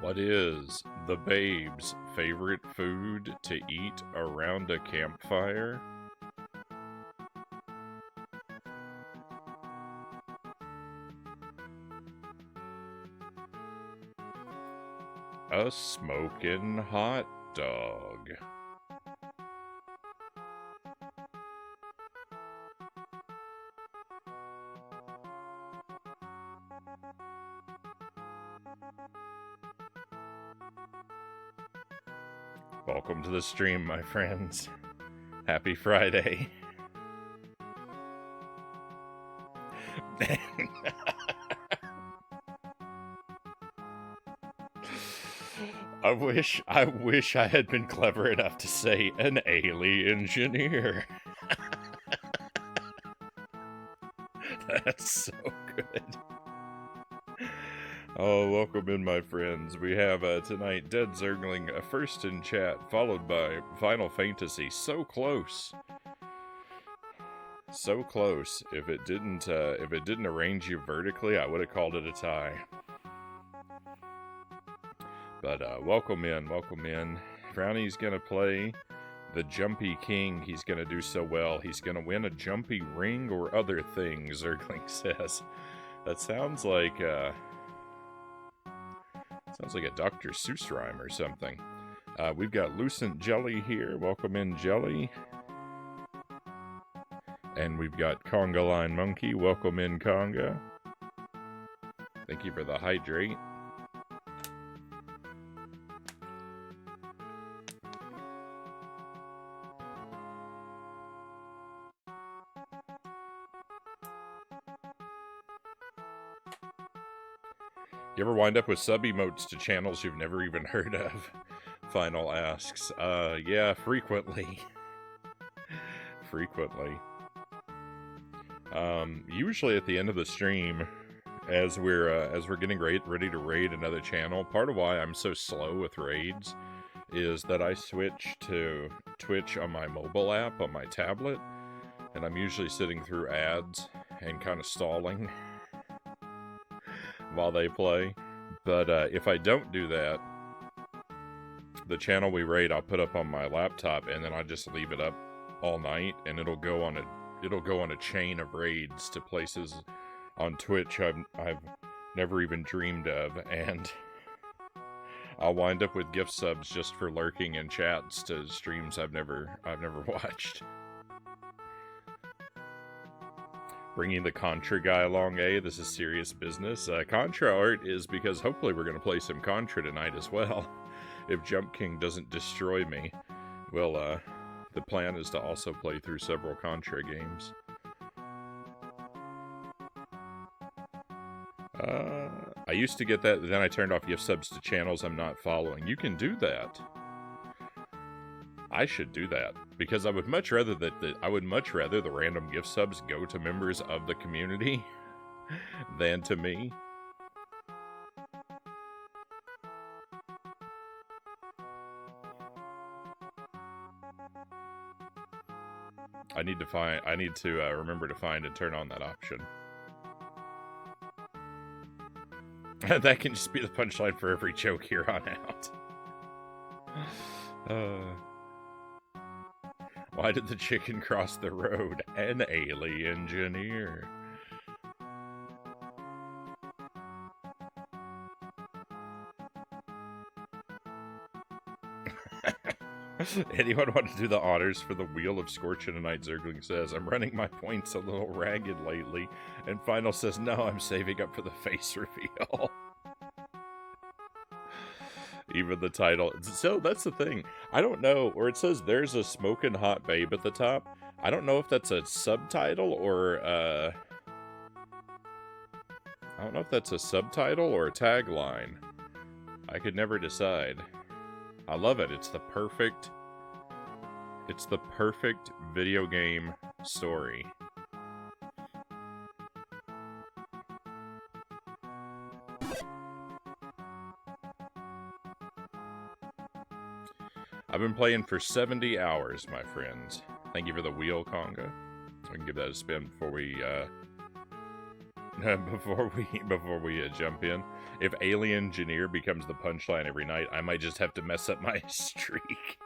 What is the babe's favorite food to eat around a campfire? A smoking hot dog. Welcome to the stream, my friends. Happy Friday. I wish I had been clever enough to say an alien engineer. That's so good. Oh, welcome in, my friends. We have tonight Dead Zergling first in chat, followed by Final Fantasy. So close. So close. If it didn't arrange you vertically, I would have called it a tie. But welcome in, welcome in. Frownie's gonna play the Jumpy King. He's gonna do so well. He's gonna win a jumpy ring or other things, Zergling says. That sounds like a Dr. Seuss rhyme or something. We've got Lucent Jelly here. Welcome in, Jelly. And we've got Conga Line Monkey. Welcome in, Conga. Thank you for the hydrate. You ever wind up with sub-emotes to channels you've never even heard of? Final asks. Yeah, frequently. Frequently. Usually at the end of the stream, as we're getting ready to raid another channel, part of why I'm so slow with raids is that I switch to Twitch on my mobile app, on my tablet, and I'm usually sitting through ads and kind of stalling while they play. But if I don't do that, the channel we raid I'll put up on my laptop, and then I just leave it up all night, and it'll go on a chain of raids to places on Twitch I've never even dreamed of, and I'll wind up with gift subs just for lurking in chats to streams I've never watched. Bringing the Contra guy along, This is serious business. Contra art is because hopefully we're going to play some Contra tonight as well. If Jump King doesn't destroy me, well, the plan is to also play through several Contra games. I used to get that, then I turned off gift subs to channels I'm not following. You can do that. I should do that, because I would much rather the random gift subs go to members of the community than to me. I need to remember to find and turn on that option. That can just be the punchline for every joke here on out. Why did the chicken cross the road? An alien engineer. Anyone want to do the honors for the Wheel of Scorching tonight? Zergling says, I'm running my points a little ragged lately. And Final says, no, I'm saving up for the face reveal. Even the title. So that's the thing. I don't know, or it says there's a smoking hot babe at the top. I don't know if that's a subtitle or I don't know if that's a subtitle or a tagline. I could never decide. I love it. It's the perfect video game story. I've been playing for 70 hours, my friends. Thank you for the wheel, Conga. We can give that a spin before we before we jump in, if Alien Engineer becomes the punchline every night, I might just have to mess up my streak.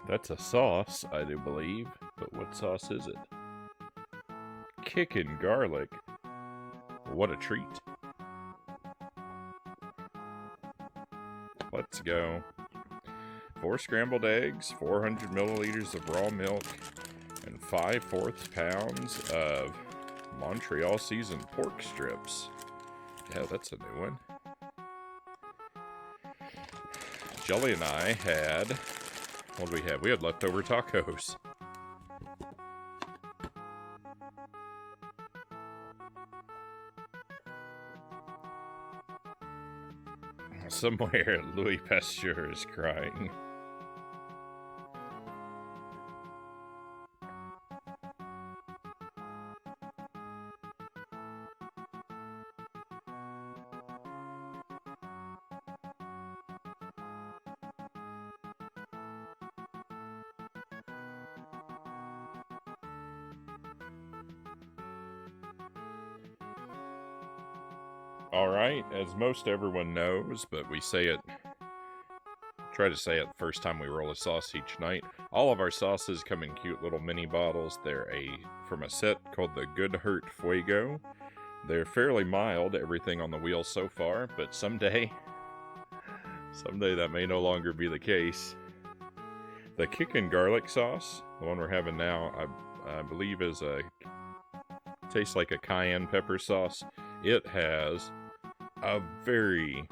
That's a sauce, I do believe. But what sauce is it? Kickin' garlic. What a treat. Let's go. 4 scrambled eggs, 400 milliliters of raw milk, and 5/4 pounds of Montreal seasoned pork strips. Yeah, that's a new one. Jelly and I had... What did we have? We had leftover tacos. Somewhere, Louis Pasteur is crying. Alright, as most everyone knows, but we say it, try to say it the first time we roll a sauce each night. All of our sauces come in cute little mini bottles. They're from a set called the Good Hurt Fuego. They're fairly mild, everything on the wheel so far, but someday that may no longer be the case. The Kickin' Garlic sauce, the one we're having now, I believe tastes like a cayenne pepper sauce. It has a very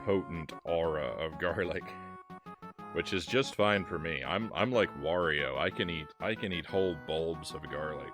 potent aura of garlic, which is just fine for me. I'm like Wario. I can eat whole bulbs of garlic.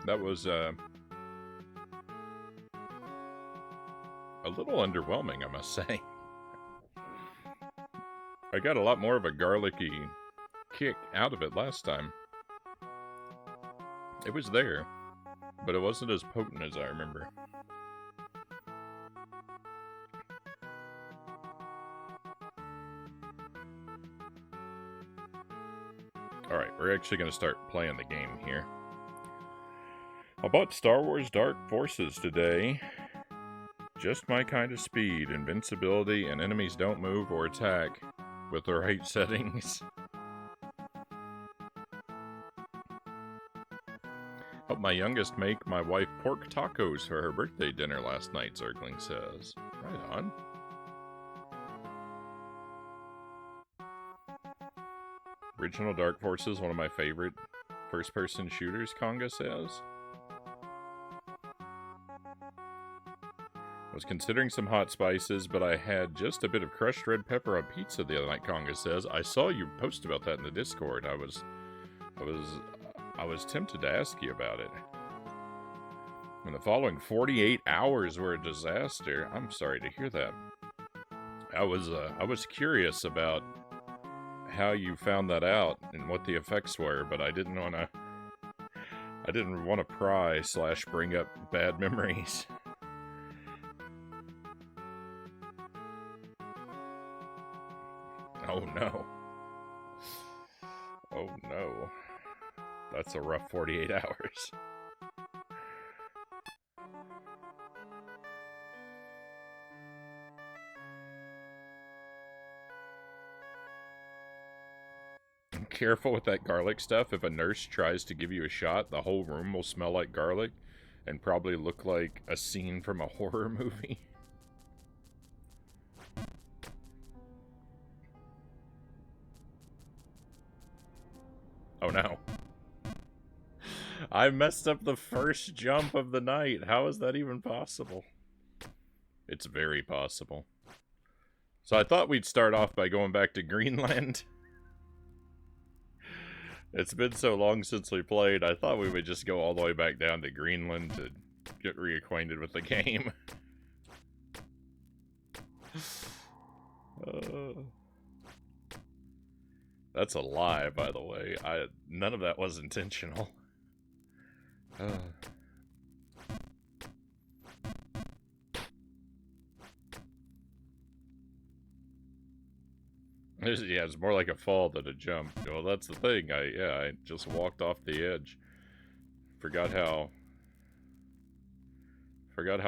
That was a little underwhelming, I must say. I got a lot more of a garlicky kick out of it last time. It was there, but it wasn't as potent as I remember. Alright, we're actually going to start playing the game here. I bought Star Wars Dark Forces today. Just my kind of speed, invincibility, and enemies don't move or attack with the right settings. Helped my youngest make my wife pork tacos for her birthday dinner last night, Zergling says. Right on. Original Dark Forces, one of my favorite first-person shooters, Conga says. Was considering some hot spices, but I had just a bit of crushed red pepper on pizza the other night, Conga says. I saw you post about that in the Discord. I was tempted to ask you about it. And the following 48 hours were a disaster. I'm sorry to hear that. I was curious about how you found that out and what the effects were, but I didn't want to pry / bring up bad memories. Oh no. Oh no. That's a rough 48 hours. careful with that garlic stuff. If a nurse tries to give you a shot, the whole room will smell like garlic and probably look like a scene from a horror movie. Oh no. I messed up the first jump of the night. How is that even possible? It's very possible. So I thought we'd start off by going back to Greenland. It's been so long since we played, I thought we would just go all the way back down to Greenland to get reacquainted with the game. That's a lie, by the way. None of that was intentional. Yeah, it's more like a fall than a jump. Well, that's the thing. I just walked off the edge. Forgot how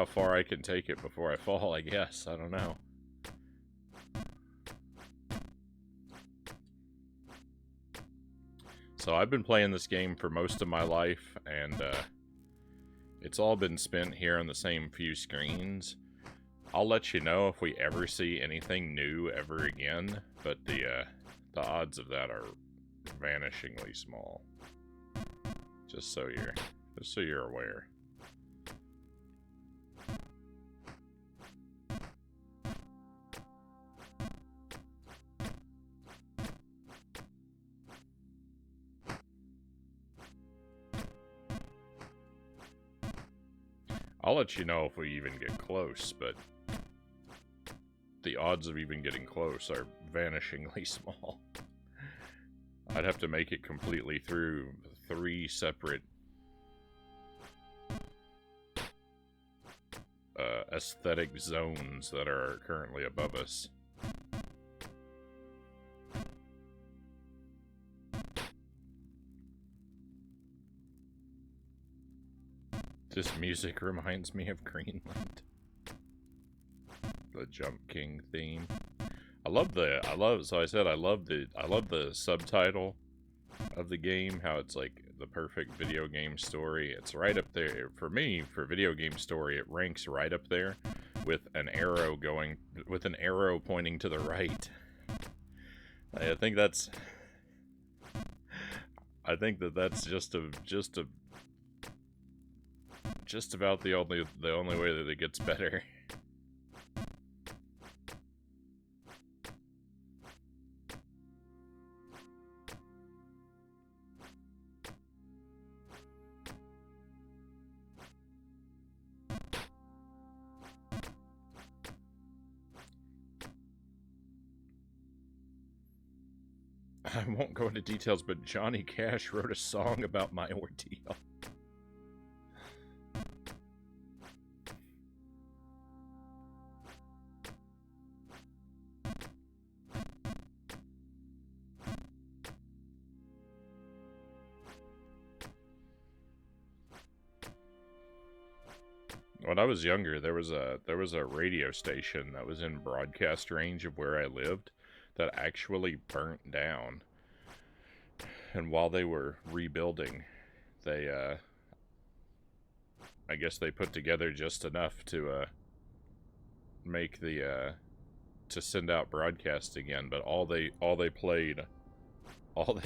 far I can take it before I fall, I guess. I don't know. So I've been playing this game for most of my life, and it's all been spent here on the same few screens. I'll let you know if we ever see anything new ever again, but the odds of that are vanishingly small. Just so you're aware. I'll let you know if we even get close, but the odds of even getting close are vanishingly small. I'd have to make it completely through 3 separate aesthetic zones that are currently above us. This music reminds me of Greenland. The Jump King theme. I love the subtitle of the game, how it's like the perfect video game story. It's right up there for me. For video game story, it ranks right up there with an arrow pointing to the right. I think that's just about the only way that it gets better. I won't go into details, but Johnny Cash wrote a song about my ordeal. When I was younger, there was a radio station that was in broadcast range of where I lived that actually burnt down. And while they were rebuilding, they I guess they put together just enough to make the to send out broadcast again, but all they played was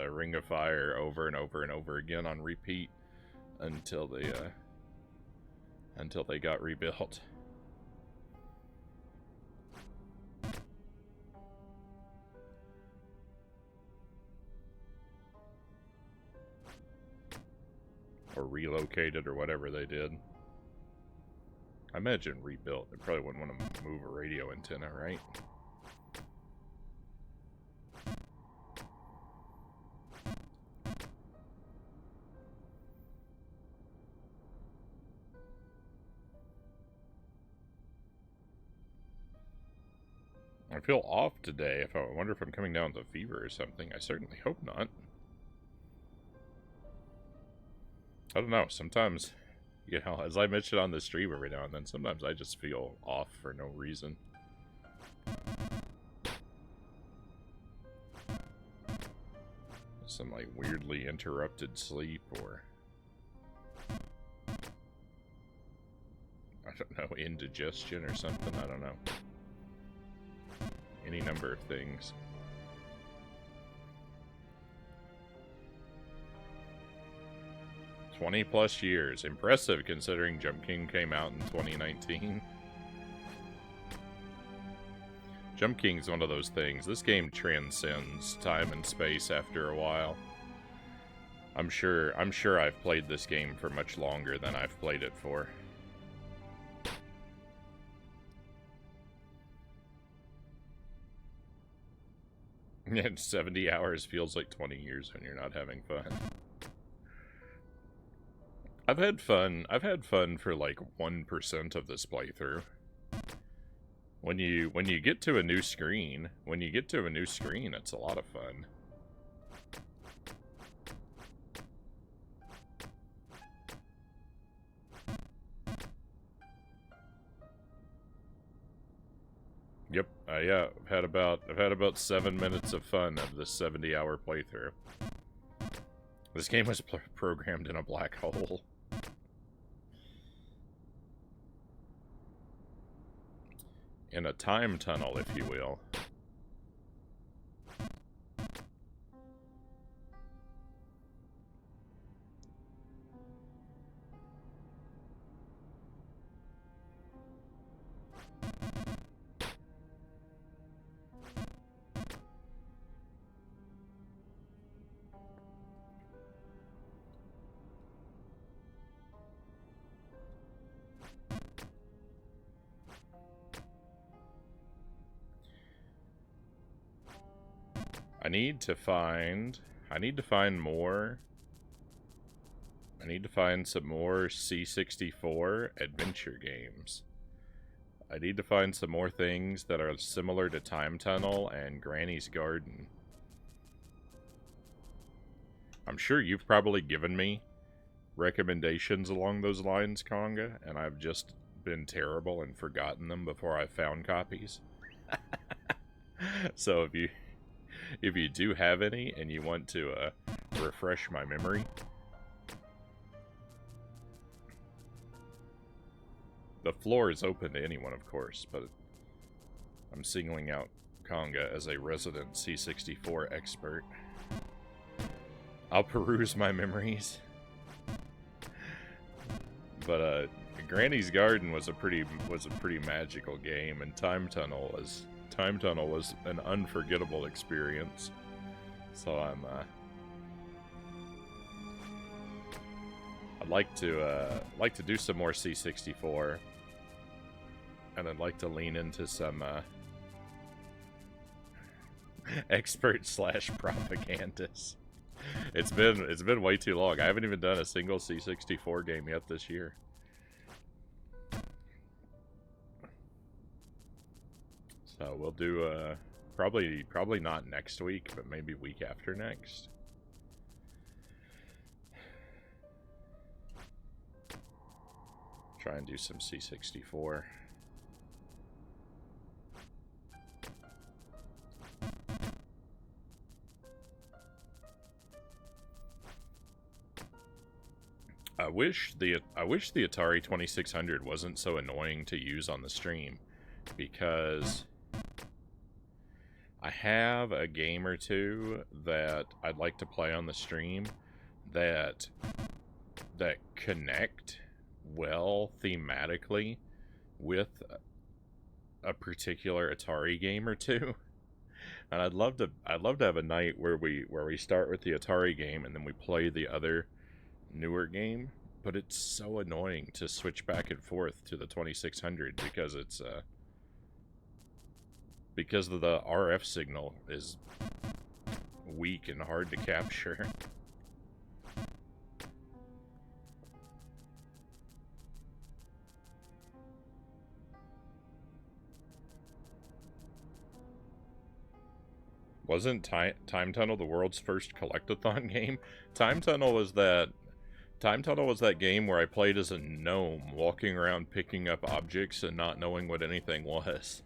Ring of Fire over and over and over again on repeat until they got rebuilt. Or relocated, or whatever they did. I imagine rebuilt. They probably wouldn't want to move a radio antenna, right? I feel off today. I wonder if I'm coming down with a fever or something. I certainly hope not. I don't know. Sometimes, you know, as I mentioned on the stream every now and then, sometimes I just feel off for no reason. some like weirdly interrupted sleep, or I don't know, indigestion or something. I don't know. Any number of things. +20 years. Impressive considering Jump King came out in 2019. Jump King's one of those things. This game transcends time and space after a while. I'm sure I've played this game for much longer than I've played it for. Yeah, 70 hours feels like 20 years when you're not having fun. I've had fun for like 1% of this playthrough. When you get to a new screen, it's a lot of fun. Yep, yeah, I've had about 7 minutes of fun of this 70-hour playthrough. This game was programmed in a black hole. In a time tunnel, if you will. I need to find more. I need to find some more C64 adventure games. I need to find some more things that are similar to Time Tunnel and Granny's Garden. I'm sure you've probably given me recommendations along those lines, Conga, and I've just been terrible and forgotten them before I found copies. So if you do have any and you want to refresh my memory, the floor is open to anyone, of course, but I'm singling out Conga as a resident C64 expert. I'll peruse my memories. But Granny's Garden was a pretty magical game, and Time Tunnel was an unforgettable experience. So I'd like to do some more C64, and I'd like to lean into some expert / propagandist. It's been way too long. I haven't even done a single C64 game yet this year. So we'll do probably not next week, but maybe week after next. Try and do some C64. I wish the Atari 2600 wasn't so annoying to use on the stream, because I have a game or two that I'd like to play on the stream that connect well thematically with a particular Atari game or two. And I'd love to have a night where we start with the Atari game and then we play the other newer game, but it's so annoying to switch back and forth to the 2600 because it's because of the RF signal is weak and hard to capture. Wasn't Time Tunnel the world's first collectathon game? Time Tunnel was that game where I played as a gnome, walking around picking up objects and not knowing what anything was.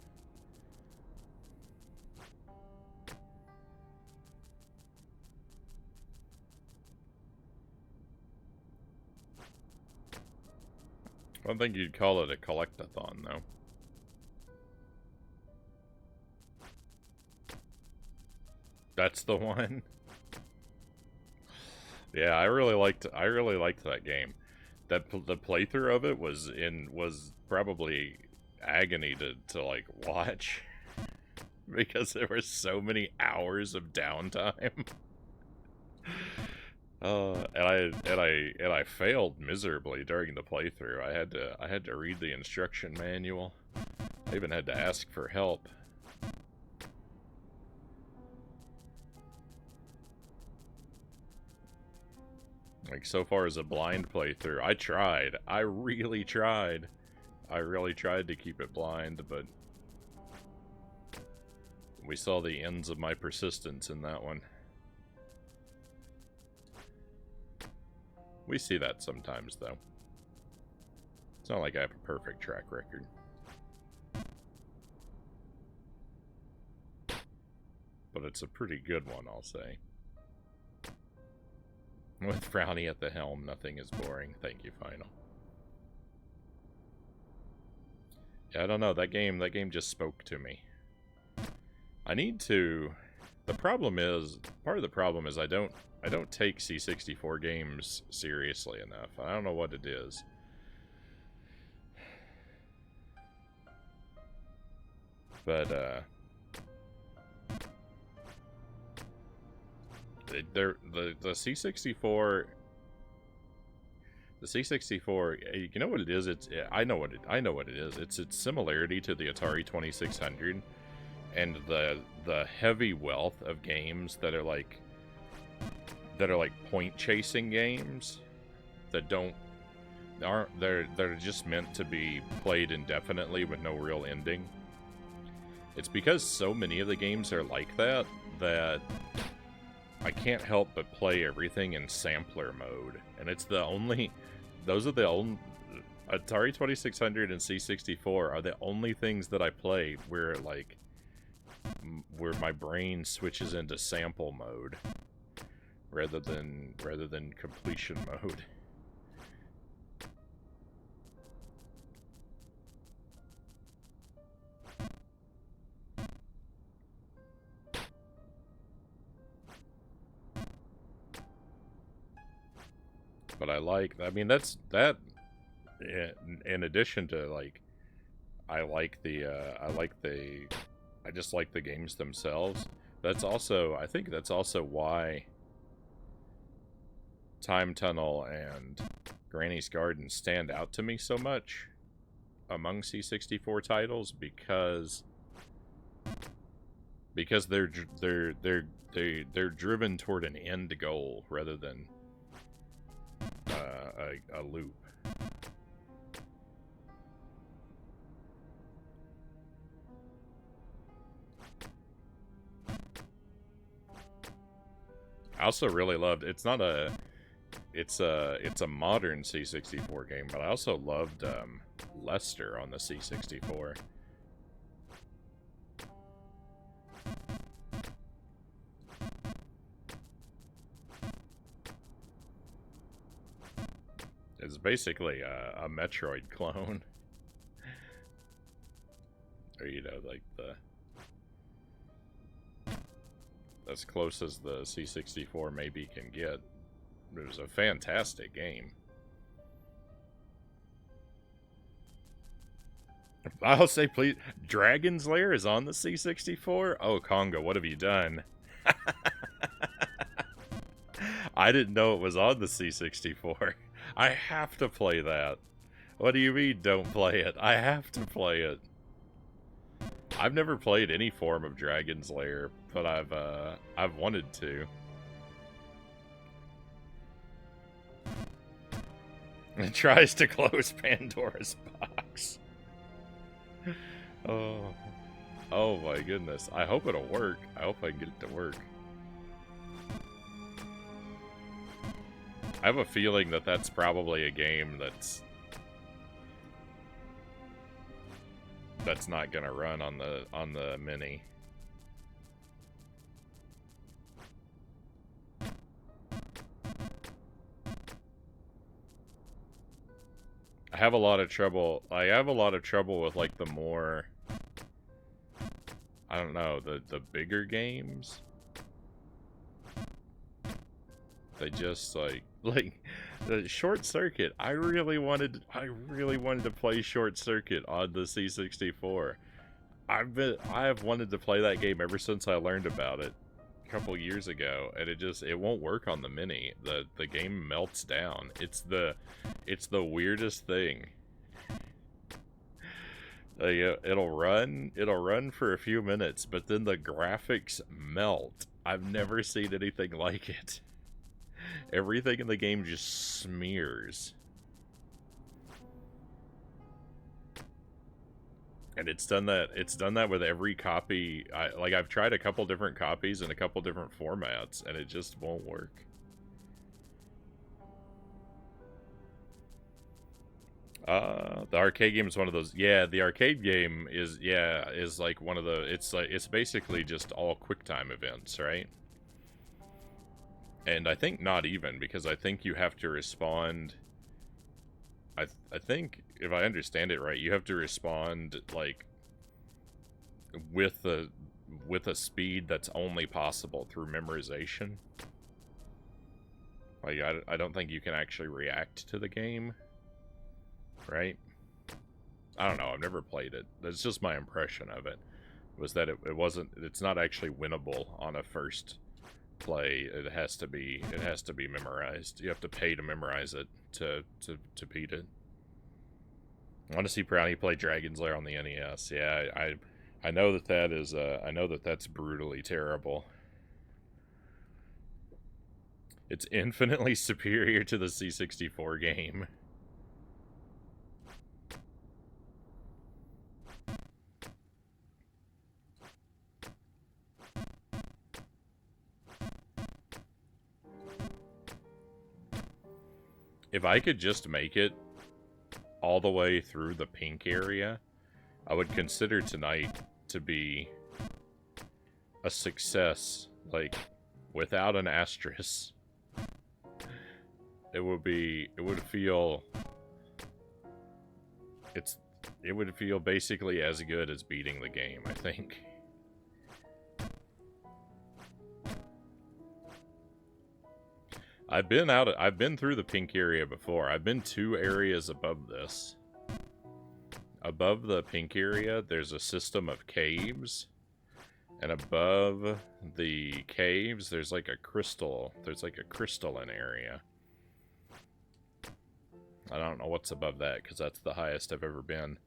I don't think you'd call it a collectathon, though. That's the one. Yeah, I really liked that game. The playthrough of it was probably agony to like watch because there were so many hours of downtime. And I failed miserably during the playthrough. I had to read the instruction manual. I even had to ask for help. Like, so far as a blind playthrough, I tried. I really tried. I really tried to keep it blind, but we saw the ends of my persistence in that one. We see that sometimes, though. It's not like I have a perfect track record. But it's a pretty good one, I'll say. With Frownie at the helm, nothing is boring. Thank you, Final. Yeah, I don't know. That game just spoke to me. I need to... part of the problem is I don't take C64 games seriously enough. I don't know what it is. But, the C64... The C64, you know what it is? I know what it is. It's its similarity to the Atari 2600 and the heavy wealth of games that are like point chasing games that they're just meant to be played indefinitely with no real ending. It's because so many of the games are like that I can't help but play everything in sampler mode, and those are the only Atari 2600 and C64 are the only things that I play where my brain switches into sample mode rather than completion mode. But that in addition to I just like the games themselves. I think that's also why Time Tunnel and Granny's Garden stand out to me so much among C64 titles because they're driven toward an end goal rather than a loop. I also really loved it's a modern C64 game, but I also loved Lester on the C64. It's basically a Metroid clone. Or, you know, like as close as the C64 maybe can get. It was a fantastic game. I'll say, please, Dragon's Lair is on the C64? Oh, Conga, what have you done? I didn't know it was on the C64. I have to play that. What do you mean, don't play it? I have to play it. I've never played any form of Dragon's Lair, but I've wanted to. It tries to close Pandora's box. Oh my goodness. I hope it'll work. I hope I can get it to work. I have a feeling that that's probably a game that's not gonna run on the Mini. I have a lot of trouble. I have a lot of trouble with like the more, I don't know, the bigger games. They just like the Short Circuit. I really wanted to play Short Circuit on the C64. I have wanted to play that game ever since I learned about it a couple years ago, and it won't work on the Mini. The game melts down. It's the weirdest thing. Like, it'll run for a few minutes, but then the graphics melt. I've never seen anything like it. Everything in the game just smears. And it's done that with every copy. I've tried a couple different copies in a couple different formats, and it just won't work. The arcade game is one of those. Yeah, the arcade game is like one of the. It's basically just all QuickTime events, right? And I think not even, because I think you have to respond. I think, if I understand it right, you have to respond like with a speed that's only possible through memorization. Like, I don't think you can actually react to the game, right? I don't know. I've never played it. That's just my impression of it. Was that it's not actually winnable on a first play. It has to be memorized. You have to pay to memorize it to beat it. I want to see Frownie play Dragon's Lair on the NES. Yeah, I know that is I know that's brutally terrible. It's infinitely superior to the C64 game. If I could just make it all the way through the pink area, I would consider tonight to be a success, like, without an asterisk. It would feel basically as good as beating the game, I think. I've been through the pink area before. I've been 2 areas above this. Above the pink area, there's a system of caves. And above the caves, there's like a crystalline area. I don't know what's above that, because that's the highest I've ever been.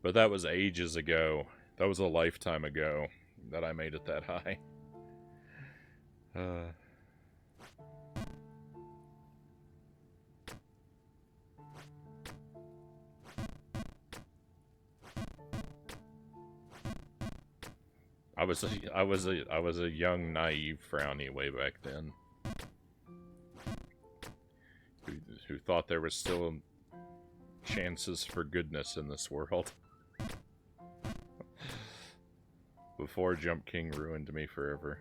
But that was ages ago. That was a lifetime ago that I made it that high. I was a young, naive Frownie way back then, who thought there was still chances for goodness in this world. Before Jump King ruined me forever.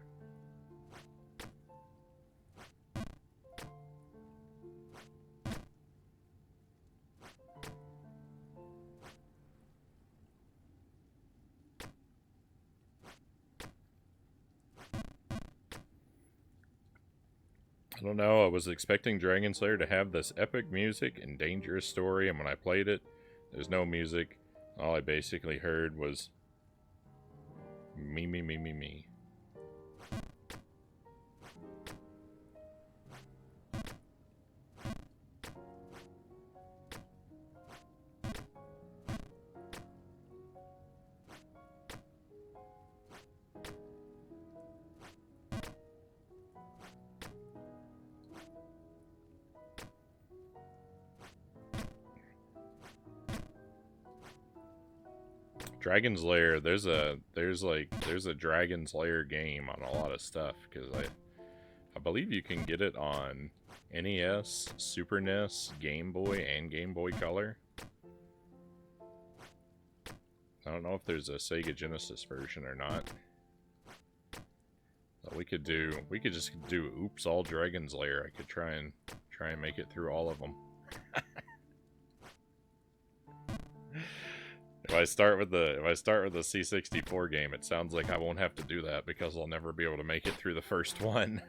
I don't know, I was expecting Dragon's Lair to have this epic music and dangerous story, and when I played it, there's no music. All I basically heard was me, me, me, me, me. Dragon's Lair, there's a Dragon's Lair game on a lot of stuff, because I believe you can get it on NES, Super NES, Game Boy, and Game Boy Color. I don't know if there's a Sega Genesis version or not. But we could just do Oops All Dragon's Lair. I could try and make it through all of them. If I start with the C64 game, it sounds like I won't have to do that because I'll never be able to make it through the first one.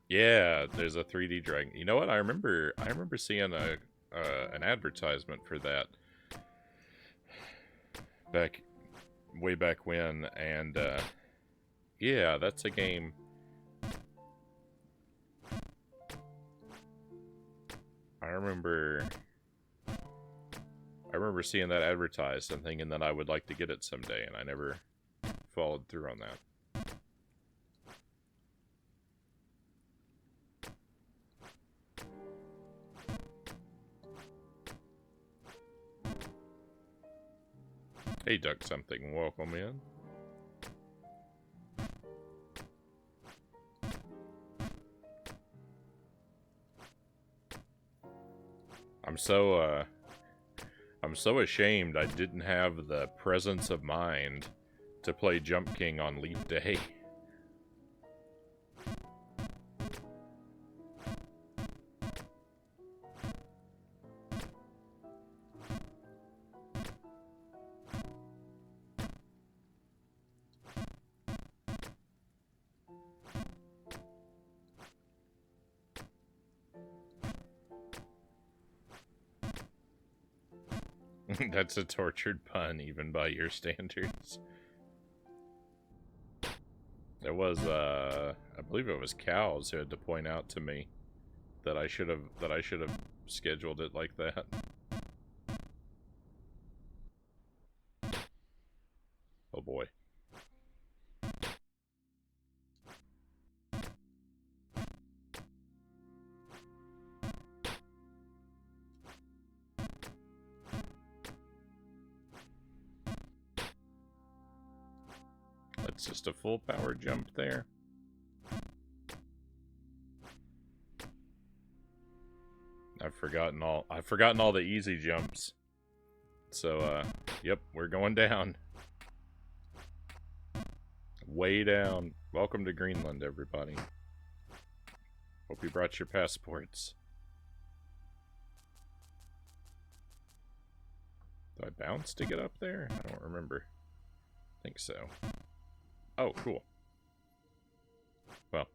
Yeah, there's a 3D dragon. You know what? I remember seeing an advertisement for that way back when, and yeah, that's a game. I remember seeing that advertised and thinking that I would like to get it someday, and I never followed through on that. Hey, Duck Something, welcome in. I'm so ashamed I didn't have the presence of mind to play Jump King on Leap Day. That's a tortured pun, even by your standards. There was, I believe it was Cows who had to point out to me that I should have scheduled it like that. Oh boy. That's just a full power jump there. I've forgotten all the easy jumps. So, yep, we're going down. Way down. Welcome to Greenland, everybody. Hope you brought your passports. Do I bounce to get up there? I don't remember. I think so. Oh, cool. Well,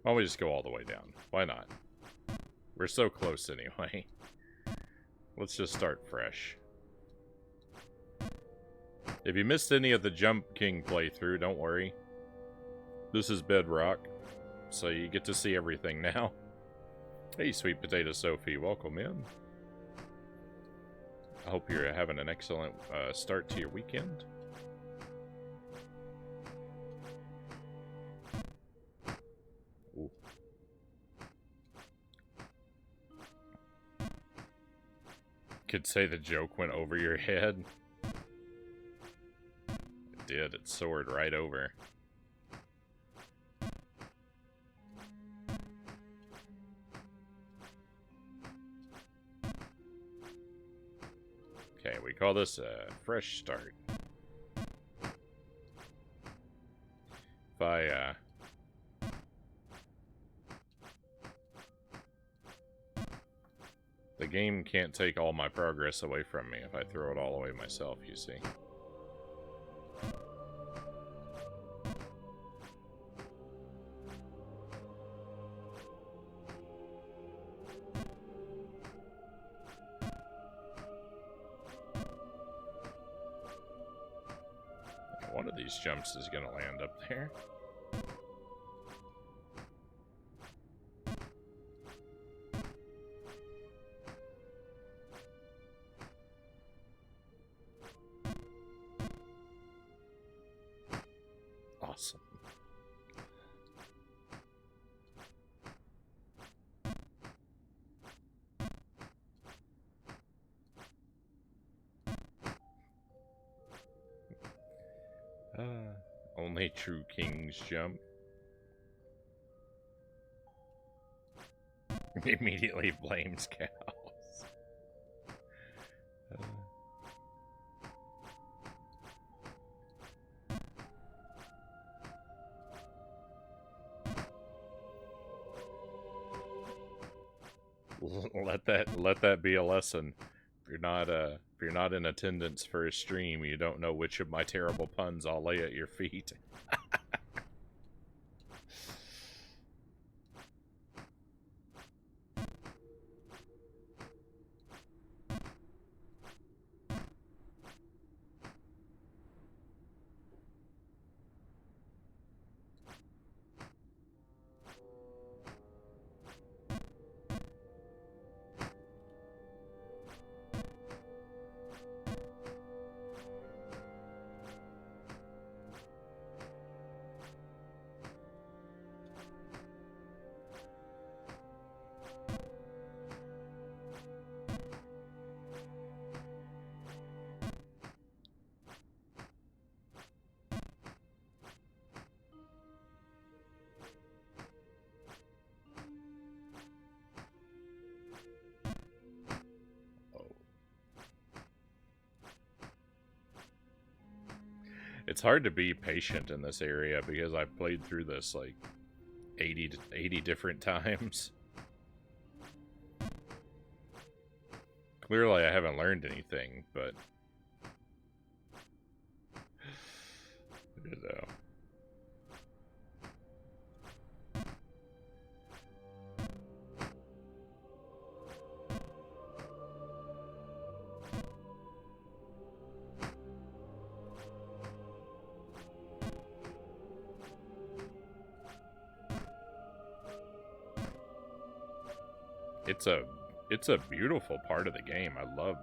why don't we just go all the way down? Why not? We're so close anyway. Let's just start fresh. If you missed any of the Jump King playthrough, don't worry. This is Bedrock, so you get to see everything now. Hey, Sweet Potato Sophie, welcome in. I hope you're having an excellent start to your weekend. Ooh. Could say the joke went over your head. It did, it soared right over. Okay, we call this a fresh start. If I, the game can't take all my progress away from me if I throw it all away myself, you see. One of these jumps is going to land up there. Awesome. Only true kings jump. Immediately blames cows. Let that be a lesson. if you're not in attendance for a stream, you don't know which of my terrible puns I'll lay at your feet. It's hard to be patient in this area because I've played through this like 80 different times. Clearly I haven't learned anything, but you know. It's a beautiful part of the game. I love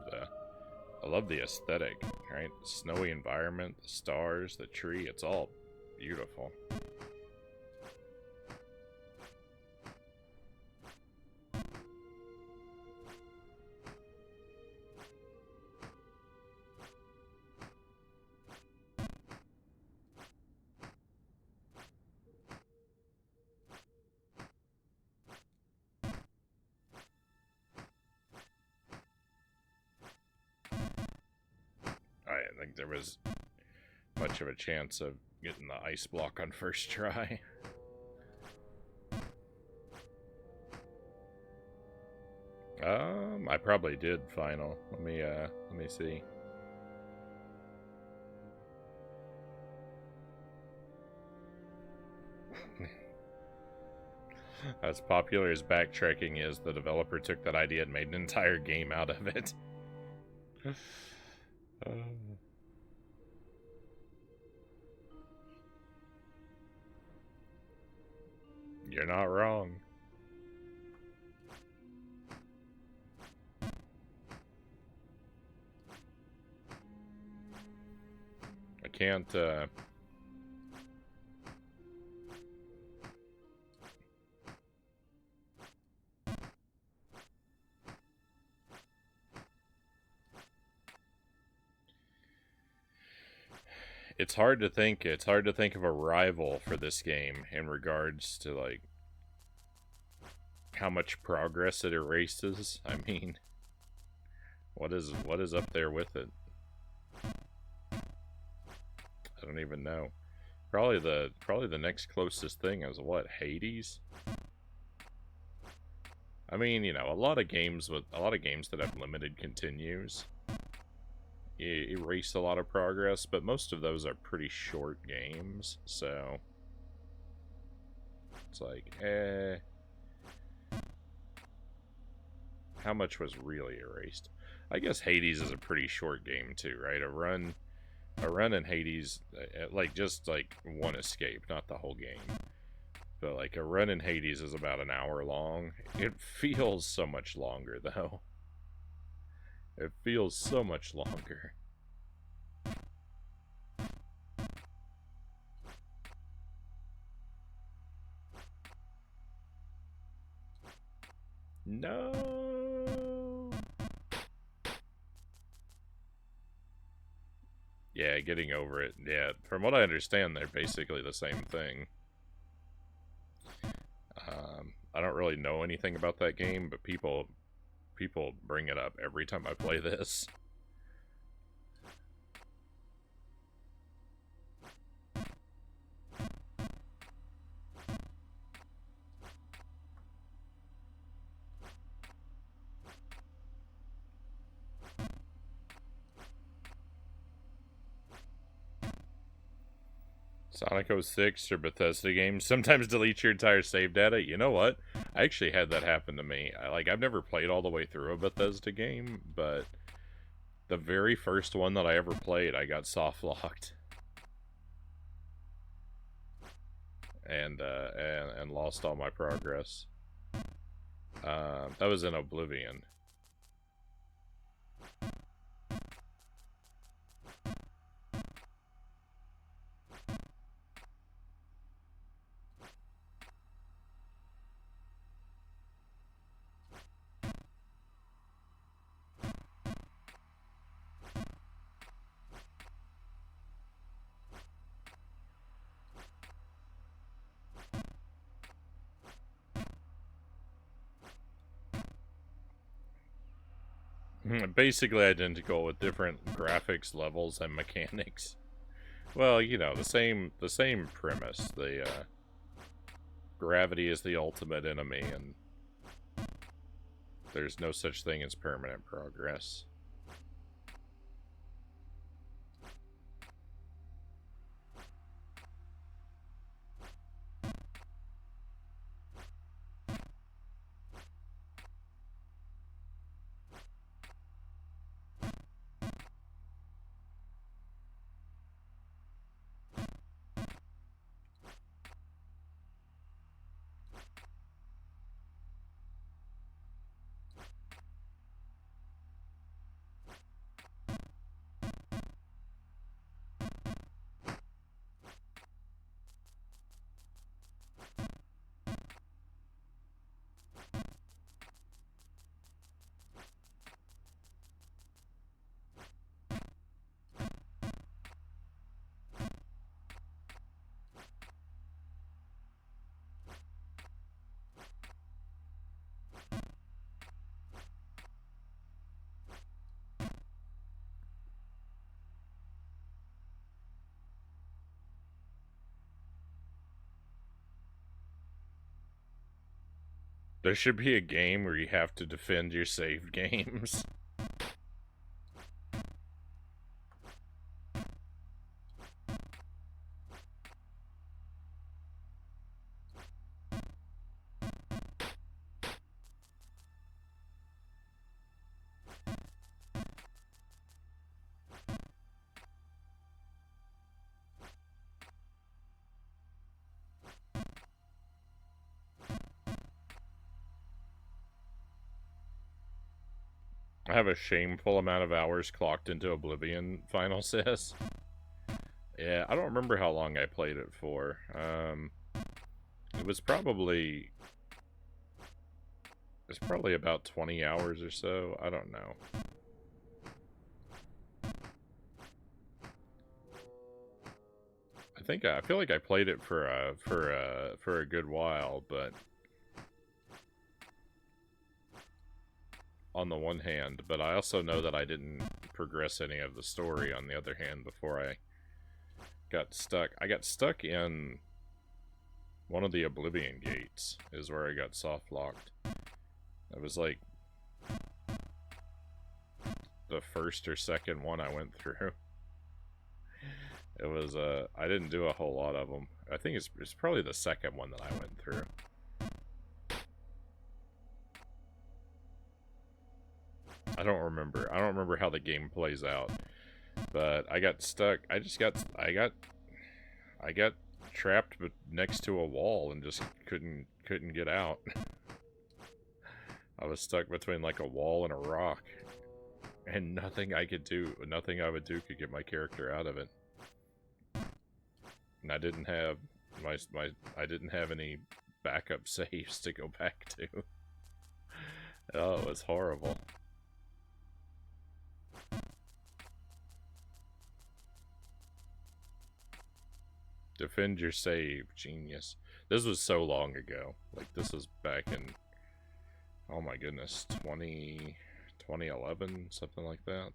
the aesthetic, right? The snowy environment, the stars, the tree, it's all beautiful. I didn't think there was much of a chance of getting the ice block on first try. I probably did final. Let me see. As popular as backtracking is, the developer took that idea and made an entire game out of it. You're not wrong. I can't, it's hard to think of a rival for this game in regards to like how much progress it erases. I mean, what is up there with it? I don't even know. Probably the next closest thing is what, Hades? I mean, you know, a lot of games that have limited continues erase a lot of progress, but most of those are pretty short games, so it's like, how much was really erased? I guess Hades is a pretty short game too, right? A run in Hades, like just like one escape, not the whole game, but like a run in Hades is about an hour long. It feels so much longer though. It feels so much longer. No. Yeah, getting over it. Yeah, from what I understand, they're basically the same thing. I don't really know anything about that game, but people bring it up every time I play this. Sonic 06 or Bethesda games sometimes delete your entire save data. You know what? I actually had that happen to me. I've never played all the way through a Bethesda game, but the very first one that I ever played, I got soft locked. And lost all my progress. That was in Oblivion. Basically identical with different graphics levels and mechanics. Well, you know, the same premise. The gravity is the ultimate enemy, and there's no such thing as permanent progress. There should be a game where you have to defend your saved games. I have a shameful amount of hours clocked into Oblivion, Final says. Yeah, I don't remember how long I played it for. It was probably about 20 hours or so. I don't know. I feel like I played it for a good while, but on the one hand, but I also know that I didn't progress any of the story on the other hand before I got stuck. I got stuck in one of the Oblivion gates is where I got soft locked. It was like the first or second one I went through. It was I didn't do a whole lot of them. I think it's probably the second one that I went through. I don't remember how the game plays out. But I got stuck. I got trapped next to a wall and just couldn't get out. I was stuck between like a wall and a rock. And nothing I would do could get my character out of it. And I didn't have I didn't have any backup saves to go back to. Oh, it was horrible. Defend your save, genius. This was so long ago. Like, this was back in, oh my goodness, 2011, something like that.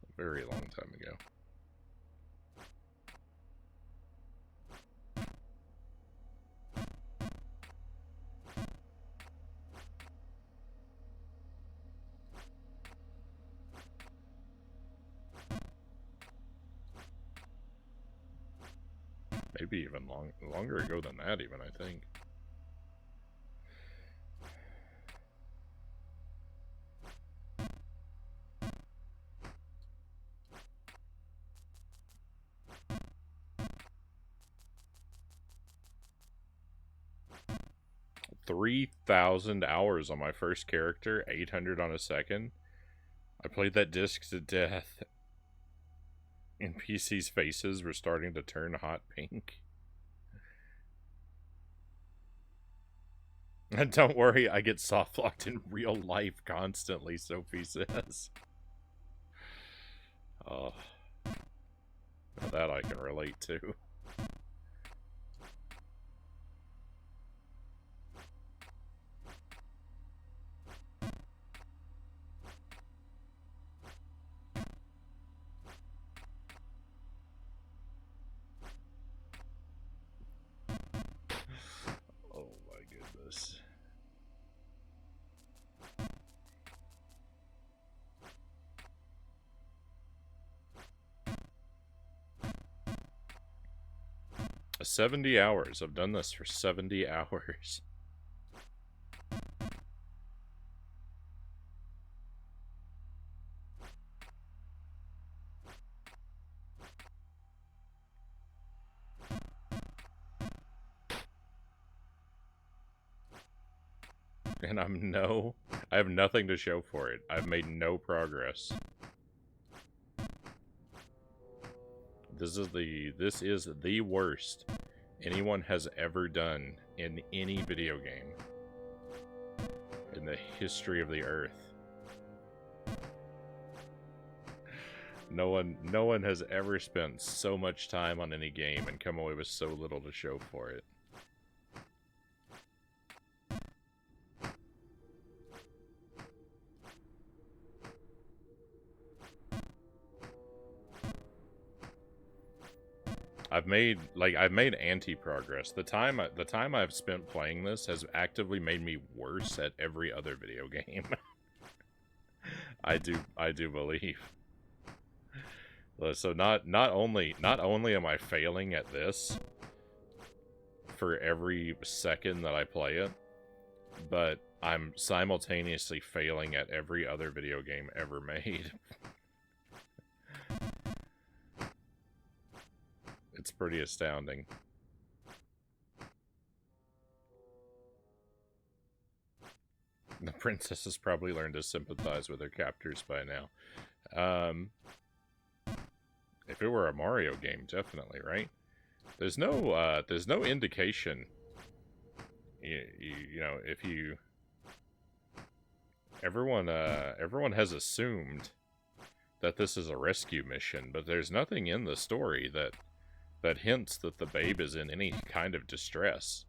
A very long time ago. Maybe even longer ago than that, even, I think. $3,000 hours on my first character, 800 on a second. I played that disc to death, and PC's faces were starting to turn hot pink. And don't worry, I get soft locked in real life constantly, Sophie says. Oh, now that I can relate to. Oh my goodness. $70 hours. I've done this for 70 hours. And I have nothing to show for it. I've made no progress. This is the worst anyone has ever done in any video game in the history of the earth. No one has ever spent so much time on any game and come away with so little to show for it. I've made anti-progress. The time I've spent playing this has actively made me worse at every other video game. I do believe. So not only am I failing at this for every second that I play it, but I'm simultaneously failing at every other video game ever made. It's pretty astounding. The princess has probably learned to sympathize with her captors by now. If it were a Mario game, definitely, right? There's no indication. You know, if you... Everyone has assumed that this is a rescue mission, but there's nothing in the story that hints that the babe is in any kind of distress.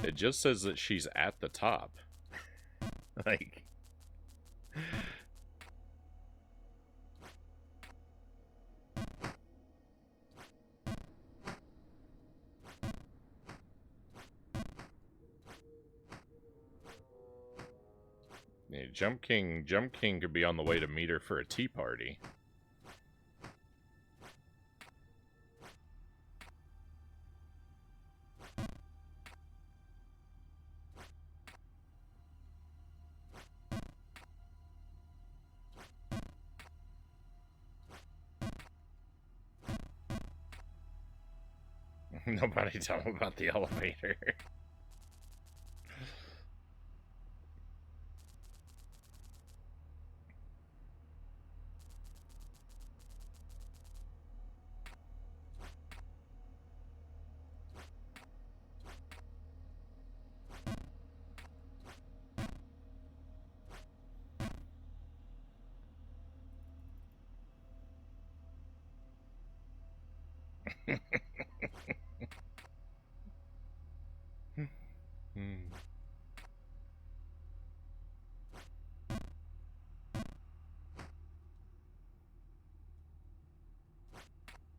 It just says that she's at the top. Like... Yeah, Jump King could be on the way to meet her for a tea party. Nobody tell him about the elevator.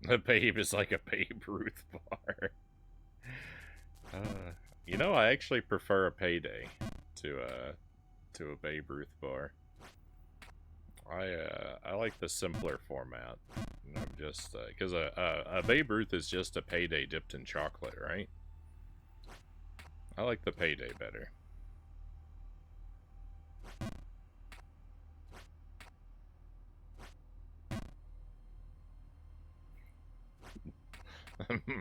The babe is like a Babe Ruth bar. You know, I actually prefer a Payday to a Babe Ruth bar. I like the simpler format. I'm just because a Babe Ruth is just a payday dipped in chocolate, right? I like the payday better.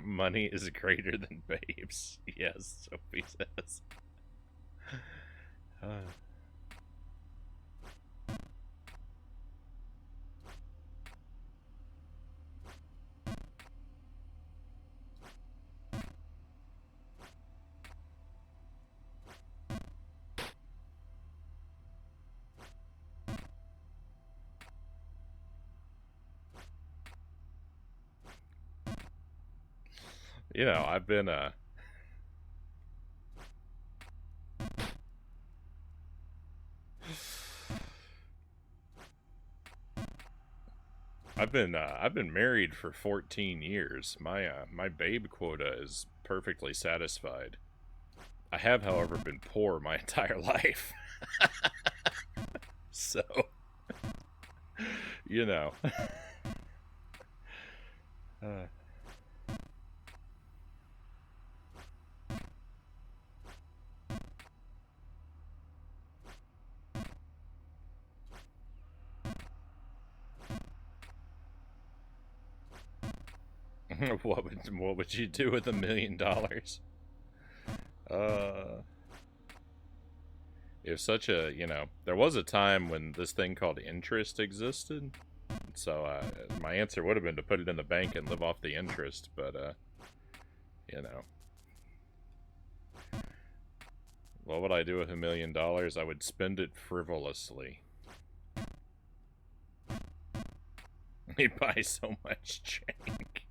Money is greater than babes. Yes, Sophie says. You know, I've been I've been married for 14 years. My babe quota is perfectly satisfied. I have, however, been poor my entire life. So, you know. What would you do with $1 million? If such a, you know, there was a time when this thing called interest existed. So my answer would have been to put it in the bank and live off the interest, but you know, what would I do with $1 million? I would spend it frivolously. He buys so much jank.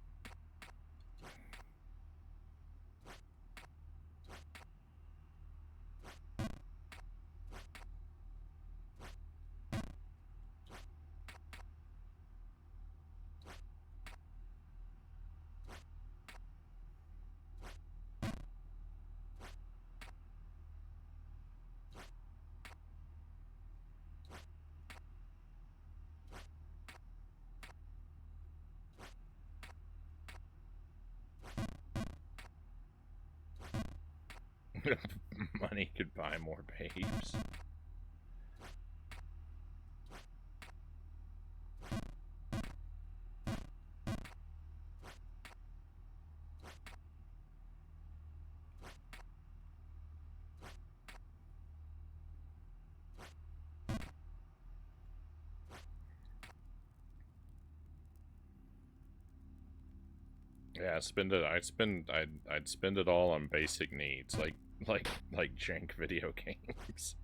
Money could buy more babes. Yeah, spend it. I'd spend it all on basic needs, like jank video games.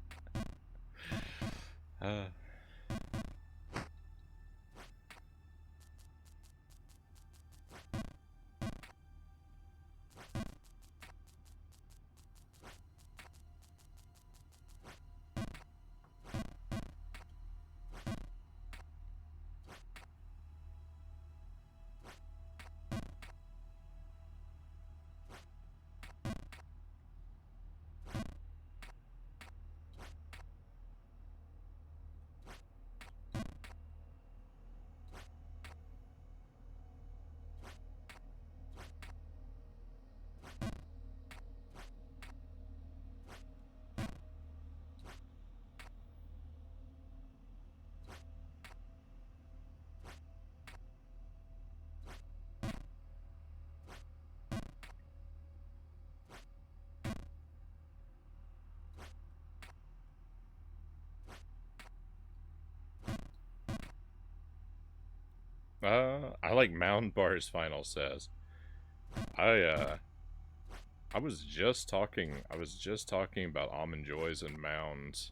I like Mound Bar's final says. I was just talking about almond joys and mounds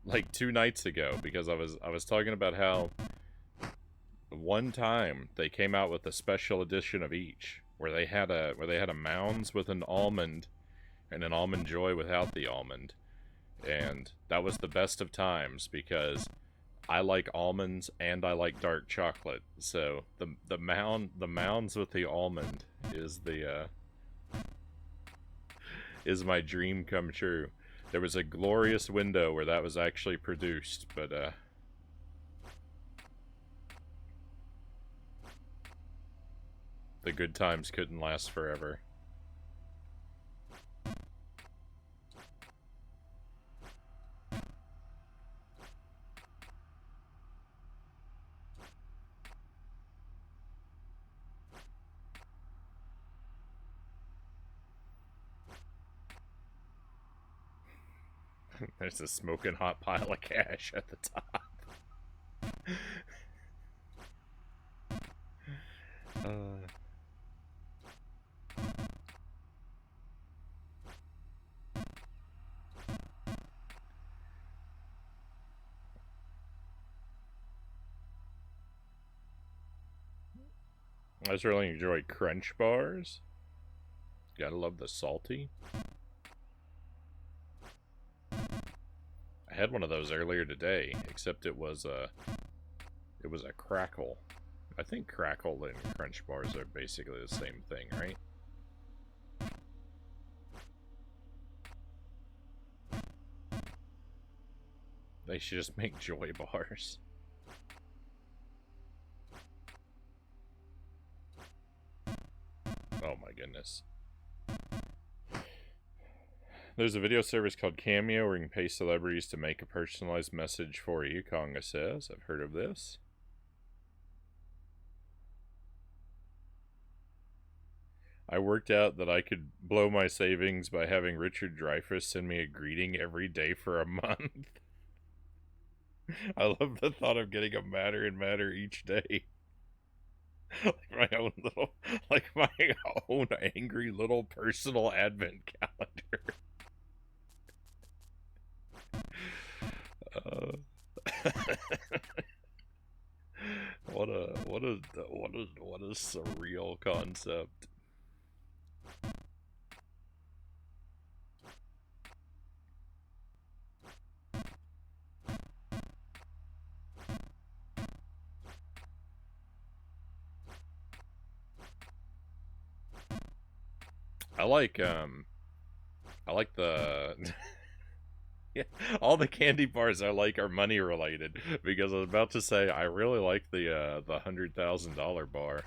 like 2 nights ago because I was talking about how one time they came out with a special edition of each where they had a mounds with an almond and an almond joy without the almond. And that was the best of times because I like almonds and I like dark chocolate. So the mounds with the almond is my dream come true. There was a glorious window where that was actually produced, but The good times couldn't last forever. There's a smoking hot pile of cash at the top. I just really enjoy crunch bars. Gotta love the salty. I had one of those earlier today, except it was a crackle. I think crackle and crunch bars are basically the same thing, right? They should just make joy bars. Oh my goodness. There's a video service called Cameo where you can pay celebrities to make a personalized message for you, Konga says. I've heard of this. I worked out that I could blow my savings by having Richard Dreyfuss send me a greeting every day for a month. I love the thought of getting a madder and madder each day. like my own angry little personal advent calendar. What a surreal concept. I like the yeah, all the candy bars I like are money related, because I was about to say I really like the $100,000 bar.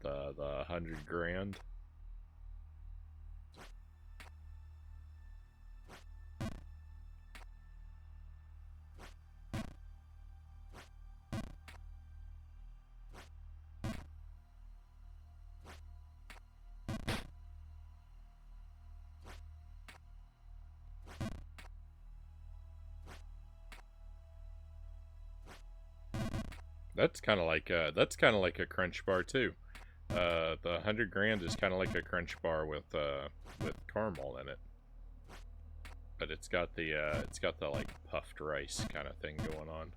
The 100 grand. That's kind of like a crunch bar too. The 100 grand is kind of like a crunch bar with caramel in it, but it's got the like puffed rice kind of thing going on.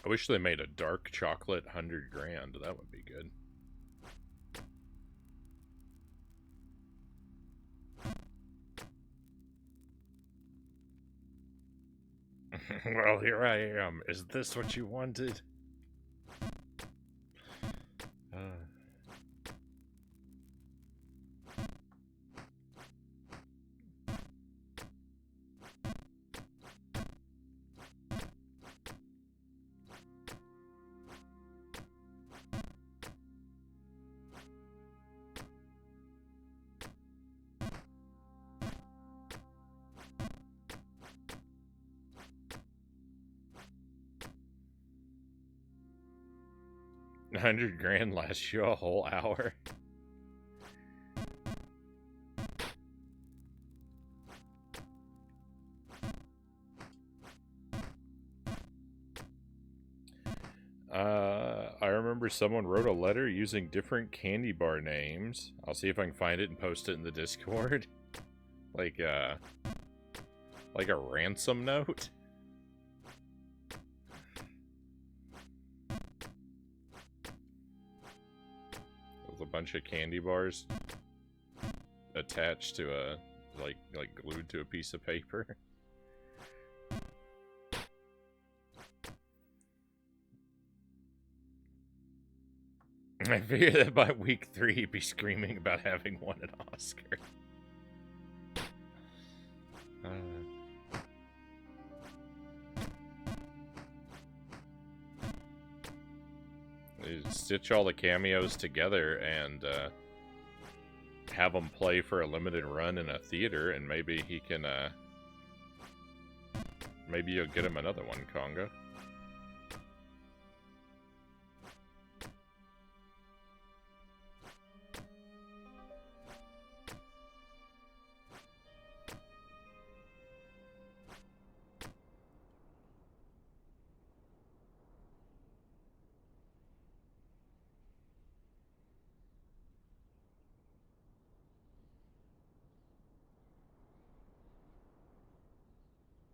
I wish they made a dark chocolate 100 grand. That would be good. Well, here I am. Is this what you wanted? $100 grand lasts you a whole hour. I remember someone wrote a letter using different candy bar names. I'll see if I can find it and post it in the Discord. like a ransom note. With a bunch of candy bars attached to a like glued to a piece of paper. I figure that by week 3 he'd be screaming about having won an Oscar. Stitch all the cameos together and have him play for a limited run in a theater, and maybe he can, maybe you'll get him another one, Conga.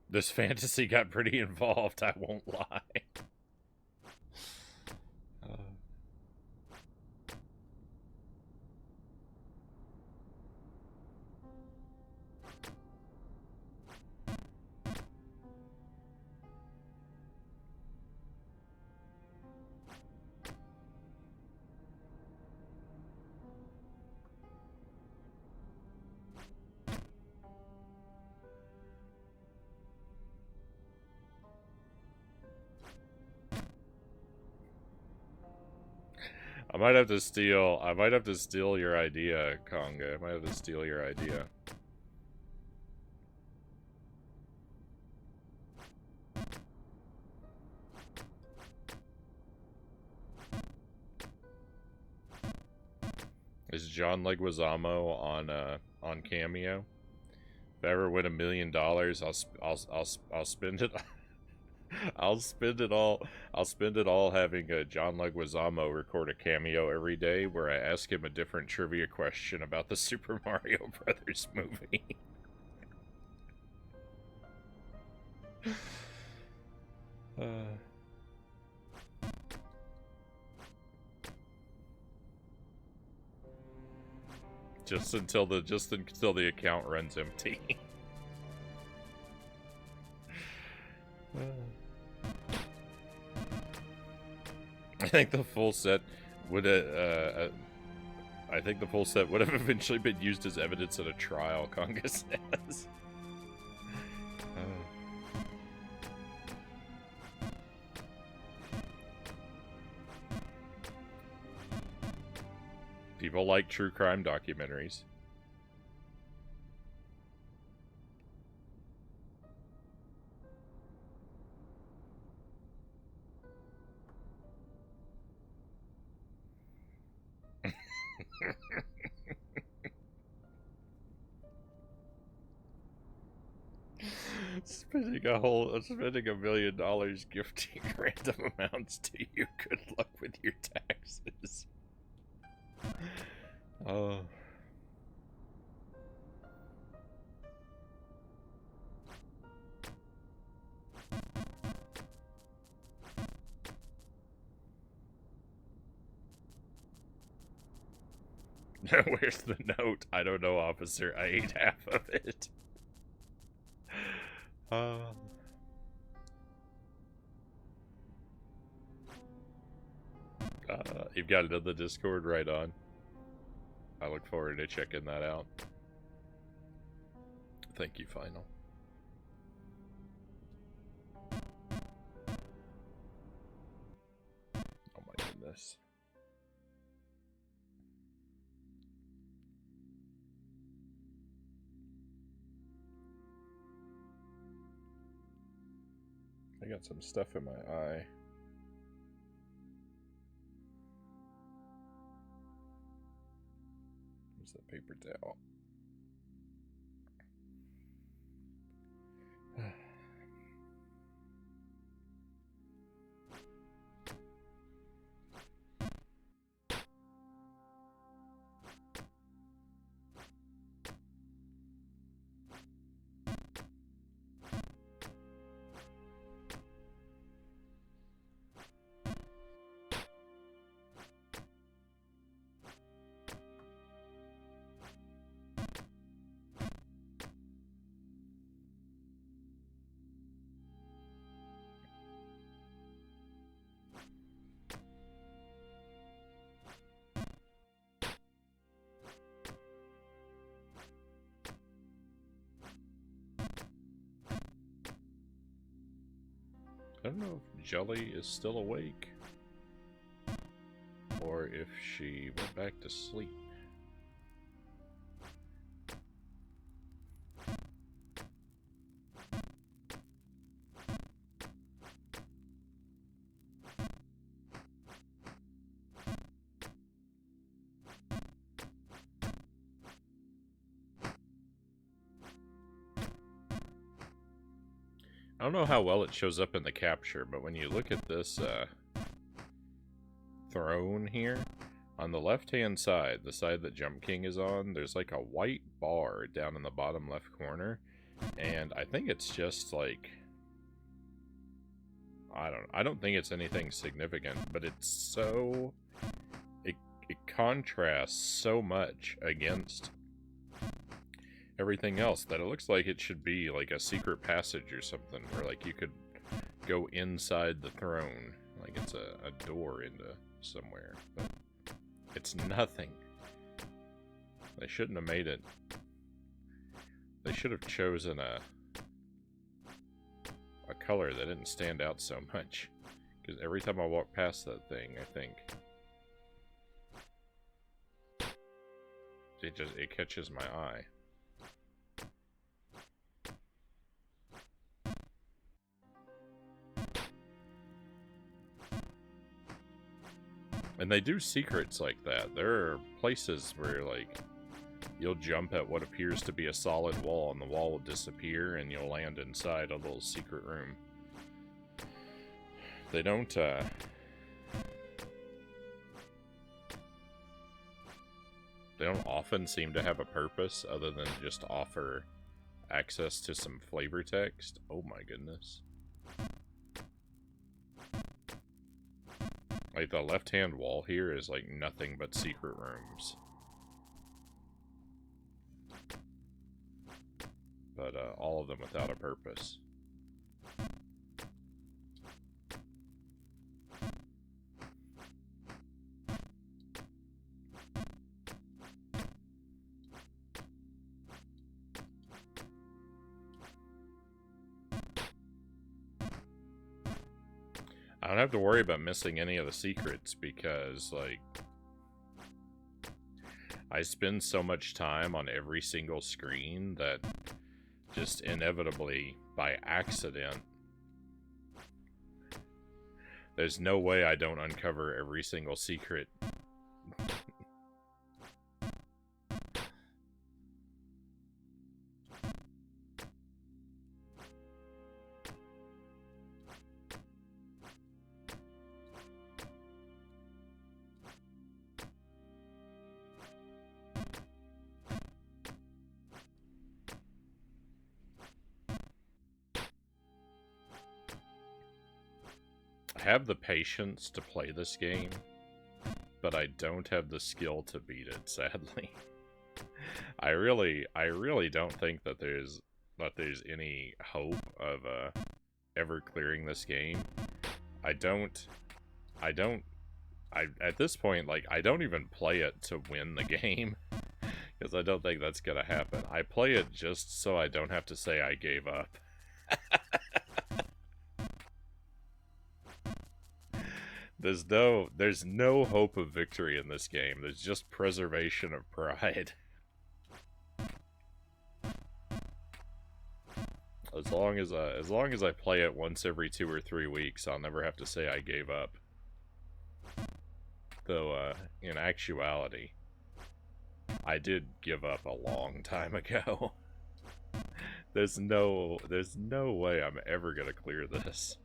This fantasy got pretty involved, I won't lie. I might have to steal your idea, Conga. I might have to steal your idea. Is John Leguizamo on Cameo? If I ever win $1 million, I'll spend it. I'll spend it all having John Leguizamo record a cameo every day where I ask him a different trivia question about the Super Mario Brothers movie. Just until the account runs empty. I think the full set would have eventually been used as evidence at a trial, Conga says. People like true crime documentaries. Spending $1 million gifting random amounts to you. Good luck with your taxes. Oh. Where's the note? I don't know, officer. I ate half of it. You've got it in the Discord, right on. I look forward to checking that out. Thank you, Final. Oh my goodness. I got some stuff in my eye. Where's the paper towel? don't know if Jelly is still awake. Or if she went back to sleep. I don't know how well it shows up in the capture, but when you look at this throne here, on the left-hand side, the side that Jump King is on, there's like a white bar down in the bottom left corner, and I think it's just like, I don't think it's anything significant, but it's so, it contrasts so much against everything else that it looks like it should be like a secret passage or something, where like you could go inside the throne, like it's a door into somewhere, but it's nothing. They shouldn't have made it. They should have chosen a color that didn't stand out so much, because every time I walk past that thing, I think it catches my eye. And they do secrets like that. There are places where, like, you'll jump at what appears to be a solid wall, and the wall will disappear, and you'll land inside a little secret room. They don't, they don't often seem to have a purpose other than just offer access to some flavor text. Oh my goodness. Like, the left-hand wall here is, like, nothing but secret rooms. But, all of them without a purpose. I don't have to worry about missing any of the secrets because, like, I spend so much time on every single screen that just inevitably, by accident, there's no way I don't uncover every single secret. I have the patience to play this game, but I don't have the skill to beat it, sadly. I really don't think that there's any hope of ever clearing this game. At this point, like, I don't even play it to win the game, because I don't think that's gonna happen. I play it just so I don't have to say I gave up. There's no hope of victory in this game. There's just preservation of pride. As long as I play it once every 2 or 3 weeks, I'll never have to say I gave up. Though, in actuality, I did give up a long time ago. There's no way I'm ever gonna clear this.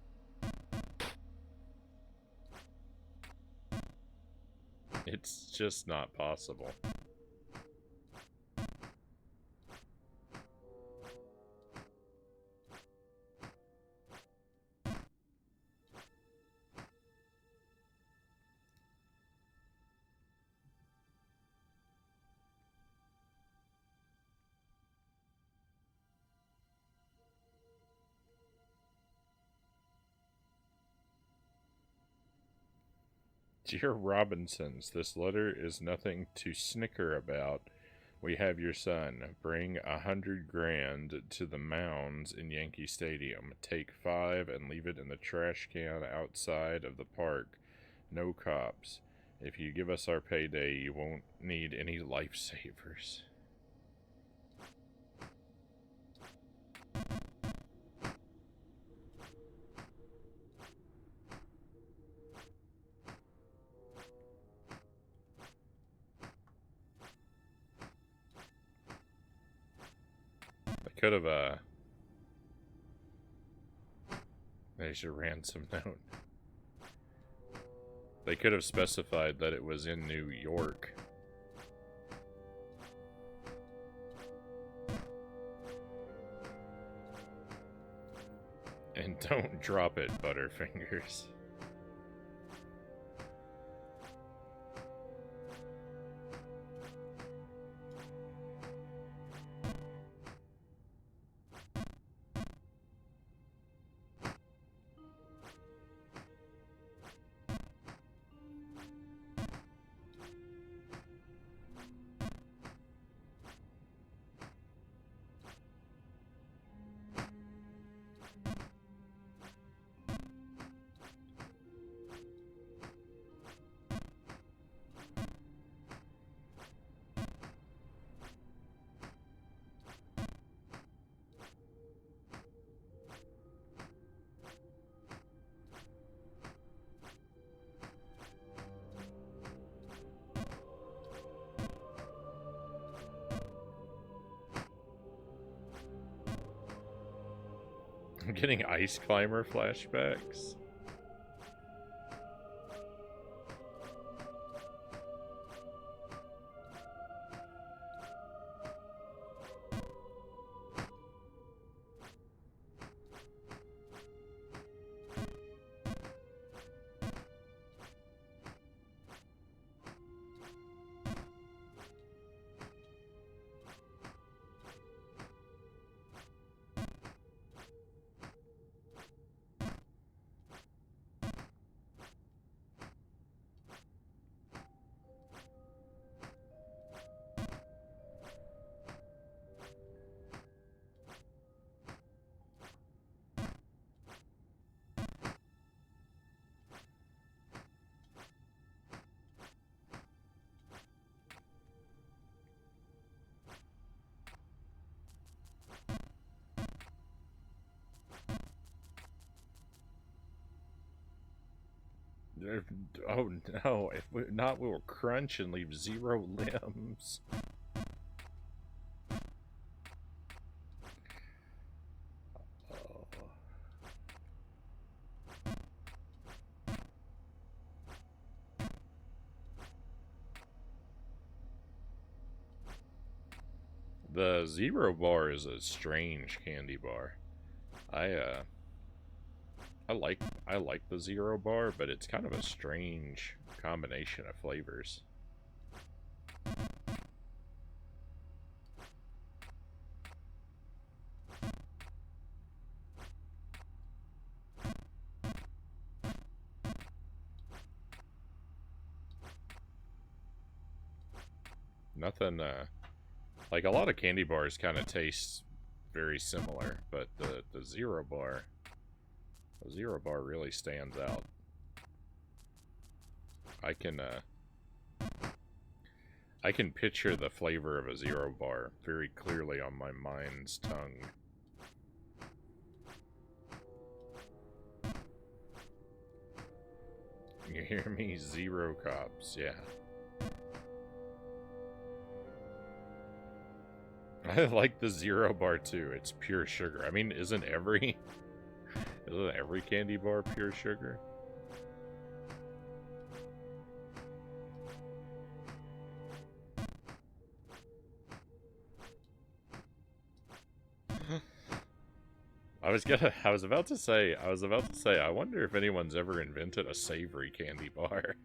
It's just not possible. Dear Robinsons, this letter is nothing to snicker about, We have your son. Bring 100 grand to the mounds in Yankee Stadium. Take 5 and leave it in the trash can outside of the park. No cops. If you give us our payday, you won't need any lifesavers. They could have, there's your ransom note. They could have specified that it was in New York. And don't drop it, Butterfingers. I'm getting Ice Climber flashbacks. Oh no, if not, we will crunch and leave 0 limbs. Oh. The 0 bar is a strange candy bar. I like the 0 bar, but it's kind of a strange combination of flavors. Nothing, like a lot of candy bars kind of taste very similar, but the 0 bar really stands out. I can picture the flavor of a 0 bar very clearly on my mind's tongue. You hear me? 0 cops, yeah. I like the 0 bar too. It's pure sugar. I mean, isn't every candy bar pure sugar? I was about to say, I wonder if anyone's ever invented a savory candy bar.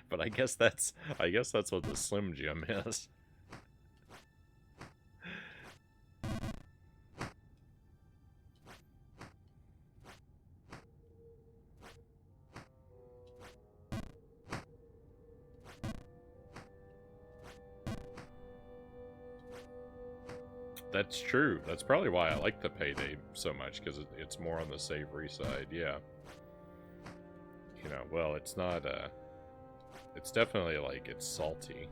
But I guess that's what the Slim Jim is. That's true. That's probably why I like the Payday so much, because it's more on the savory side. Yeah. You know, well, it's not. It's definitely like it's salty.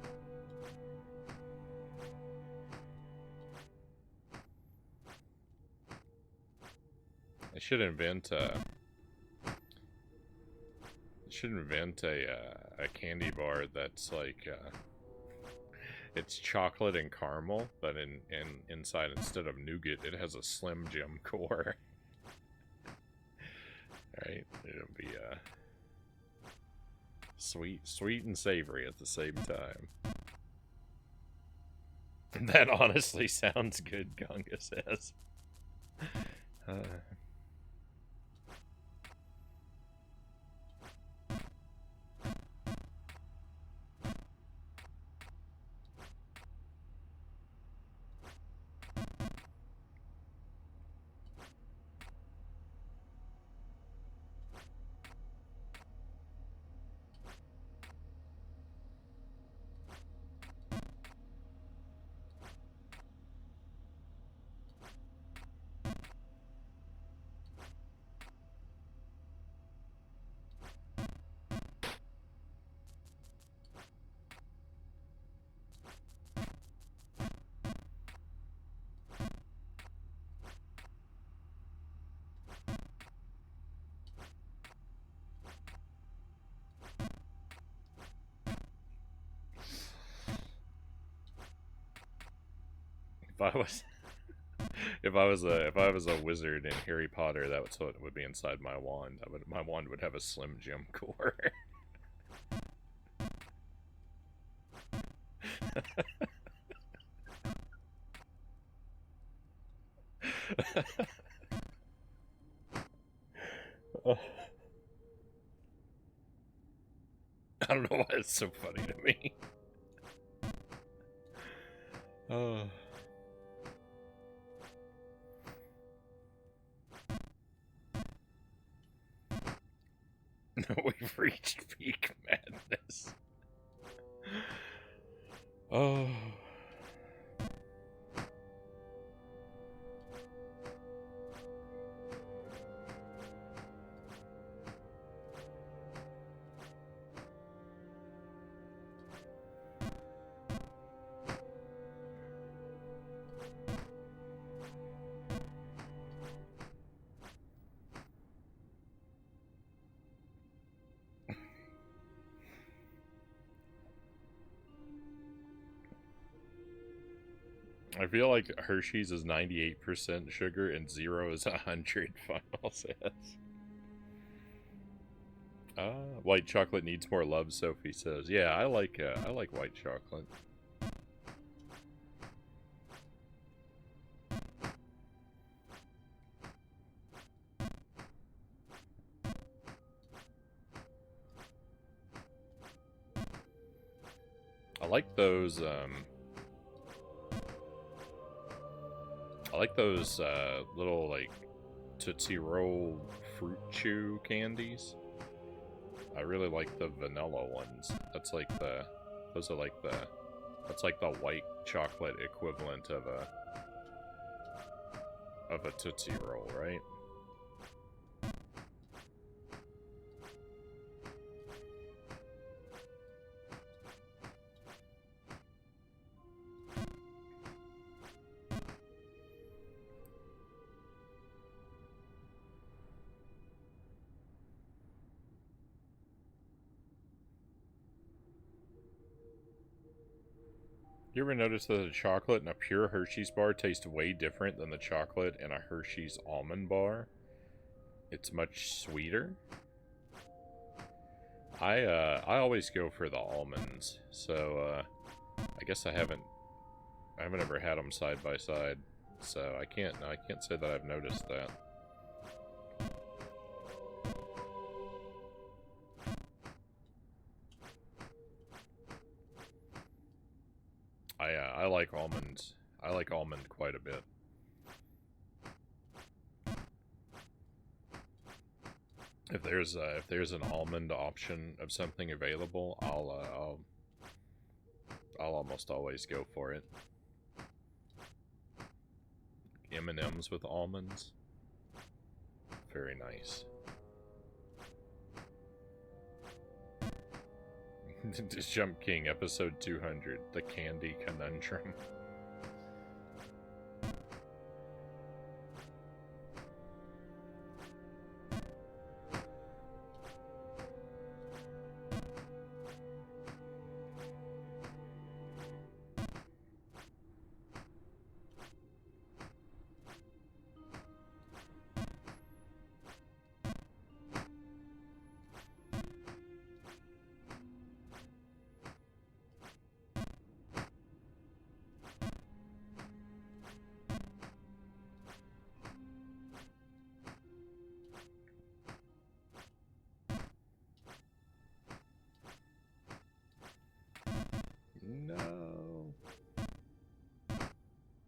I should invent. Should invent a candy bar that's like it's chocolate and caramel, but inside instead of nougat, it has a Slim Jim core. Right? It'll be sweet and savory at the same time. That honestly sounds good, Gonga says. If I was a wizard in Harry Potter, that's what would be inside my wand. My wand would have a Slim Jim core. I don't know why it's so funny to me. Oh. We've reached peak madness. Oh. I feel like Hershey's is 98% sugar and 0 is 100, Final says. White chocolate needs more love, Sophie says. Yeah, I like white chocolate. I like those, little, like, Tootsie Roll Fruit Chew candies. I really like the vanilla ones. That's like that's like the white chocolate equivalent of a Tootsie Roll, right? You ever notice that the chocolate in a pure Hershey's bar tastes way different than the chocolate in a Hershey's almond bar? It's much sweeter. I always go for the almonds, so I guess I haven't ever had them side by side, so I can't say that I've noticed that. I like almonds. I like almond quite a bit. If there's an almond option of something available, I'll almost always go for it. M&Ms with almonds. Very nice. Jump King, episode 200, The Candy Conundrum. No.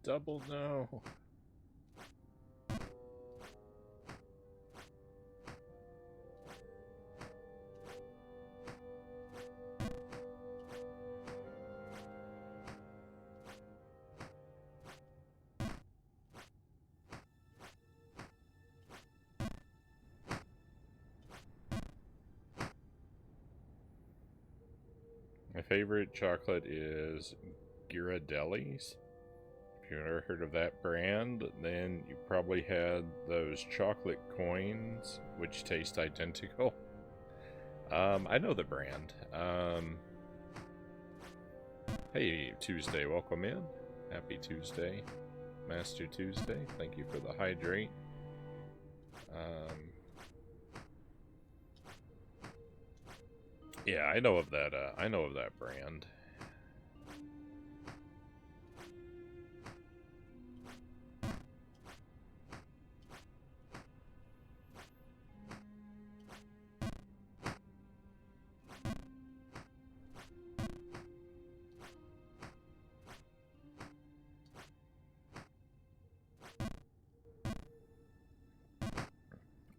Double no. My favorite chocolate is Ghirardelli's. If you've never heard of that brand, then you probably had those chocolate coins, which taste identical. I know the brand. Hey, Tuesday, welcome in. Happy Tuesday. Master Tuesday. Thank you for the hydrate. Yeah, I know of that. I know of that brand.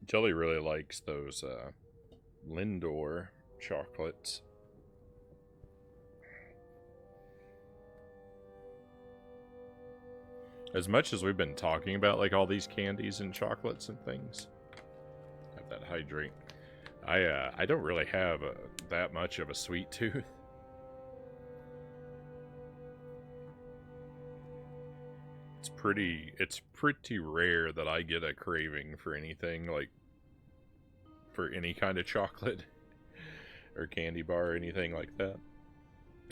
Jelly really likes those Lindor chocolates. As much as we've been talking about like all these candies and chocolates and things, have that hydrate. I don't really have that much of a sweet tooth. It's pretty rare that I get a craving for anything, like for any kind of chocolate or candy bar or anything like that.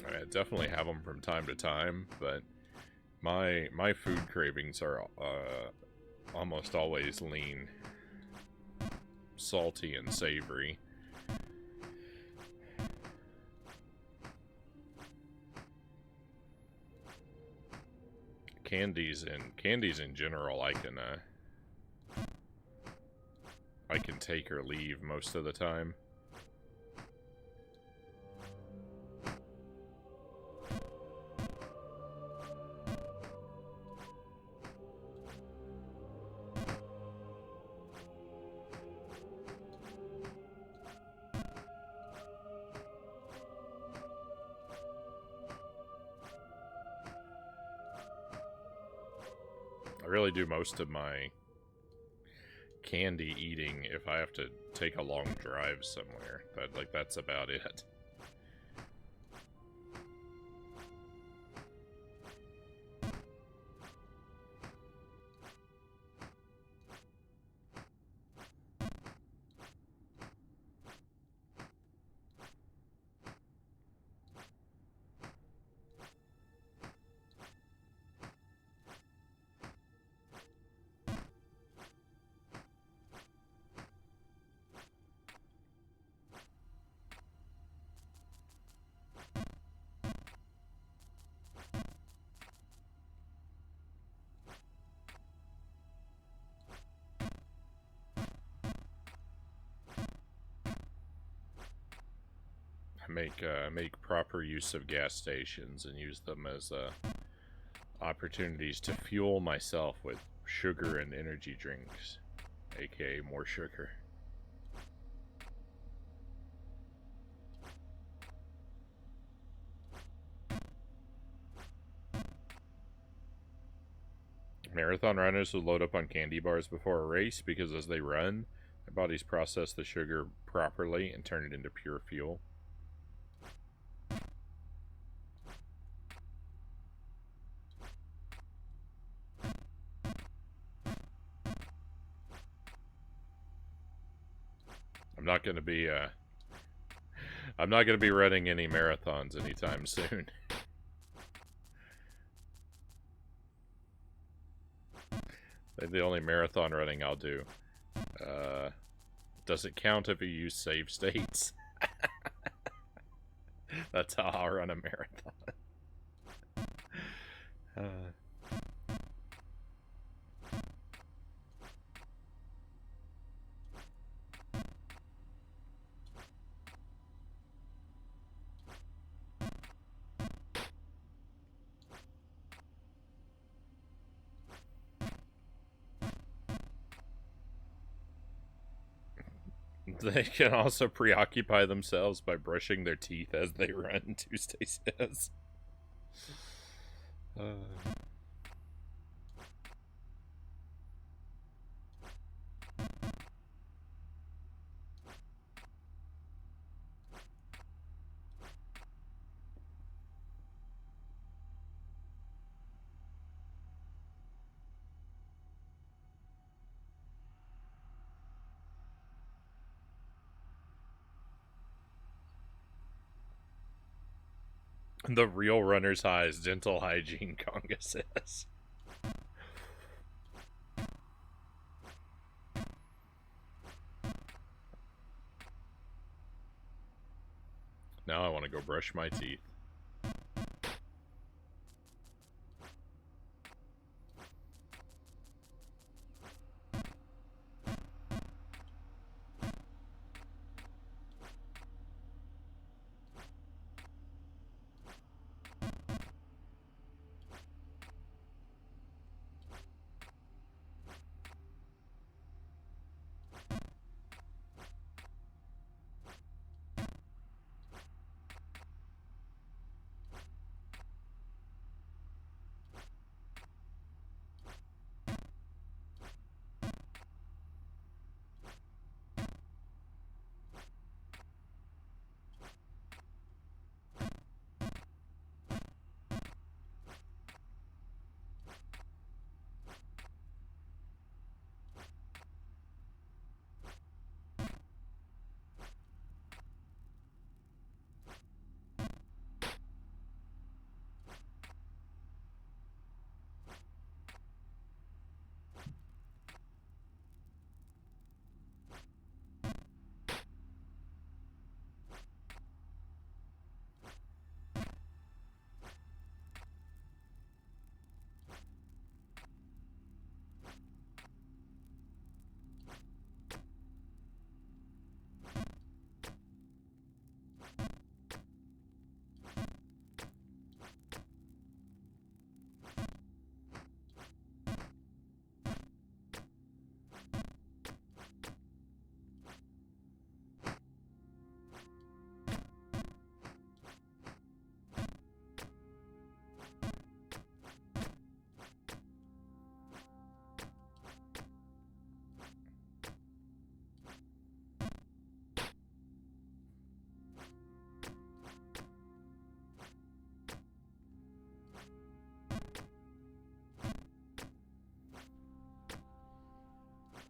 I definitely have them from time to time, but my food cravings are almost always lean, salty, and savory. Candies in general, I can take or leave most of the time. I really do most of my candy eating if I have to take a long drive somewhere. That's about it. Make proper use of gas stations and use them as opportunities to fuel myself with sugar and energy drinks, aka more sugar. marathon runners will load up on candy bars before a race because as they run, their bodies process the sugar properly and turn it into pure fuel. I'm not going to be running any marathons anytime soon. The only marathon running I'll do. Does it count if you use save states? That's how I'll run a marathon. They can also preoccupy themselves by brushing their teeth as they run, Tuesday says. The real runner's high is dental hygiene, Conga says. Now I want to go brush my teeth.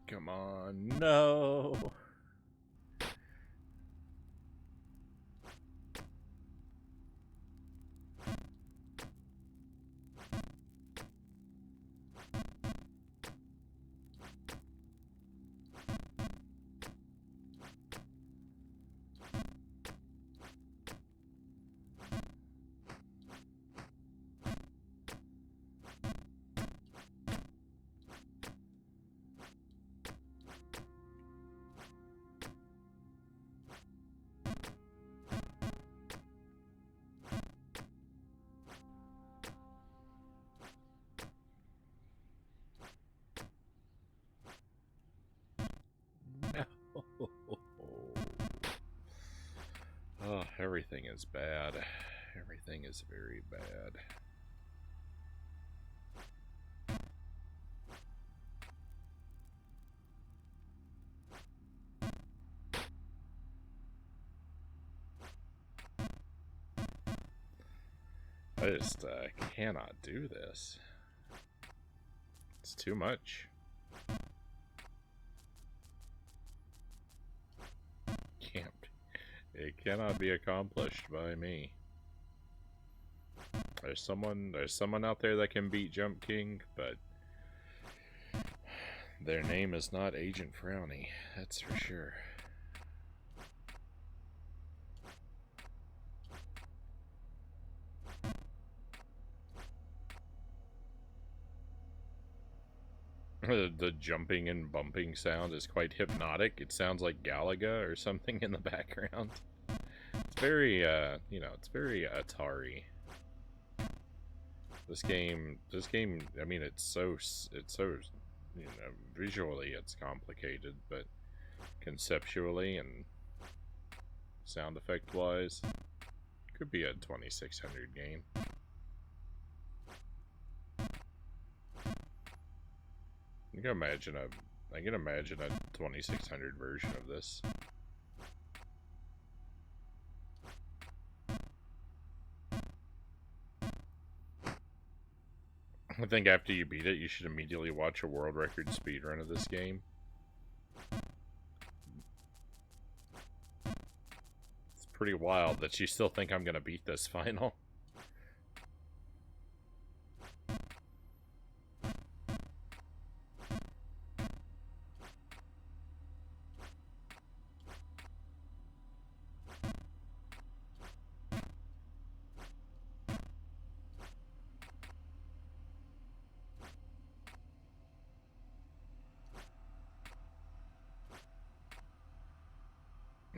Come on, no. Oh, everything is bad. Everything is very bad. I just cannot do this. It's too much. It cannot be accomplished by me. There's someone out there that can beat Jump King, but their name is not Agent Frownie, that's for sure. The jumping and bumping sound is quite hypnotic. It sounds like Galaga or something in the background. It's very, you know, it's very Atari. This game, I mean, it's so, you know, visually it's complicated, but conceptually and sound effect wise, could be a 2600 game. I can imagine a 2600 version of this. I think after you beat it, you should immediately watch a world record speedrun of this game. It's pretty wild that you still think I'm gonna beat this final.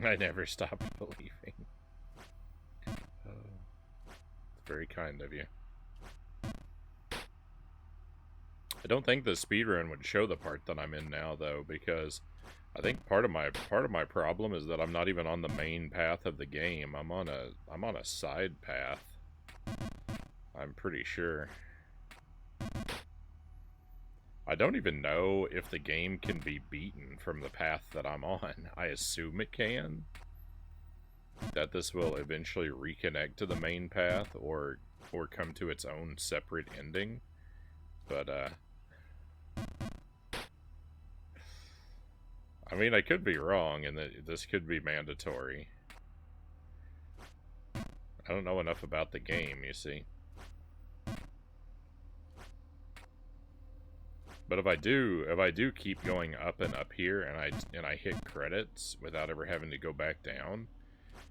I never stopped believing. Oh, it's very kind of you. I don't think the speedrun would show the part that I'm in now, though, because I think part of my problem is that I'm not even on the main path of the game. I'm on a side path. I'm pretty sure. I don't even know if the game can be beaten from the path that I'm on. I assume it can. That this will eventually reconnect to the main path or come to its own separate ending. But, I mean, I could be wrong, and that this could be mandatory. I don't know enough about the game, you see. But if I do keep going up and up here, and I hit credits without ever having to go back down,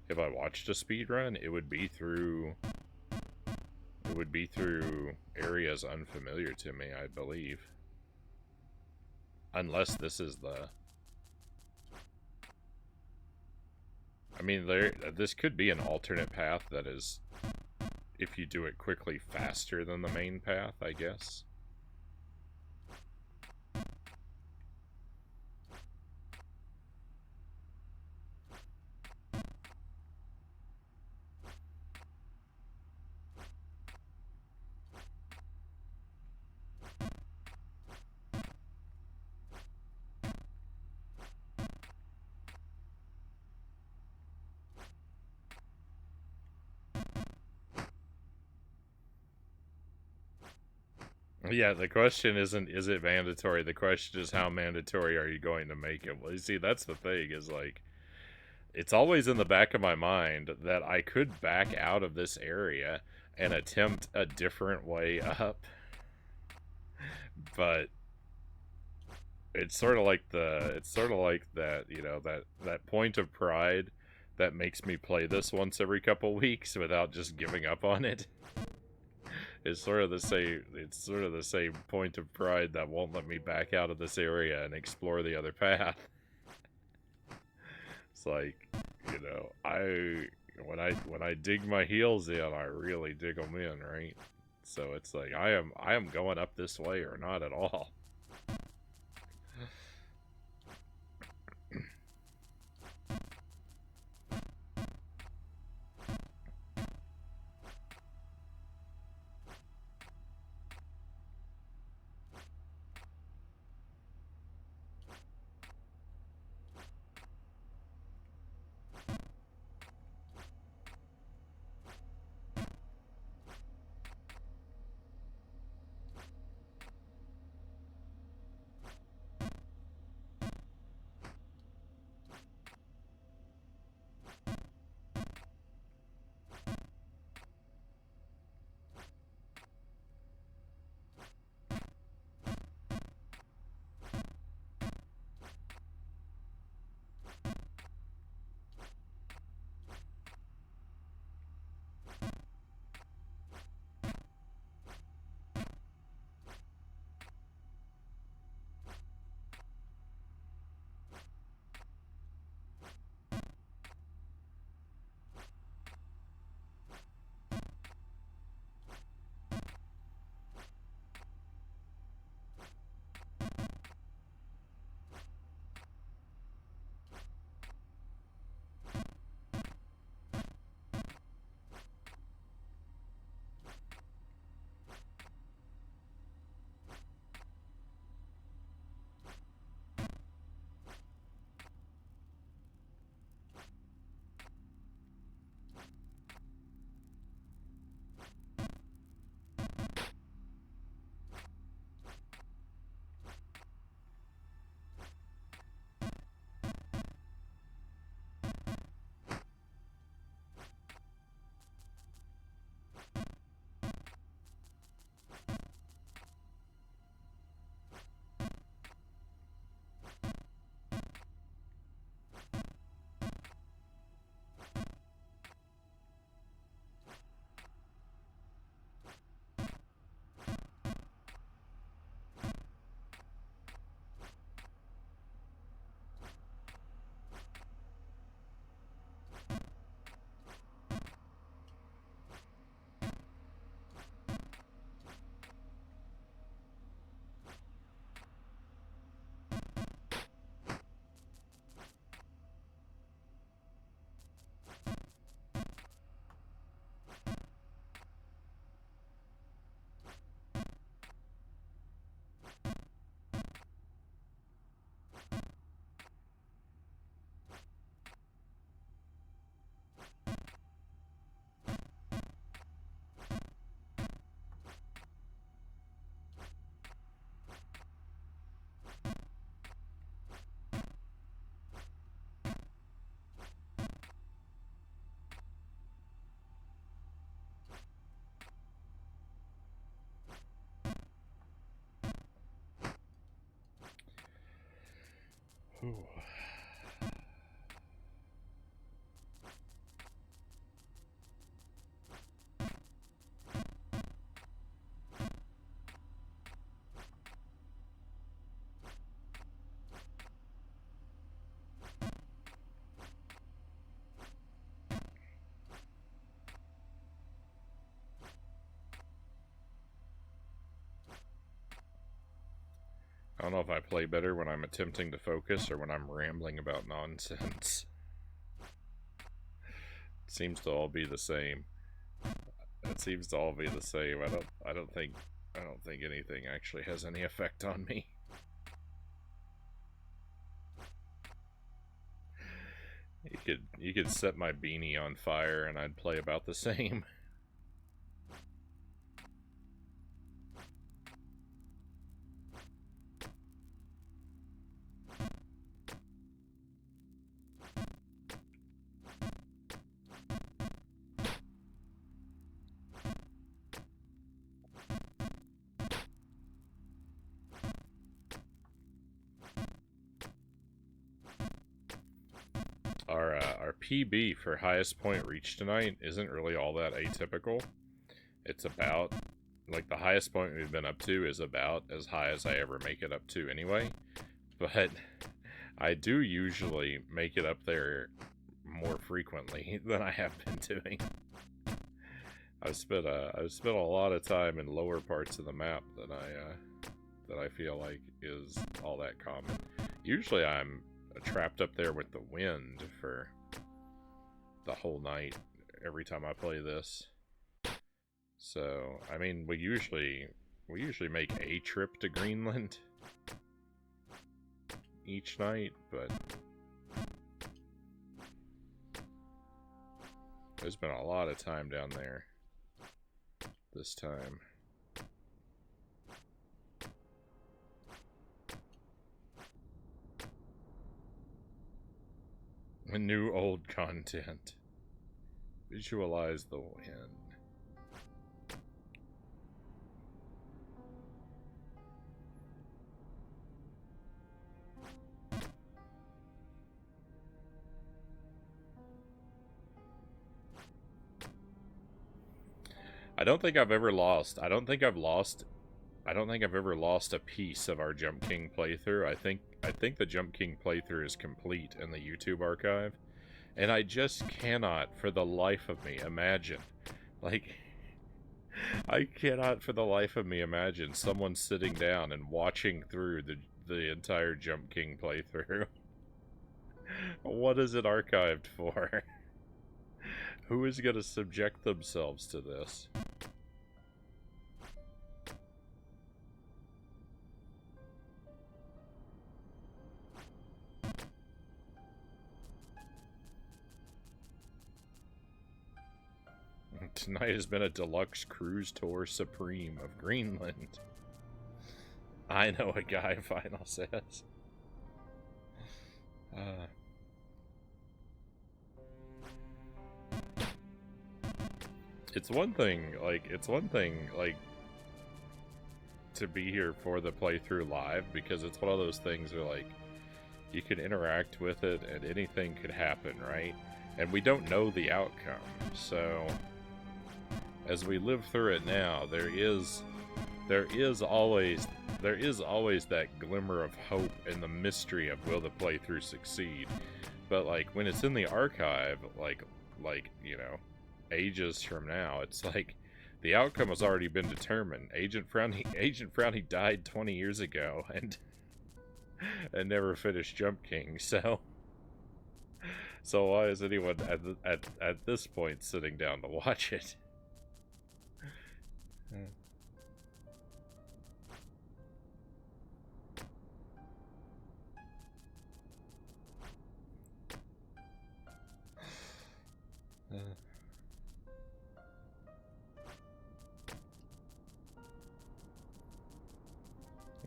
if I watched a speedrun, it would be through areas unfamiliar to me, I believe. Unless this is the... I mean, this could be an alternate path that is, if you do it quickly, faster than the main path, I guess. Yeah, the question isn't, is it mandatory? The question is, how mandatory are you going to make it? Well, you see, that's the thing, is like, it's always in the back of my mind that I could back out of this area and attempt a different way up. But it's sort of like that, you know, that point of pride that makes me play this once every couple weeks without just giving up on it. It's sort of the same point of pride that won't let me back out of this area and explore the other path. It's like, you know, when I dig my heels in, I really dig them in, right? So it's like I am going up this way or not at all. Ooh. I don't know if I play better when I'm attempting to focus or when I'm rambling about nonsense. It seems to all be the same. It seems to all be the same. I don't think anything actually has any effect on me. You could set my beanie on fire and I'd play about the same. Our PB for highest point reached tonight isn't really all that atypical. It's about, like, the highest point we've been up to is about as high as I ever make it up to anyway. But I do usually make it up there more frequently than I have been doing. I've spent a lot of time in lower parts of the map than I feel like is all that common. Usually I'm trapped up there with the wind for the whole night every time I play this. So, I mean, we usually make a trip to Greenland each night, but there's been a lot of time down there this time. New old content. Visualize the wind. I don't think I've ever lost. I don't think I've ever lost a piece of our Jump King playthrough. I think the Jump King playthrough is complete in the YouTube archive. And I just cannot for the life of me imagine. Like, I cannot for the life of me imagine someone sitting down and watching through the entire Jump King playthrough. What is it archived for? Who is going to subject themselves to this? Tonight has been a deluxe cruise tour supreme of Greenland. I know a guy, Final says. It's one thing, like, to be here for the playthrough live, because it's one of those things where, like, you can interact with it and anything could happen, right? And we don't know the outcome, so as we live through it now, there is always that glimmer of hope and the mystery of will the playthrough succeed. But like when it's in the archive, like you know, ages from now, it's like the outcome has already been determined. Agent Frownie died 20 years ago and never finished Jump King, so why is anyone at this point sitting down to watch it?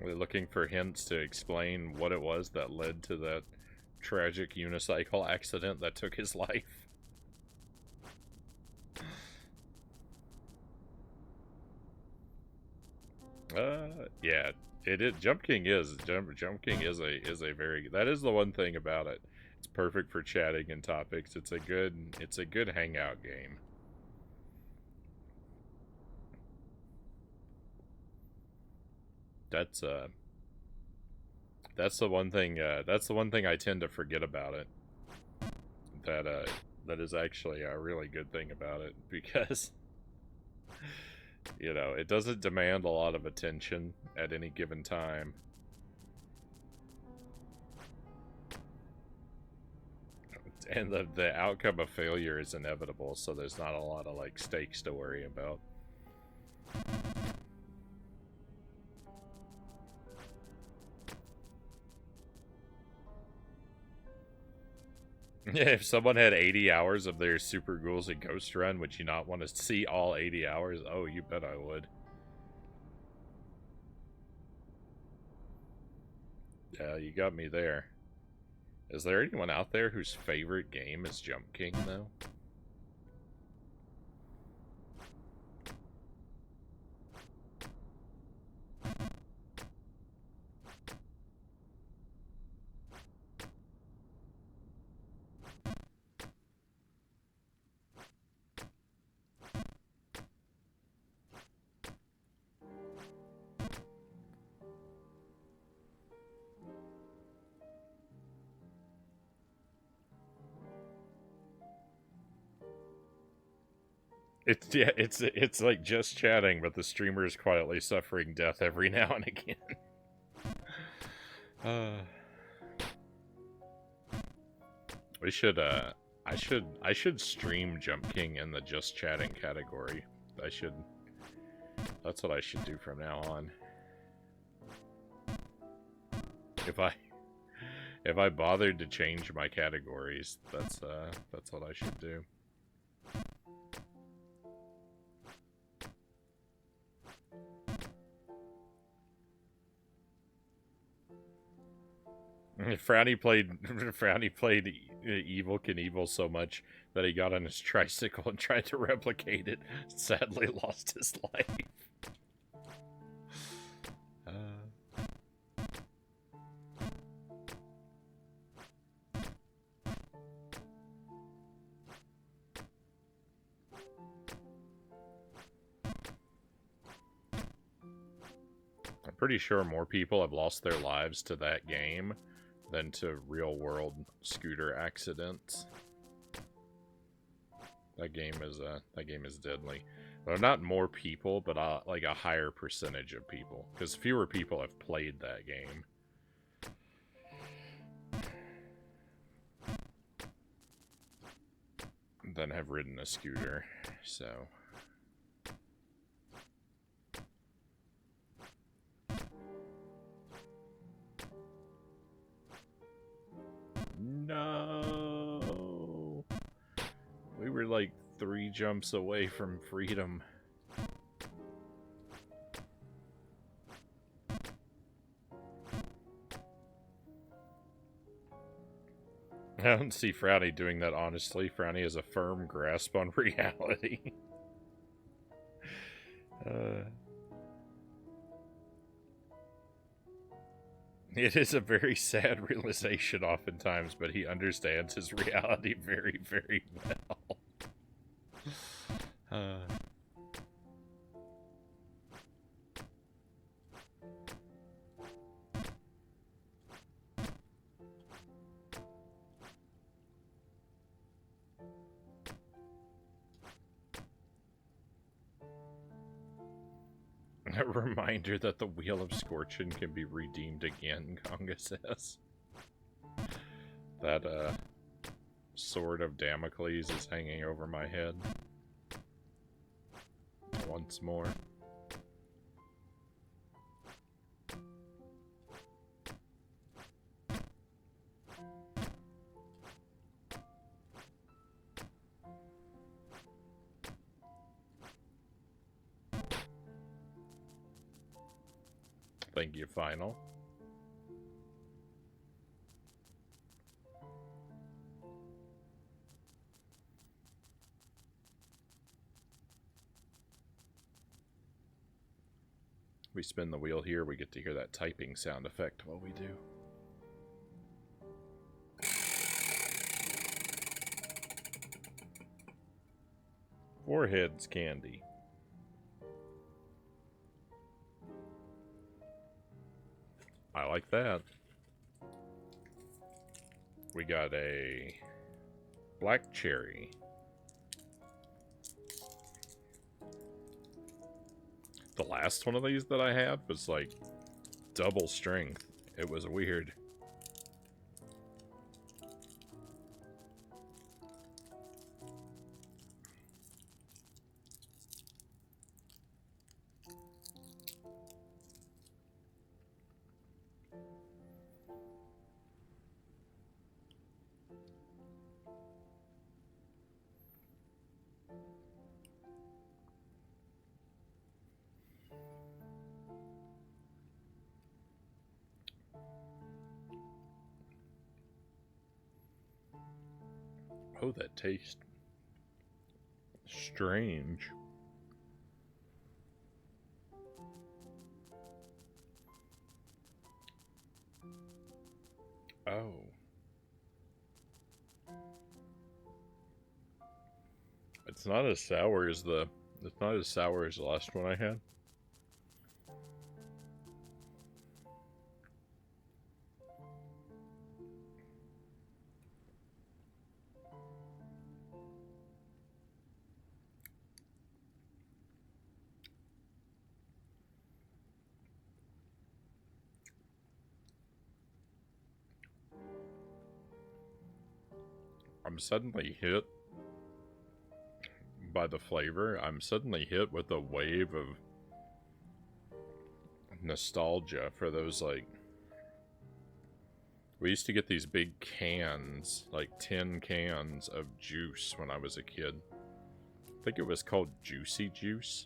We're looking for hints to explain what it was that led to that tragic unicycle accident that took his life. Yeah, It is Jump King is Jump King is a very, that is the one thing about it. It's perfect for chatting and topics. It's a good hangout game. That's that's the one thing I tend to forget about it. That is actually a really good thing about it, because you know, it doesn't demand a lot of attention at any given time. And the outcome of failure is inevitable, so there's not a lot of like stakes to worry about. Yeah, if someone had 80 hours of their Super Ghouls and Ghost Run, would you not want to see all 80 hours? Oh, you bet I would. Yeah, you got me there. Is there anyone out there whose favorite game is Jump King, though? It's, yeah, it's like just chatting, but the streamer is quietly suffering death every now and again. We should I should stream Jump King in the just chatting category. That's what I should do from now on. If I bothered to change my categories, that's what I should do. Frownie played Evil Knievel so much that he got on his tricycle and tried to replicate it. Sadly, lost his life. I'm pretty sure more people have lost their lives to that game than to real-world scooter accidents. That game is deadly. Well, not more people, but like a higher percentage of people, because fewer people have played that game. Than have ridden a scooter, so... No! We were like 3 jumps away from freedom. I don't see Frownie doing that, honestly. Frownie has a firm grasp on reality. It is a very sad realization oftentimes, but he understands his reality very, very well. A reminder that the Wheel of Scorchin can be redeemed again, Conga says. That, Sword of Damocles is hanging over my head. Once more. Thank you, Final. We we spin the wheel here, we get to hear that typing sound effect while we do. Forehead's candy. I like that. We got a black cherry. The last one of these that I had was like double strength. It was weird. Oh, that tastes strange. Oh. It's not as sour as the last one I had. I'm suddenly hit by the flavor. I'm suddenly hit with a wave of nostalgia for those, like, we used to get these big cans, like 10 cans of juice when I was a kid. I think it was called Juicy Juice.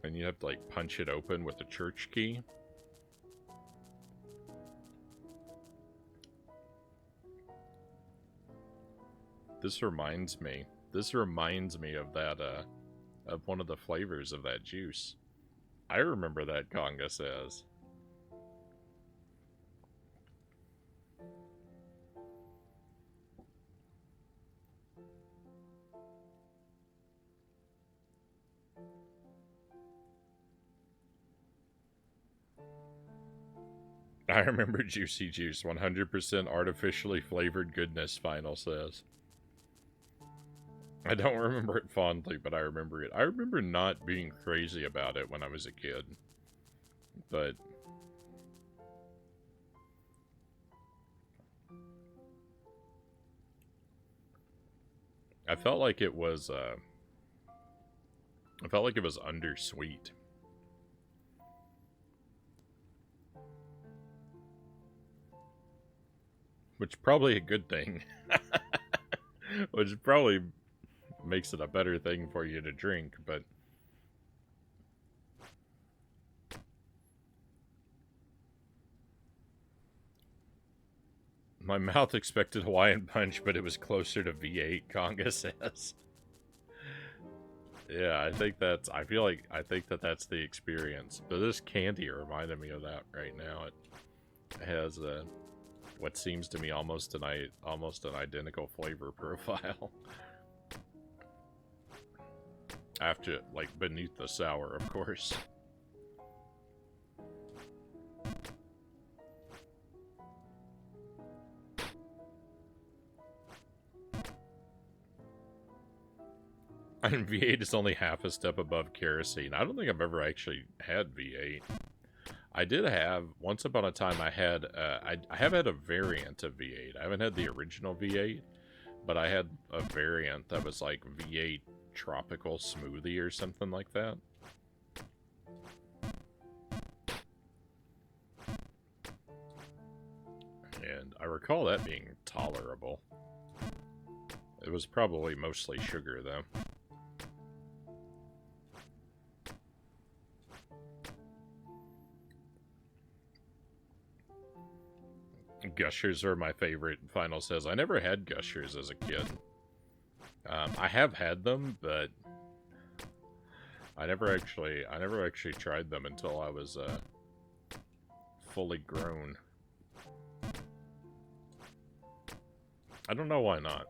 And you have to, like, punch it open with a church key. This reminds me of that, of one of the flavors of that juice. I remember that, Conga says. I remember Juicy Juice, 100% artificially flavored goodness, Final says. I don't remember it fondly, but I remember it. I remember not being crazy about it when I was a kid. But I felt like it was undersweet. Which is probably a good thing. Which probably makes it a better thing for you to drink, but my mouth expected Hawaiian Punch, but it was closer to V8, Conga says. Yeah, I think that's the experience. But this candy reminded me of that right now. It has what seems to me almost an identical flavor profile. After, like, beneath the sour, of course. And V8 is only half a step above kerosene. I don't think I've ever actually had V8. I did have, once upon a time, I have had a variant of V8. I haven't had the original V8, but I had a variant that was like V8 tropical smoothie or something like that. And I recall that being tolerable. It was probably mostly sugar, though. Gushers are my favorite, Final says. I never had Gushers as a kid. I have had them, but I never actually tried them until I was fully grown. I don't know why not,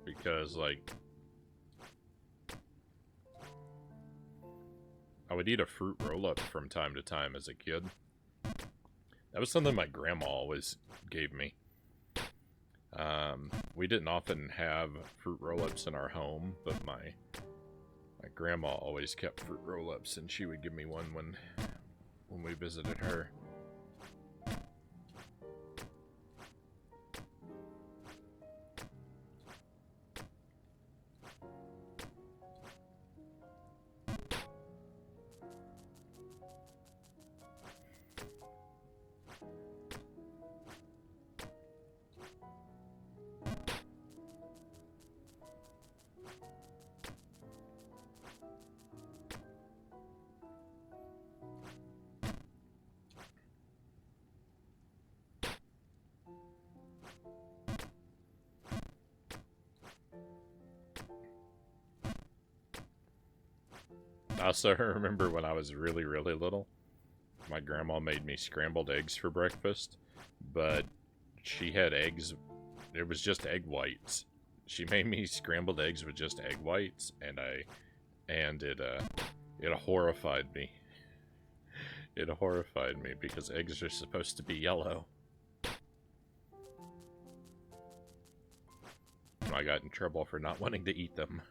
because like I would eat a fruit roll-up from time to time as a kid. That was something my grandma always gave me. We didn't often have fruit roll-ups in our home, but my grandma always kept fruit roll-ups, and she would give me one when we visited her. I also remember when I was really, really little, my grandma made me scrambled eggs for breakfast, but she had eggs, it was just egg whites. She made me scrambled eggs with just egg whites, and it horrified me. It horrified me because eggs are supposed to be yellow. And I got in trouble for not wanting to eat them.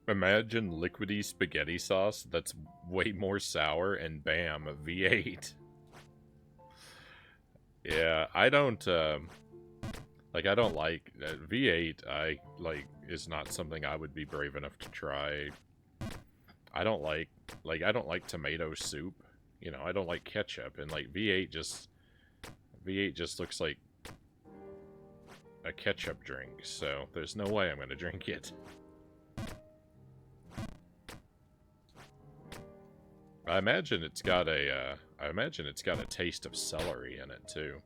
Imagine liquidy spaghetti sauce that's way more sour, and bam, V8. Yeah, I don't like V8. I like is not something I would be brave enough to try. I don't like tomato soup. You know, I don't like ketchup, and like V8 just looks like a ketchup drink. So there's no way I'm gonna drink it. I imagine it's got a taste of celery in it too.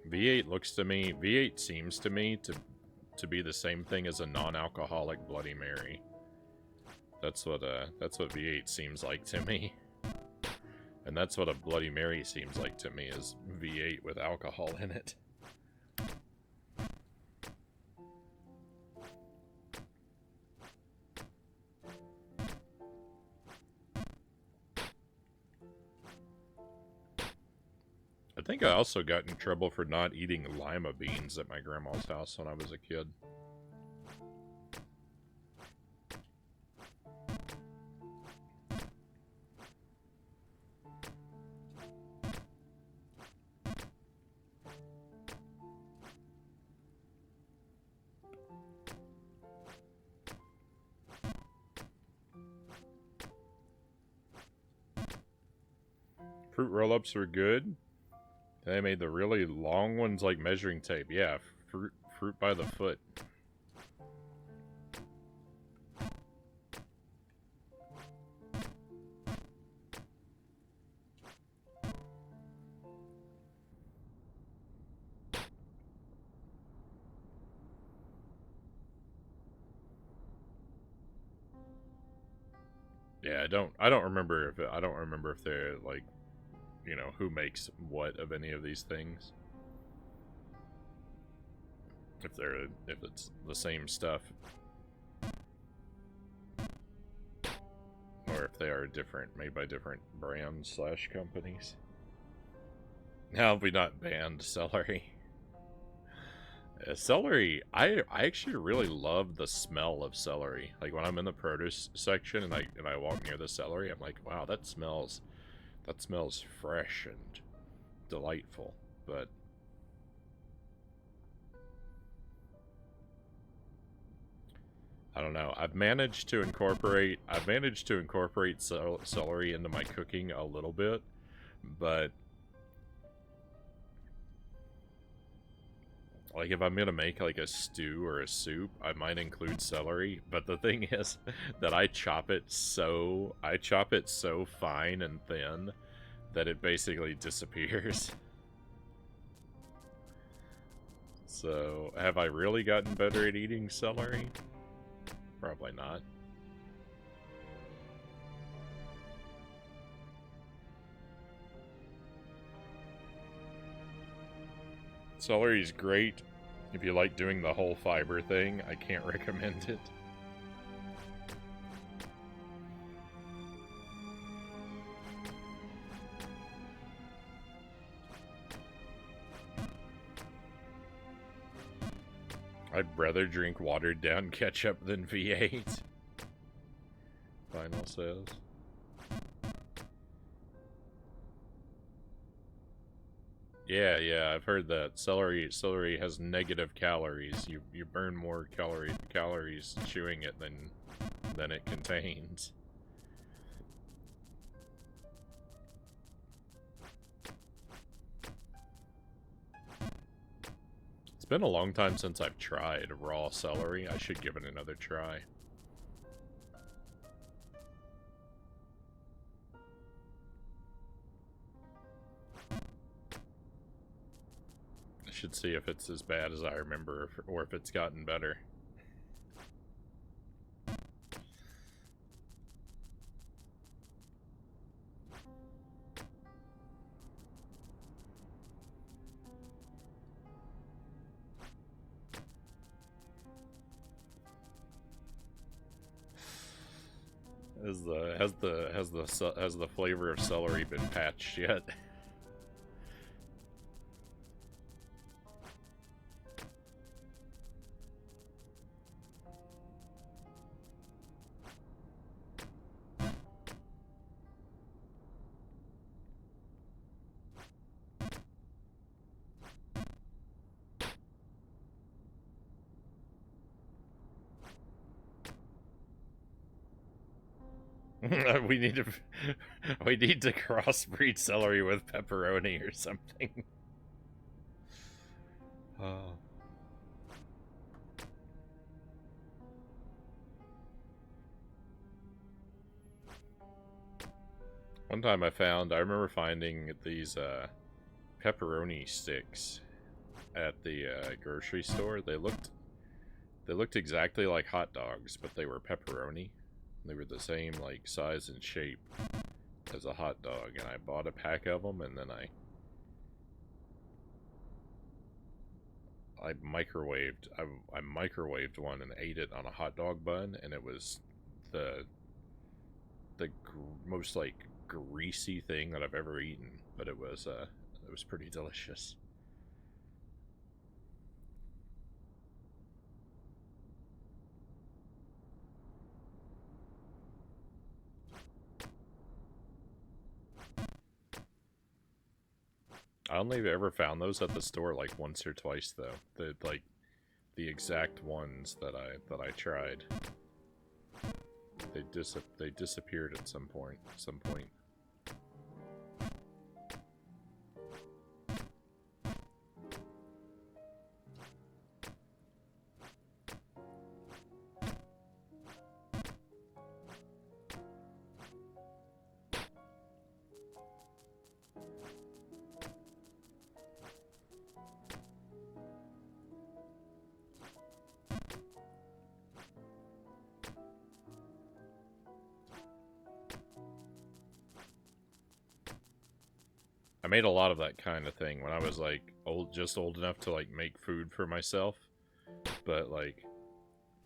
V8 seems to me to be the same thing as a non-alcoholic Bloody Mary. That's what V8 seems like to me. And that's what a Bloody Mary seems like to me, is V8 with alcohol in it. I think I also got in trouble for not eating lima beans at my grandma's house when I was a kid. Fruit roll-ups were good. They made the really long ones like measuring tape. Yeah, fruit by the foot. Yeah, I don't remember if they're like, you know, who makes what of any of these things. If it's the same stuff, or if they are different, made by different brands / companies. Now we not banned celery. Celery, I actually really love the smell of celery. Like when I'm in the produce section and I walk near the celery, I'm like, wow, that smells fresh and delightful. But I don't know. I've managed to incorporate celery into my cooking a little bit, but Like, if I'm gonna make, like, a stew or a soup, I might include celery, but the thing is that I chop it so fine and thin that it basically disappears. So, have I really gotten better at eating celery? Probably not. Celery's great if you like doing the whole fiber thing. I can't recommend it. I'd rather drink watered down ketchup than V8. Final says. Yeah, I've heard that. Celery has negative calories. You burn more calories chewing it than it contains. It's been a long time since I've tried raw celery. I should give it another try. I should see if it's as bad as I remember, or if it's gotten better. Has the flavor of celery been patched yet? we need to crossbreed celery with pepperoni or something. Oh. One time I remember finding these pepperoni sticks at the grocery store. They looked exactly like hot dogs, but they were pepperoni. They were the same like size and shape as a hot dog, and I bought a pack of them, and then I microwaved one and ate it on a hot dog bun, and it was the most like greasy thing that I've ever eaten, but it was pretty delicious. I only ever found those at the store like once or twice though. The exact ones that I tried. They disappeared at some point. I made a lot of that kind of thing when I was like just old enough to like make food for myself, but like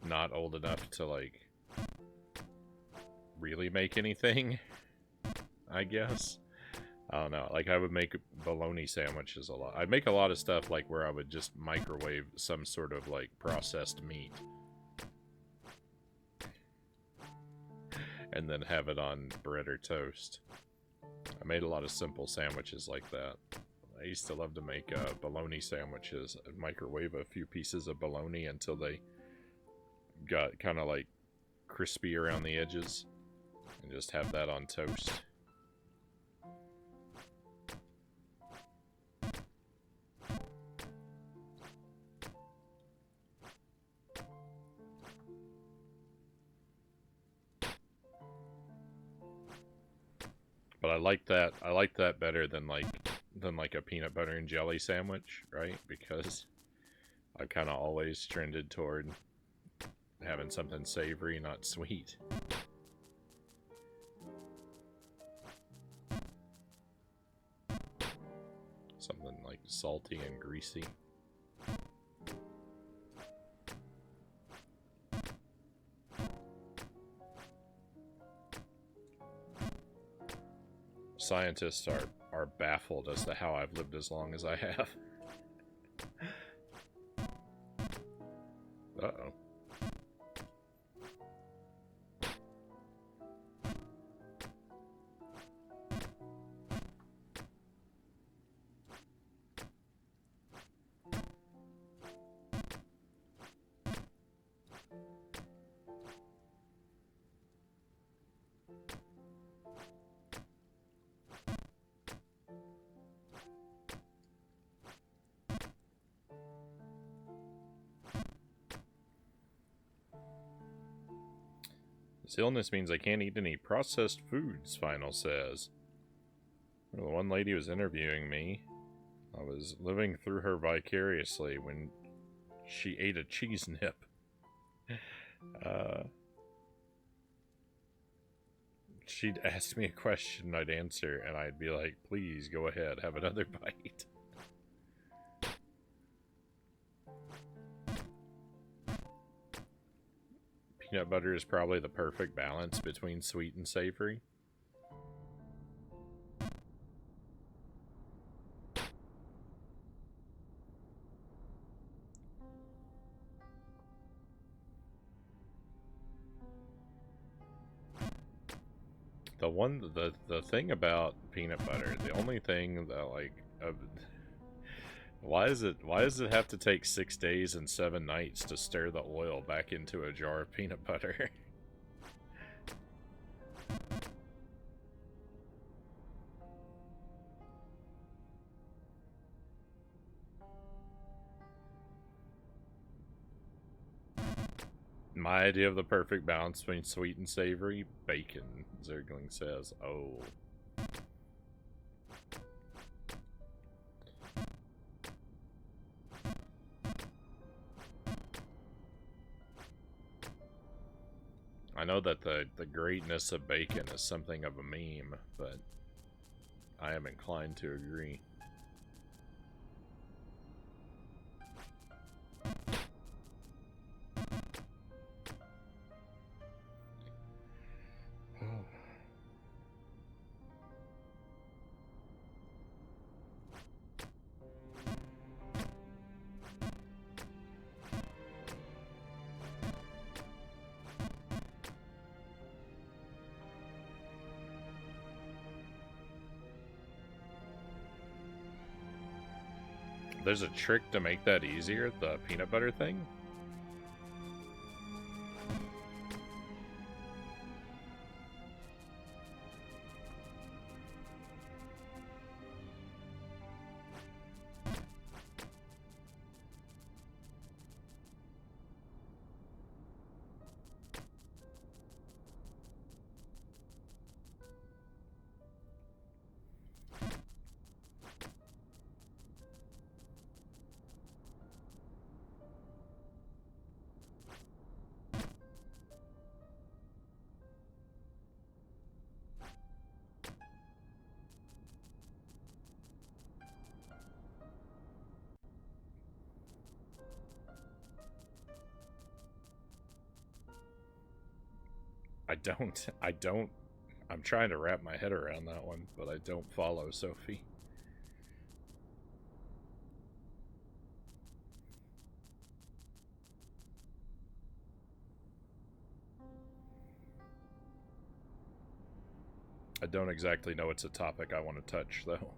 not old enough to like really make anything, I guess. I don't know. Like I would make bologna sandwiches a lot. I'd make a lot of stuff like where I would just microwave some sort of like processed meat and then have it on bread or toast. I made a lot of simple sandwiches like that. I used to love to make bologna sandwiches. I'd microwave a few pieces of bologna until they got kind of like crispy around the edges, and just have that on toast. But I like that. I like that better than like a peanut butter and jelly sandwich, right? Because I kind of always trended toward having something savory, not sweet. Something like salty and greasy. Scientists are baffled as to how I've lived as long as I have. Uh-oh. This illness means I can't eat any processed foods, Final says. The one lady was interviewing me. I was living through her vicariously when she ate a cheese nip. She'd ask me a question, I'd answer, and I'd be like, please, go ahead, have another bite. Peanut butter is probably the perfect balance between sweet and savory. The thing about peanut butter, the only thing that like, why does it have to take 6 days and 7 nights to stir the oil back into a jar of peanut butter? My idea of the perfect balance between sweet and savory, bacon, Zergling says. Oh. I know that the greatness of bacon is something of a meme, but I am inclined to agree. There's a trick to make that easier, the peanut butter thing. I'm trying to wrap my head around that one, but I don't follow Sophie. I don't exactly know it's a topic I want to touch, though.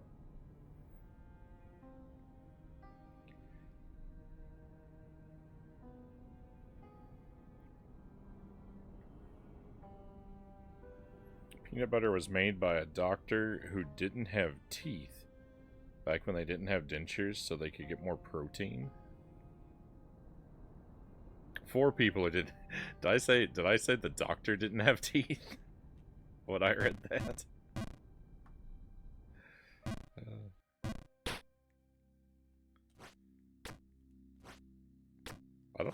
Peanut butter was made by a doctor who didn't have teeth back when they didn't have dentures, so they could get more protein. 4 people who did. Did I say the doctor didn't have teeth? When I read that.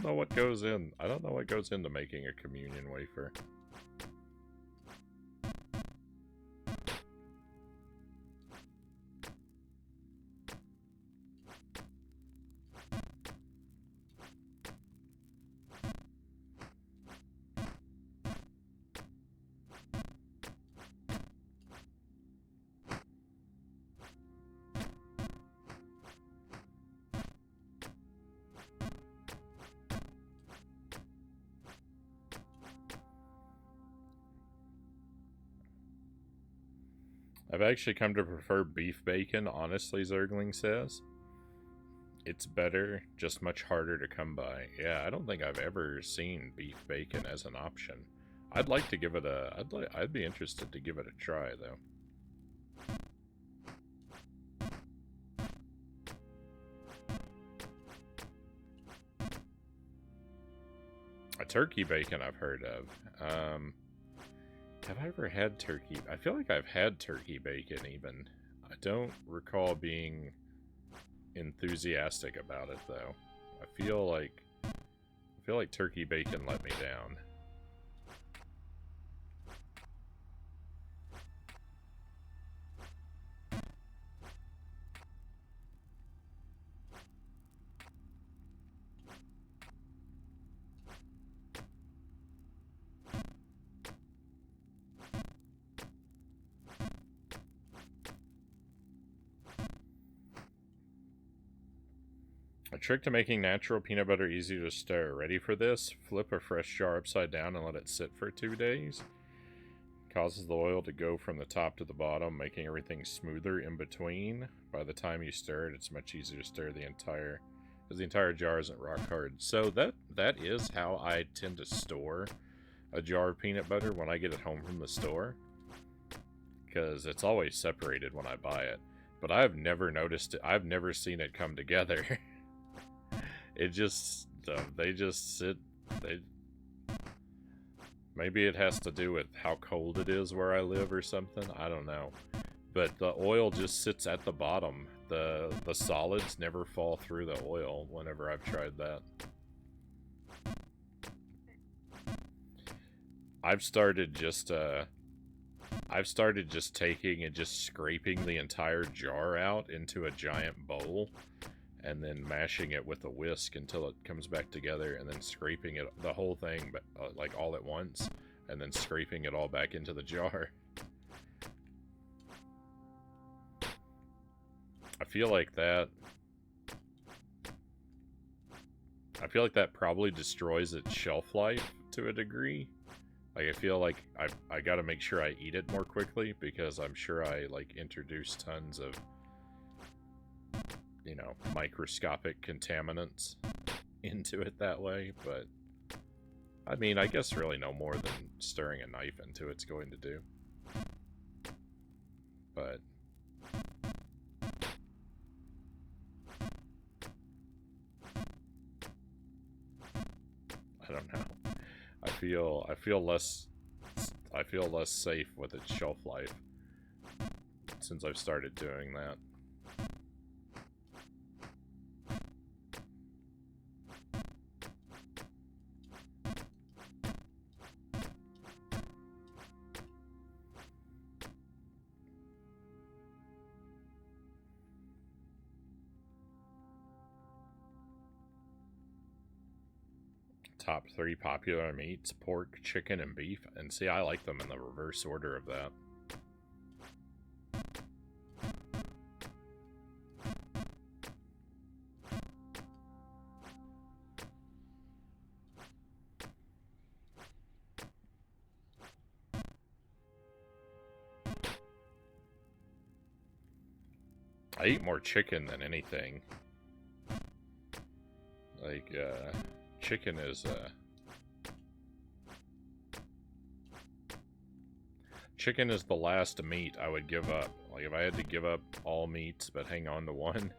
know what goes in. I don't know what goes into making a communion wafer. I've actually come to prefer beef bacon, honestly, Zergling says. It's better, just much harder to come by. Yeah, I don't think I've ever seen beef bacon as an option. I'd like to give it a... I'd be interested to give it a try, though. A turkey bacon I've heard of. Have I ever had turkey? I feel like I've had turkey bacon, even. I don't recall being enthusiastic about it, though. I feel like turkey bacon let me down. A trick to making natural peanut butter easy to stir. Ready for this? Flip a fresh jar upside down and let it sit for 2 days. Causes the oil to go from the top to the bottom, making everything smoother in between. By the time you stir it, it's much easier to stir the entire, because the entire jar isn't rock hard. So that is how I tend to store a jar of peanut butter when I get it home from the store, because it's always separated when I buy it. But I've never noticed it. I've never seen it come together. It just, they just sit, maybe it has to do with how cold it is where I live or something, I don't know. But the oil just sits at the bottom. The solids never fall through the oil whenever I've tried that. I've started just taking and just scraping the entire jar out into a giant bowl, and then mashing it with a whisk until it comes back together, and then scraping it, the whole thing, but like all at once, and then scraping it all back into the jar. I feel like that probably destroys its shelf life to a degree. Like, I feel like I gotta make sure I eat it more quickly, because I'm sure I, like, introduce tons of, you know, microscopic contaminants into it that way. But I mean, I guess really no more than stirring a knife into it's going to do. But I don't know. I feel less safe with its shelf life since I've started doing that. Top 3 popular meats: pork, chicken, and beef. And see, I like them in the reverse order of that. I eat more chicken than anything. Like, chicken is, chicken is the last meat I would give up. Like, if I had to give up all meats but hang on to one,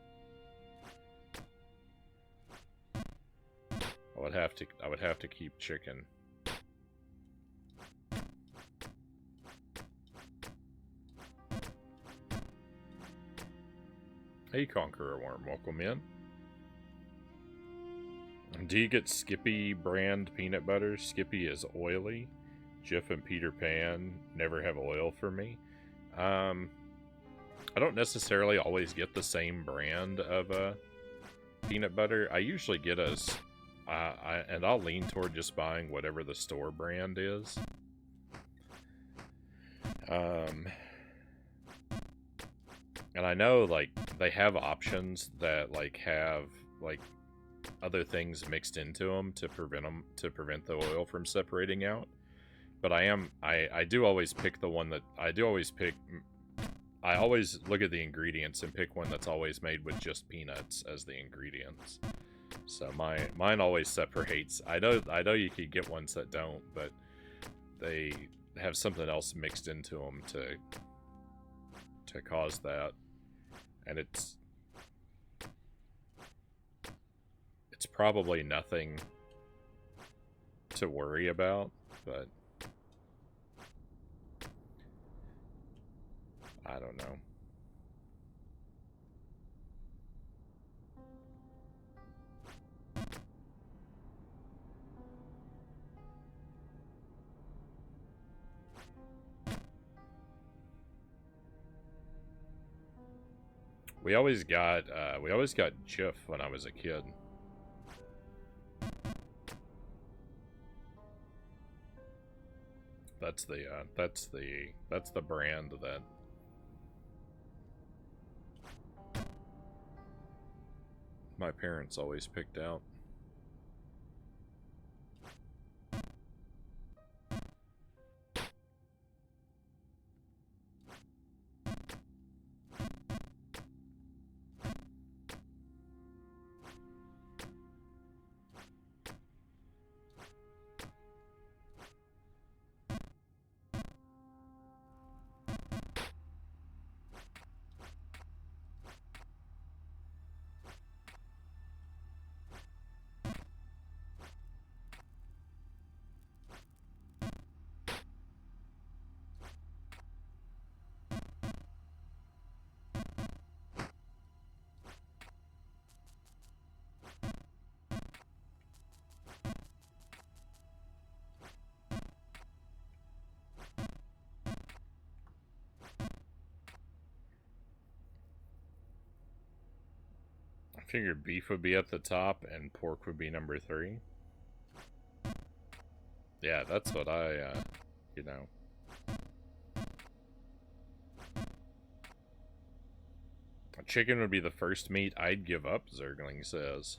I would have to keep chicken. Hey, Conqueror Worm, welcome in. Do you get Skippy brand peanut butter? Skippy is oily. Jif and Peter Pan never have oil for me. I don't necessarily always get the same brand of peanut butter. I usually get and I'll lean toward just buying whatever the store brand is. And I know, like, they have options that, like, have, like, other things mixed into them to prevent the oil from separating out. But I do always pick the one that, I always look at the ingredients and pick one that's always made with just peanuts as the ingredients. So mine always separates. I know you could get ones that don't, but they have something else mixed into them to cause that. And it's probably nothing to worry about, but I don't know. We always got Jif when I was a kid. That's the brand that my parents always picked out. I figured beef would be at the top and pork would be number 3. Yeah, that's what you know. Chicken would be the first meat I'd give up, Zergling says.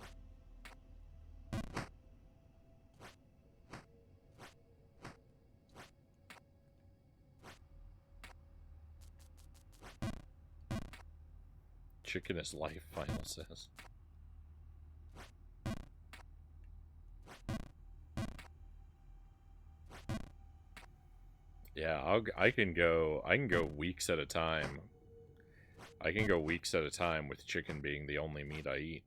Chicken is life, Final says. Yeah, I can go weeks at a time. I can go weeks at a time with chicken being the only meat I eat.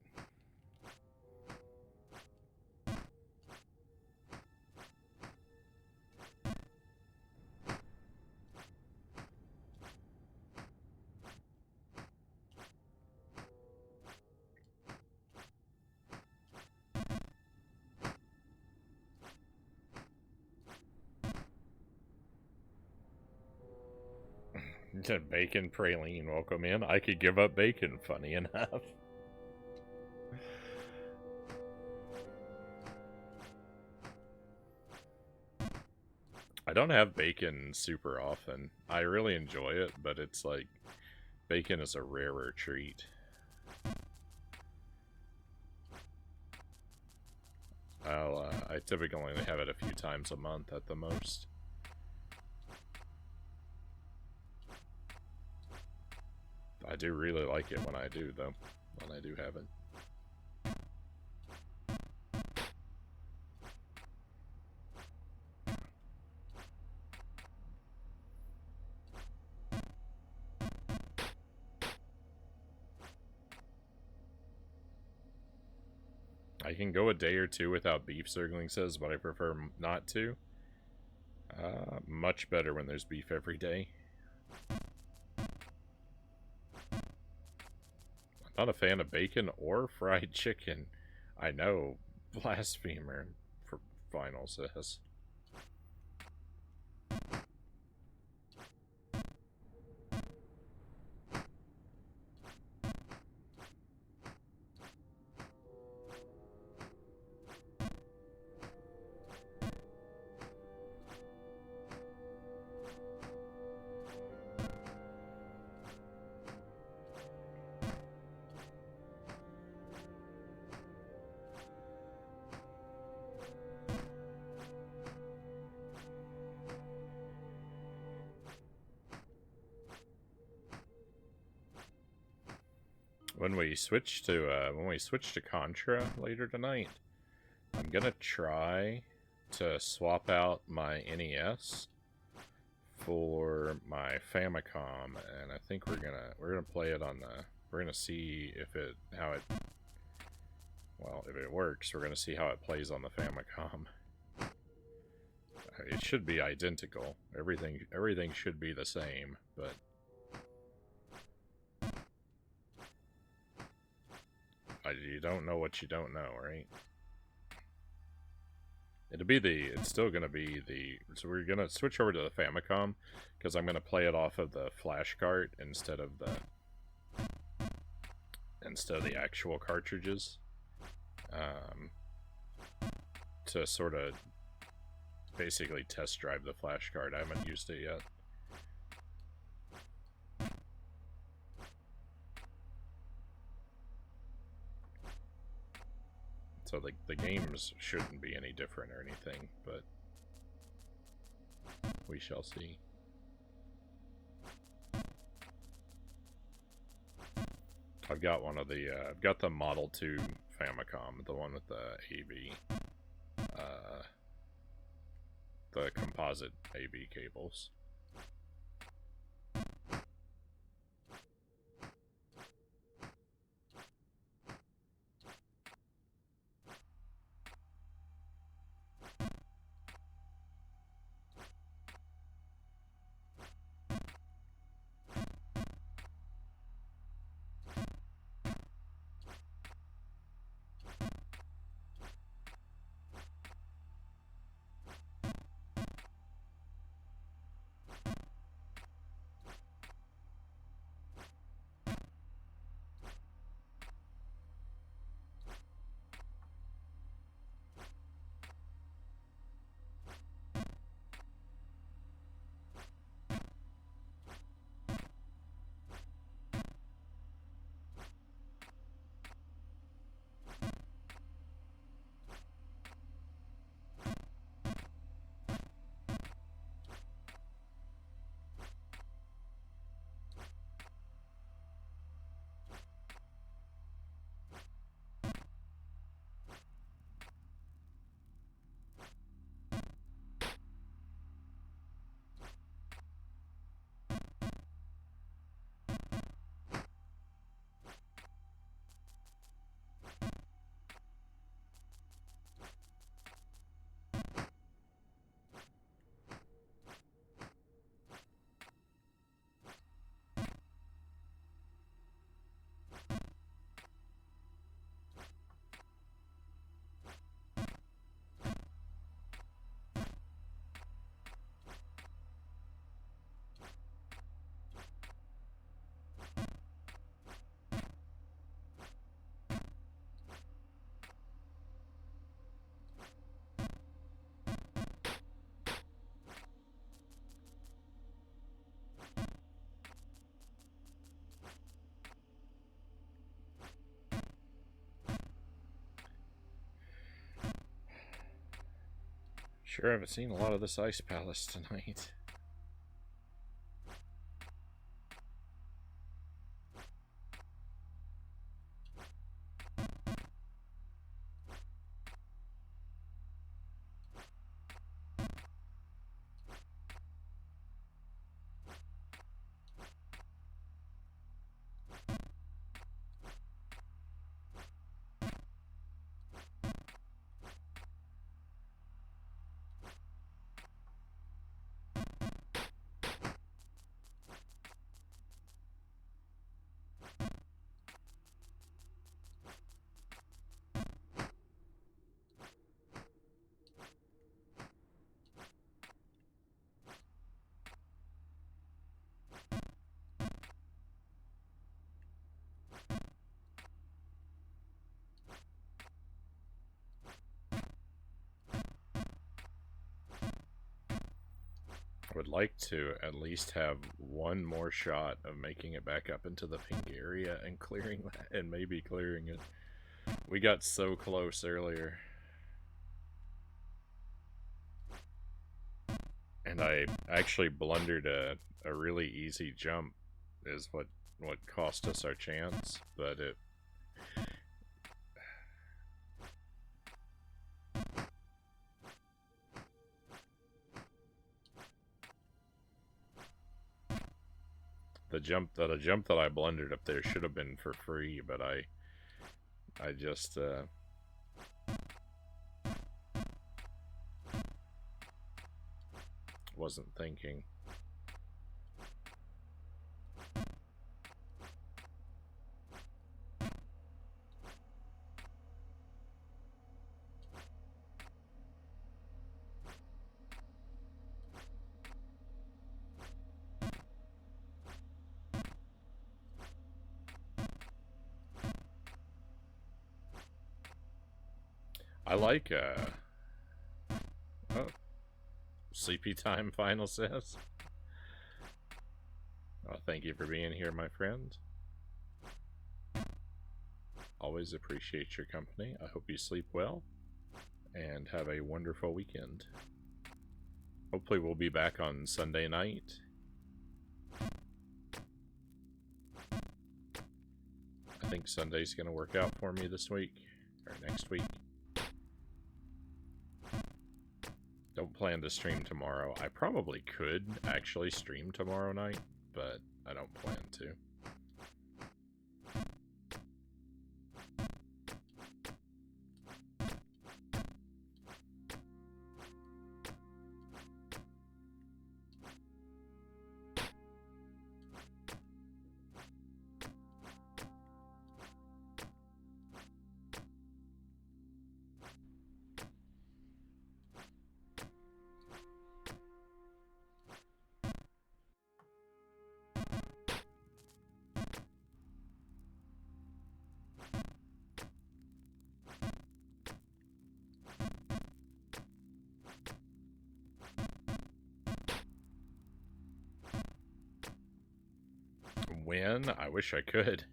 Bacon praline, welcome in. I could give up bacon, funny enough. I don't have bacon super often. I really enjoy it, but it's like, bacon is a rarer treat. I typically only have it a few times a month at the most. I do really like it when I do, though. When I do have it. I can go a day or two without beef, Zergling says, but I prefer not to. Much better when there's beef every day. I'm not a fan of bacon or fried chicken. I know, Blasphemer for final says. When we switch to Contra later tonight, I'm gonna try to swap out my NES for my Famicom, and I think we're gonna play it on the. We're gonna see if it works. We're gonna see how it plays on the Famicom. It should be identical. Everything should be the same, but. You don't know what you don't know, right? It's still gonna be the, so we're gonna switch over to the Famicom, because I'm gonna play it off of the flash cart instead of the actual cartridges. To sort of basically test drive the flash card. I haven't used it yet. So the games shouldn't be any different or anything, but we shall see. I've got I've got the Model 2 Famicom, the one with the AV, the composite AV cables. Sure haven't seen a lot of this Ice Palace tonight. Would like to at least have one more shot of making it back up into the pink area and clearing that, and maybe clearing it. We got so close earlier. And I actually blundered a really easy jump is what cost us our chance, but it... The jump that I blundered up there should have been for free, but I just wasn't thinking. I like oh, sleepy time final says. Oh, thank you for being here, my friend. Always appreciate your company. I hope you sleep well and have a wonderful weekend. Hopefully we'll be back on Sunday night. I think Sunday's gonna work out for me this week, or next week. Don't plan to stream tomorrow. I probably could actually stream tomorrow night, but I don't plan to. When? I wish I could.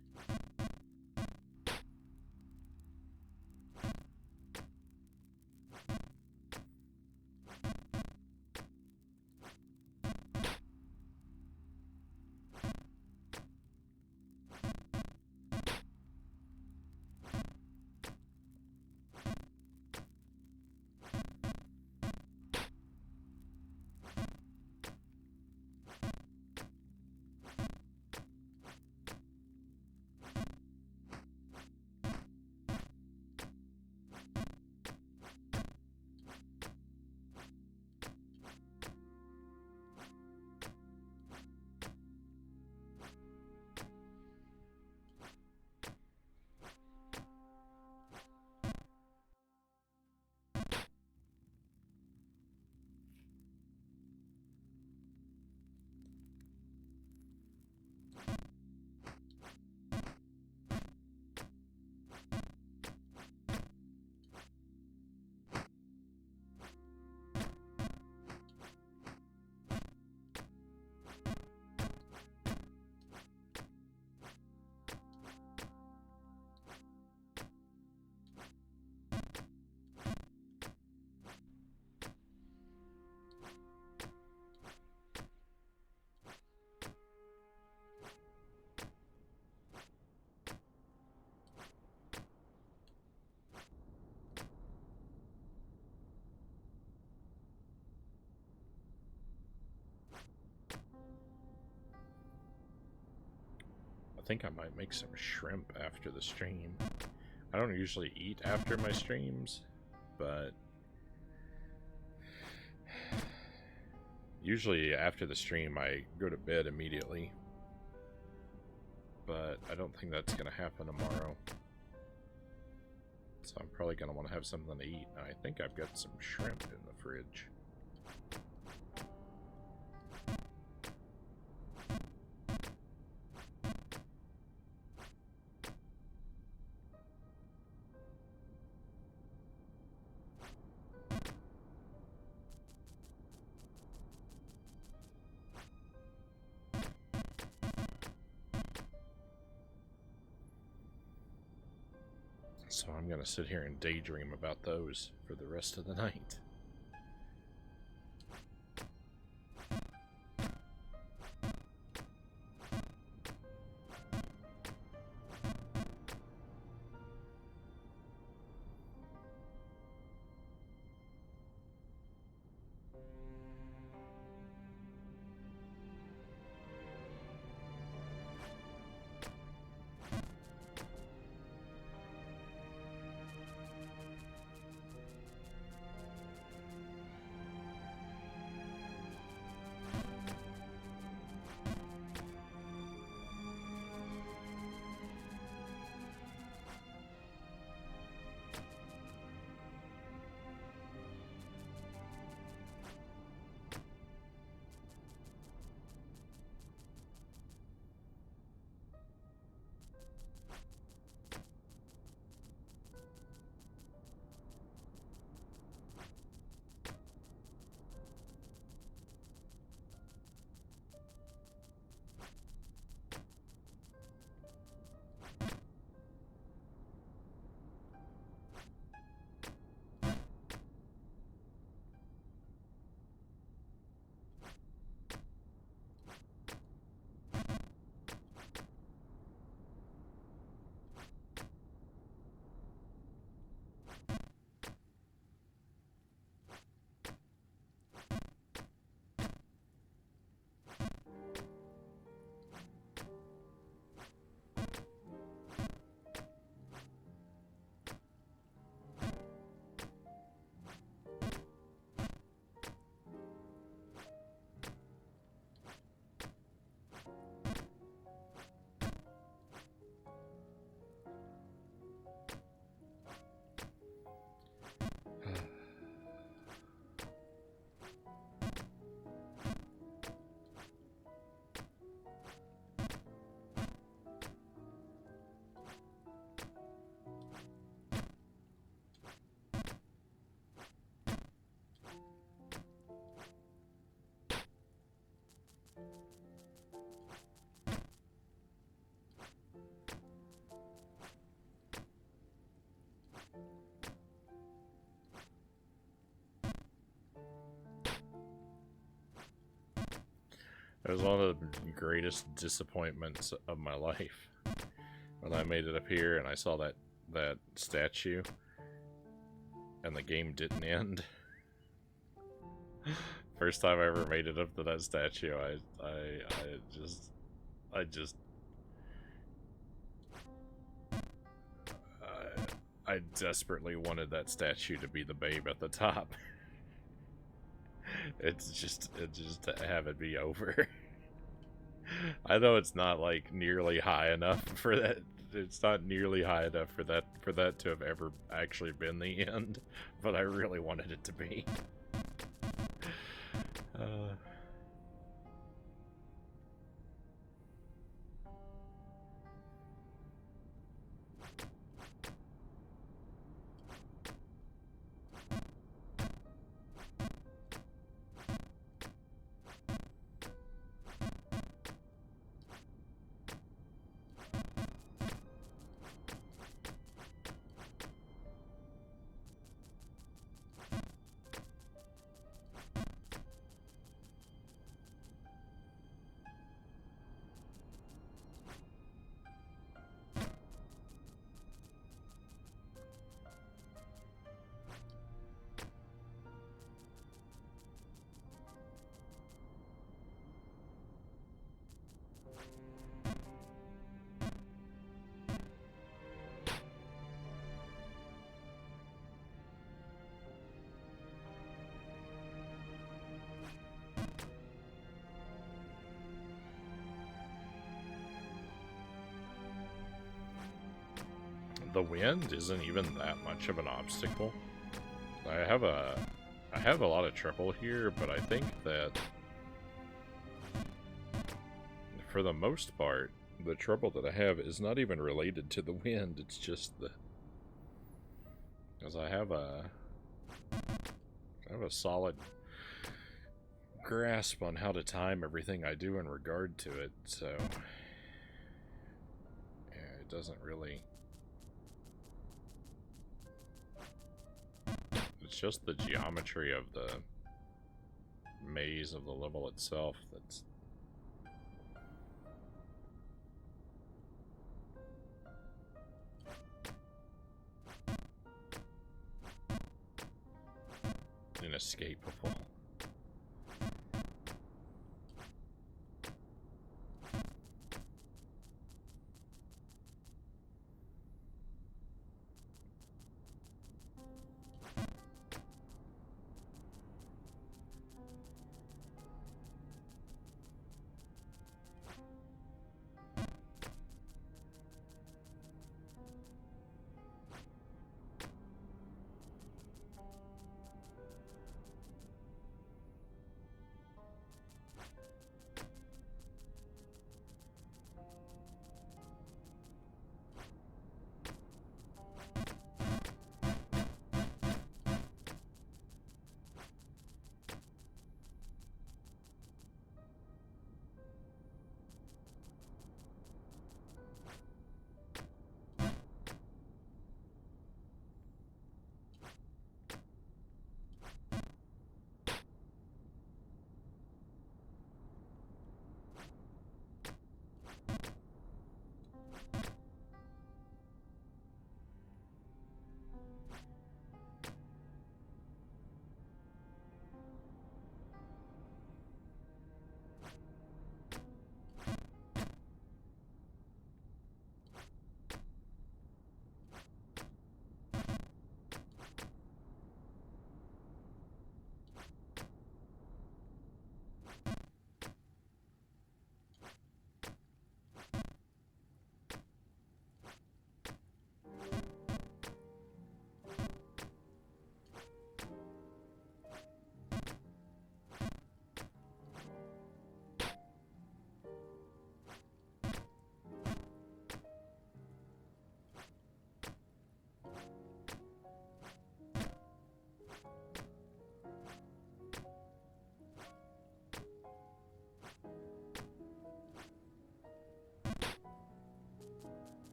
I think I might make some shrimp after the stream. I don't usually eat after my streams, but usually after the stream I go to bed immediately. But I don't think that's gonna happen tomorrow. So I'm probably gonna want to have something to eat. I think I've got some shrimp in the fridge. So I'm going to sit here and daydream about those for the rest of the night. It was one of the greatest disappointments of my life when I made it up here and I saw that statue and the game didn't end. First time I ever made it up to that statue, I desperately wanted that statue to be the babe at the top. It's just to have it be over. I know it's not like nearly high enough for that. It's not nearly high enough for that to have ever actually been the end, but I really wanted it to be. The wind isn't even that much of an obstacle. I have a lot of trouble here, but I think that for the most part, the trouble that I have is not even related to the wind. It's just because I have a solid grasp on how to time everything I do in regard to it, so yeah, it doesn't really It's just the geometry of the maze of the level itself that's... inescapable.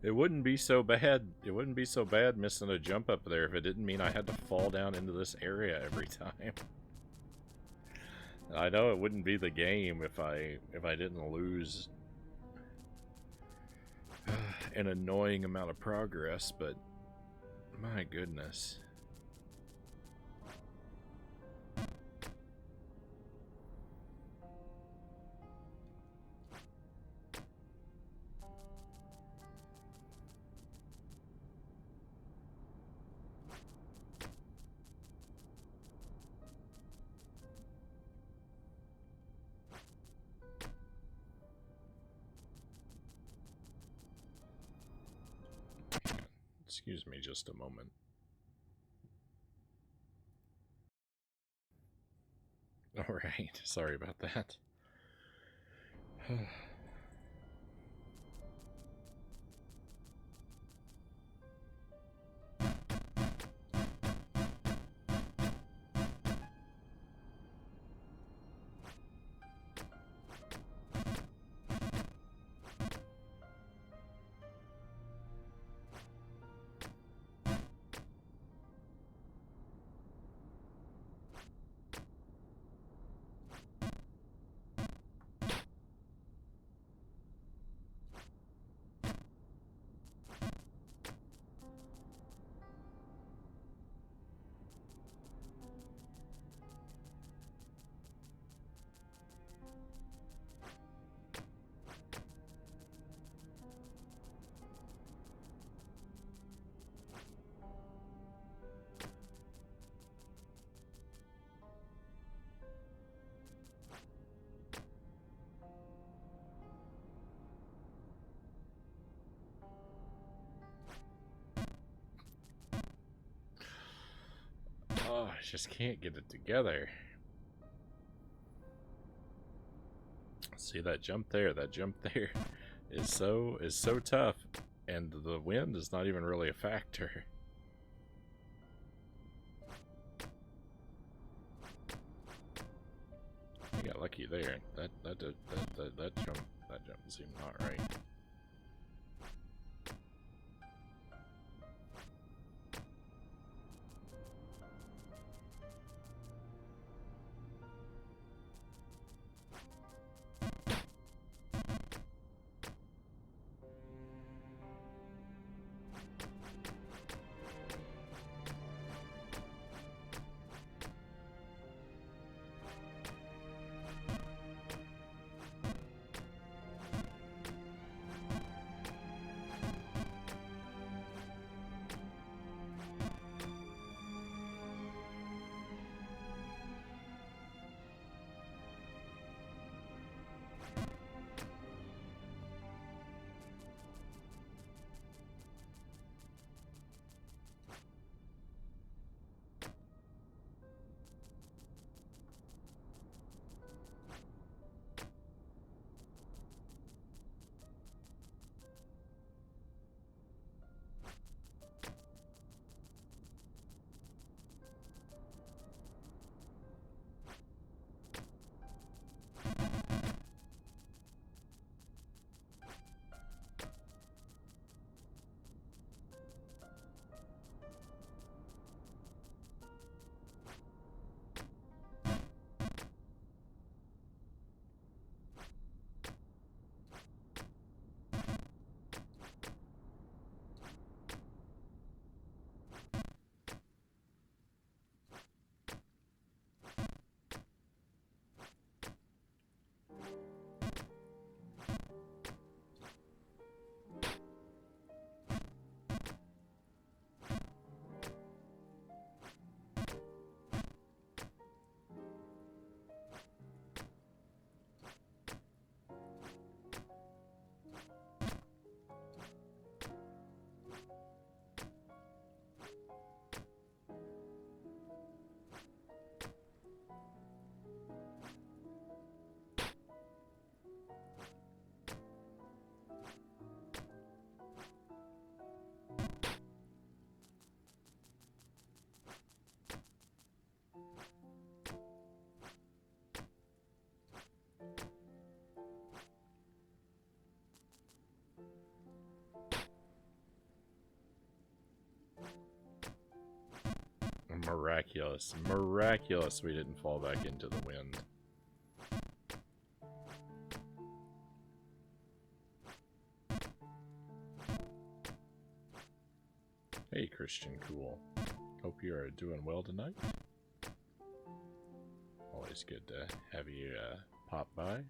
It wouldn't be so bad. It wouldn't be so bad missing a jump up there if it didn't mean I had to fall down into this area every time. I know it wouldn't be the game if I didn't lose an annoying amount of progress, but my goodness. Excuse me just a moment. Alright, sorry about that. Oh, I just can't get it together. See that jump there? That jump there is so tough, and the wind is not even really a factor. lucky there. That jump seemed not right. Miraculous. Miraculous we didn't fall back into the wind. Hey, Christian Cool. Hope you are doing well tonight. Always good to have you pop by.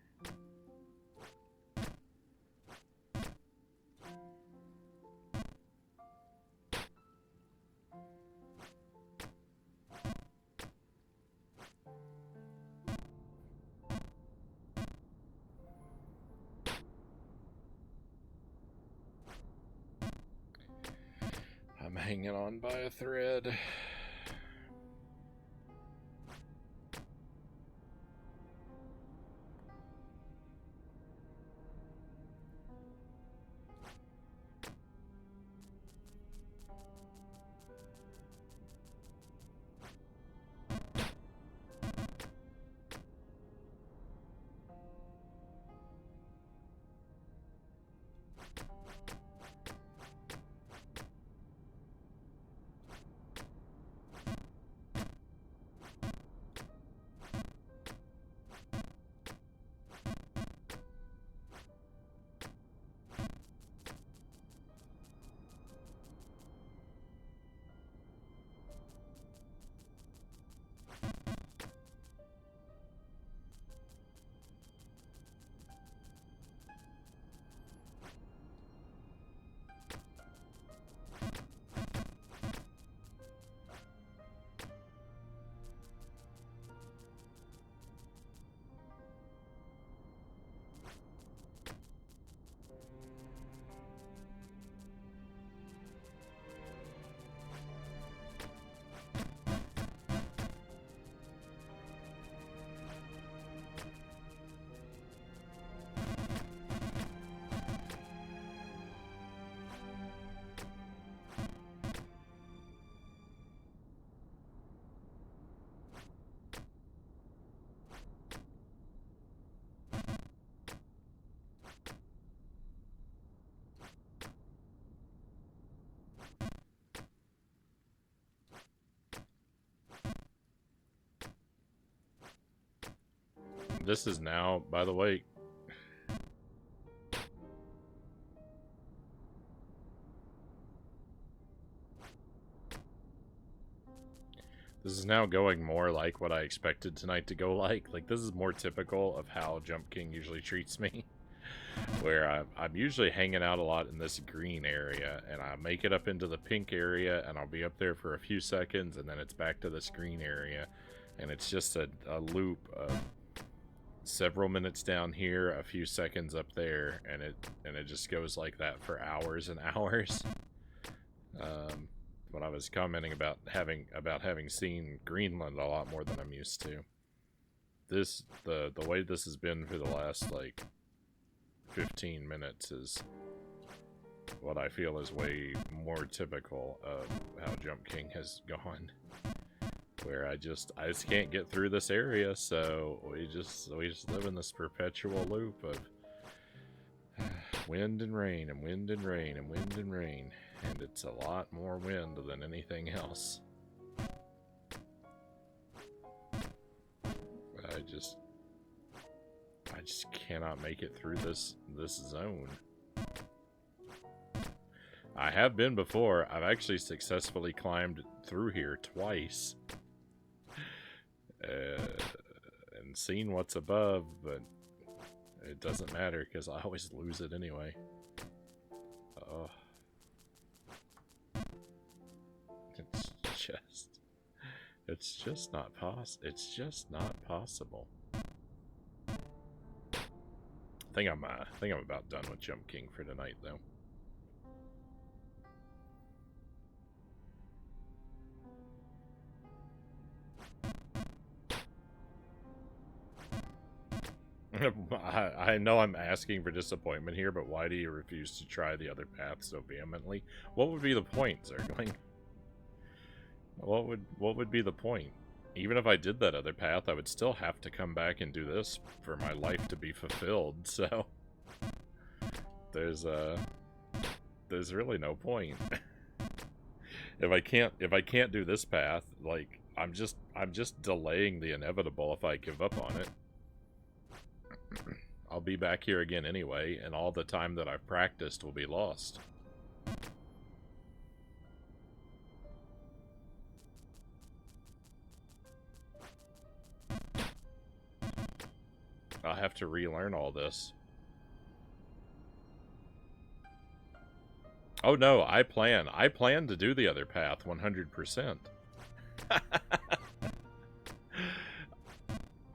I'm hanging on by a thread. This is now, by the way... This is now going more like what I expected tonight to go like. Like, this is more typical of how Jump King usually treats me. Where I'm usually hanging out a lot in this green area, and I make it up into the pink area, and I'll be up there for a few seconds, and then it's back to this green area. And it's just a loop of several minutes down here, a few seconds up there, and it just goes like that for hours and hours. When I was commenting about having seen Greenland a lot more than I'm used to. The way this has been for the last like 15 minutes is what I feel is way more typical of how Jump King has gone. Where I just can't get through this area, so we just live in this perpetual loop of wind and rain and wind and rain and wind and rain. And it's a lot more wind than anything else. I just cannot make it through this zone. I have been before. I've actually successfully climbed through here twice. And seen what's above, but it doesn't matter because I always lose it anyway. Oh. It's just not possible. I think I'm about done with Jump King for tonight, though. I know I'm asking for disappointment here, but why do you refuse to try the other path so vehemently? What would be the point, Zergling? What would be the point? Even if I did that other path, I would still have to come back and do this for my life to be fulfilled, so there's really no point. If I can't do this path, like I'm just delaying the inevitable if I give up on it. I'll be back here again anyway, and all the time that I've practiced will be lost. I'll have to relearn all this. Oh no, I plan to do the other path 100%.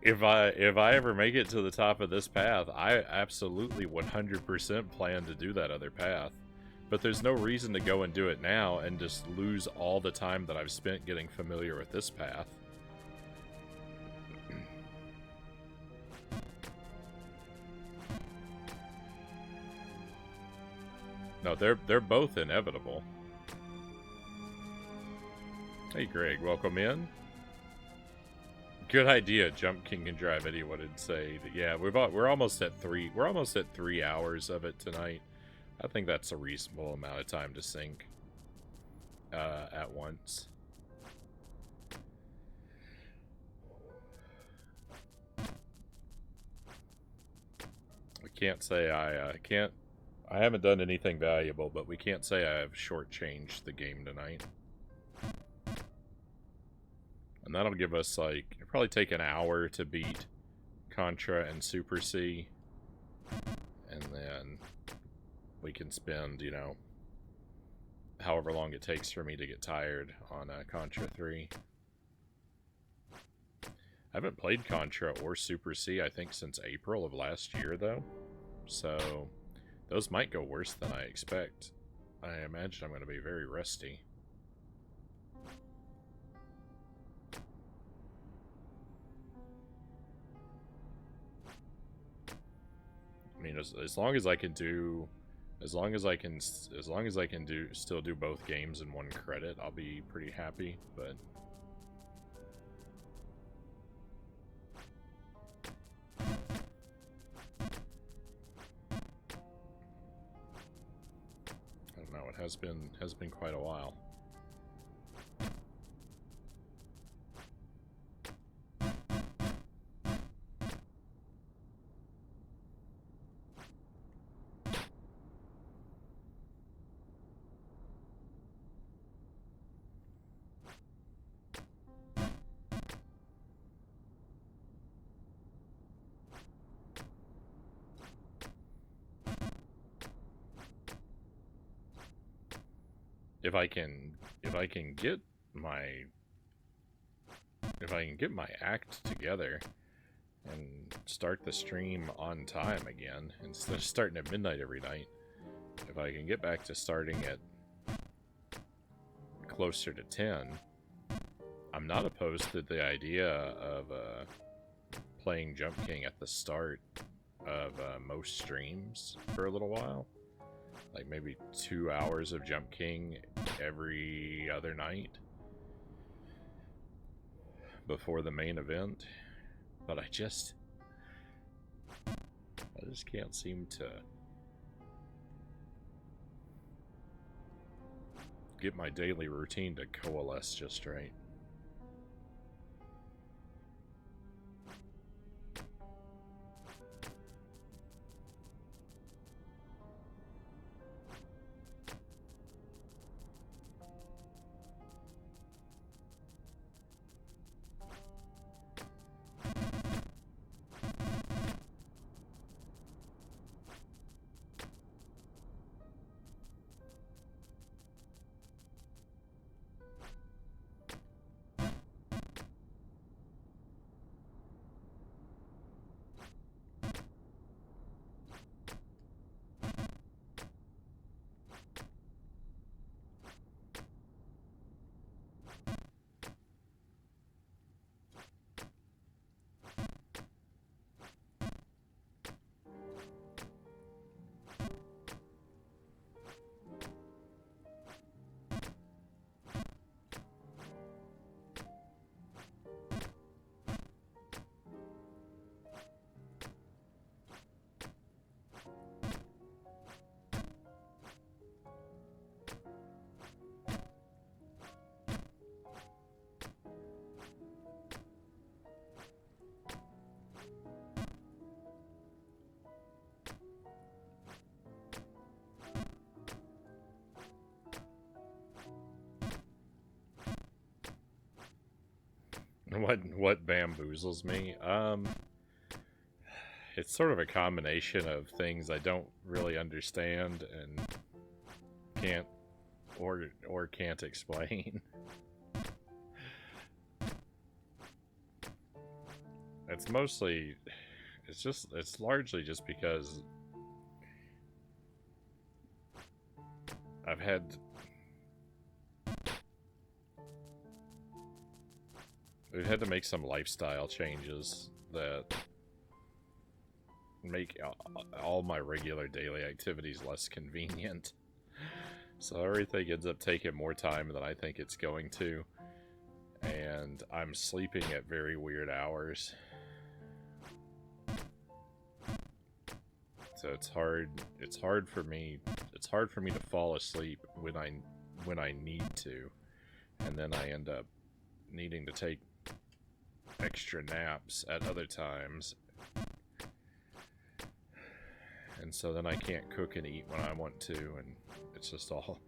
If I ever make it to the top of this path, I absolutely 100% plan to do that other path. But there's no reason to go and do it now and just lose all the time that I've spent getting familiar with this path. No, they're both inevitable. Hey Greg, welcome in. Good idea. Jump King can drive. Eddie would say that, yeah, we're almost at 3 hours of it tonight. I think that's a reasonable amount of time to sync at once. We can't say I haven't done anything valuable, but we can't say I have shortchanged the game tonight. And that'll give us, like, it'll probably take an hour to beat Contra and Super C. And then we can spend, you know, however long it takes for me to get tired on Contra 3. I haven't played Contra or Super C, I think, since April of last year, though. So those might go worse than I expect. I imagine I'm going to be very rusty. I mean, as long as I can do, still do both games in one credit, I'll be pretty happy. But I don't know. It has been quite a while. if I can get my act together and start the stream on time again instead of starting at midnight every night, if I can get back to starting at closer to 10, I'm not opposed to the idea of playing Jump King at the start of most streams for a little while. Like maybe 2 hours of Jump King every other night before the main event. But I just can't seem to get my daily routine to coalesce just right. What bamboozles me? It's sort of a combination of things I don't really understand and can't or can't explain. It's largely just because we've had to make some lifestyle changes that make all my regular daily activities less convenient. So everything ends up taking more time than I think it's going to. And I'm sleeping at very weird hours. So it's hard for me to fall asleep when I need to. And then I end up needing to take extra naps at other times. And so then I can't cook and eat when I want to, and it's just all...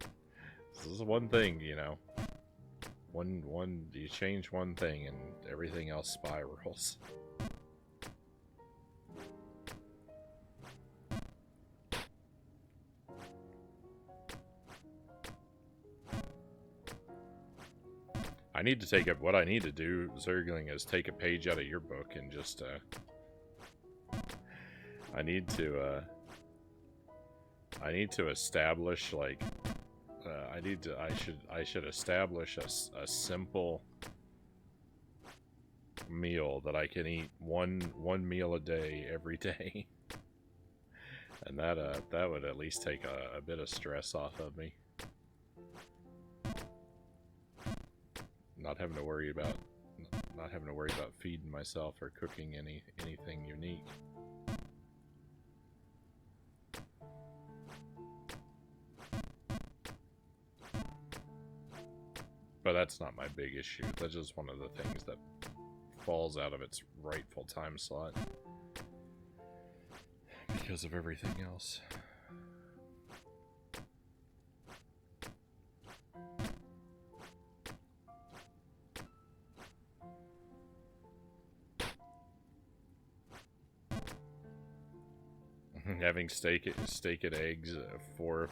This is one thing, you know. You change one thing and everything else spirals. I need to take what I need to do, Zergling, is take a page out of your book and just, I need to establish, like, I should establish a simple meal that I can eat one meal a day every day. And that would at least take a bit of stress off of me. Not having to worry about feeding myself or cooking anything unique. But that's not my big issue. That's just one of the things that falls out of its rightful time slot because of everything else. Having steak and eggs 4 or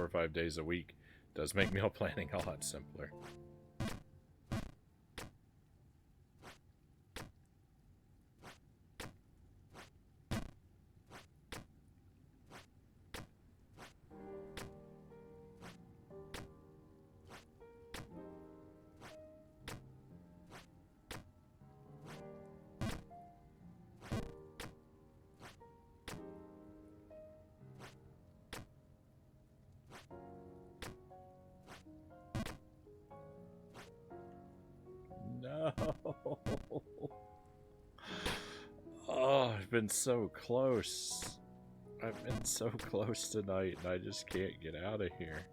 5 days a week Does make meal planning a lot simpler. No. Oh, I've been so close. I've been so close tonight, and I just can't get out of here.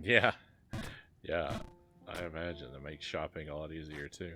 Yeah. Yeah. I imagine it makes shopping a lot easier, too.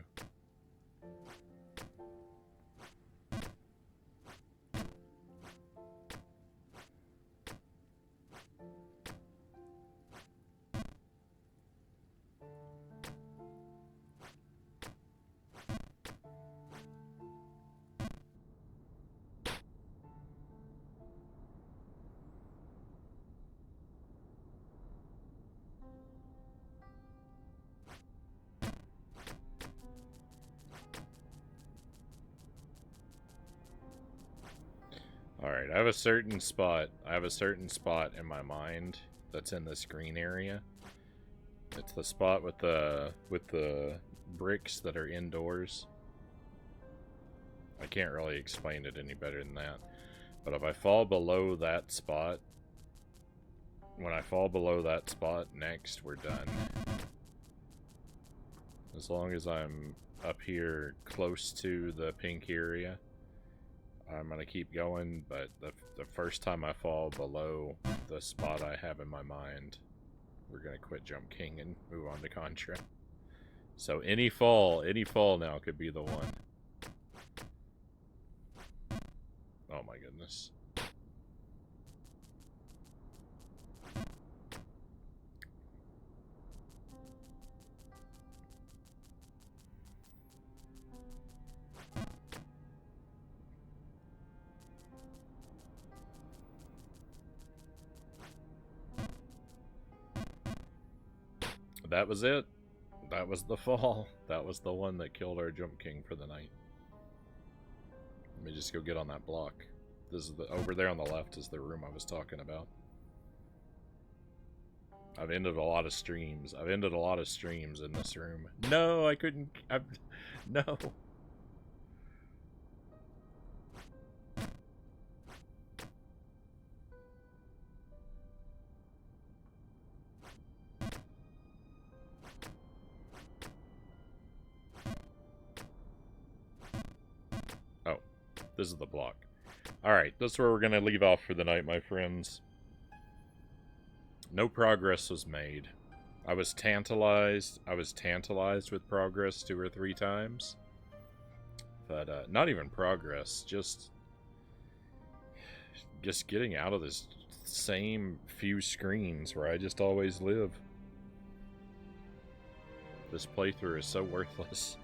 Alright, I have a certain spot. I have a certain spot in my mind that's in this green area. It's the spot with the bricks that are indoors. I can't really explain it any better than that. But if I fall below that spot, when I fall below that spot next, we're done. As long as I'm up here close to the pink area, I'm going to keep going, but the first time I fall below the spot I have in my mind, we're going to quit Jump King and move on to Contra. So any fall now could be the one. Oh my goodness. That was it. That was the fall. That was the one that killed our Jump King for the night. Let me just go get on that block. This is the over there on the left is the room I was talking about. I've ended a lot of streams. I've ended a lot of streams in this room. No, I couldn't. No. Oh, this is the block. Alright, that's where we're going to leave off for the night, my friends. No progress was made. I was tantalized. With progress 2 or 3 times. But not even progress, just getting out of this same few screens where I just always live. This playthrough is so worthless.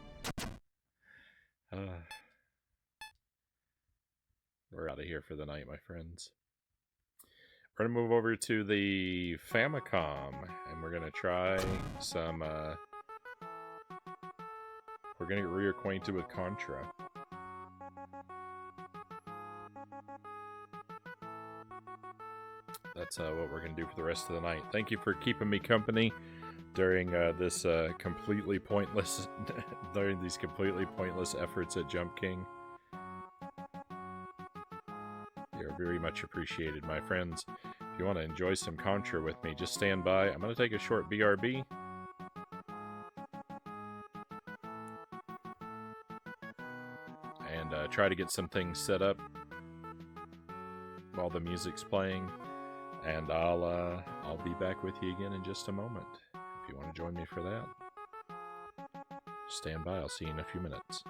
We're out of here for the night, my friends. We're going to move over to the Famicom, and we're going to try some, we're going to get reacquainted with Contra. That's what we're going to do for the rest of the night. Thank you for keeping me company during this completely pointless, during these completely pointless efforts at Jump King. You're very much appreciated, my friends. If you want to enjoy some Contra with me, just stand by. I'm going to take a short BRB. And try to get some things set up while the music's playing. And I'll be back with you again in just a moment. If you want to join me for that, stand by. I'll see you in a few minutes.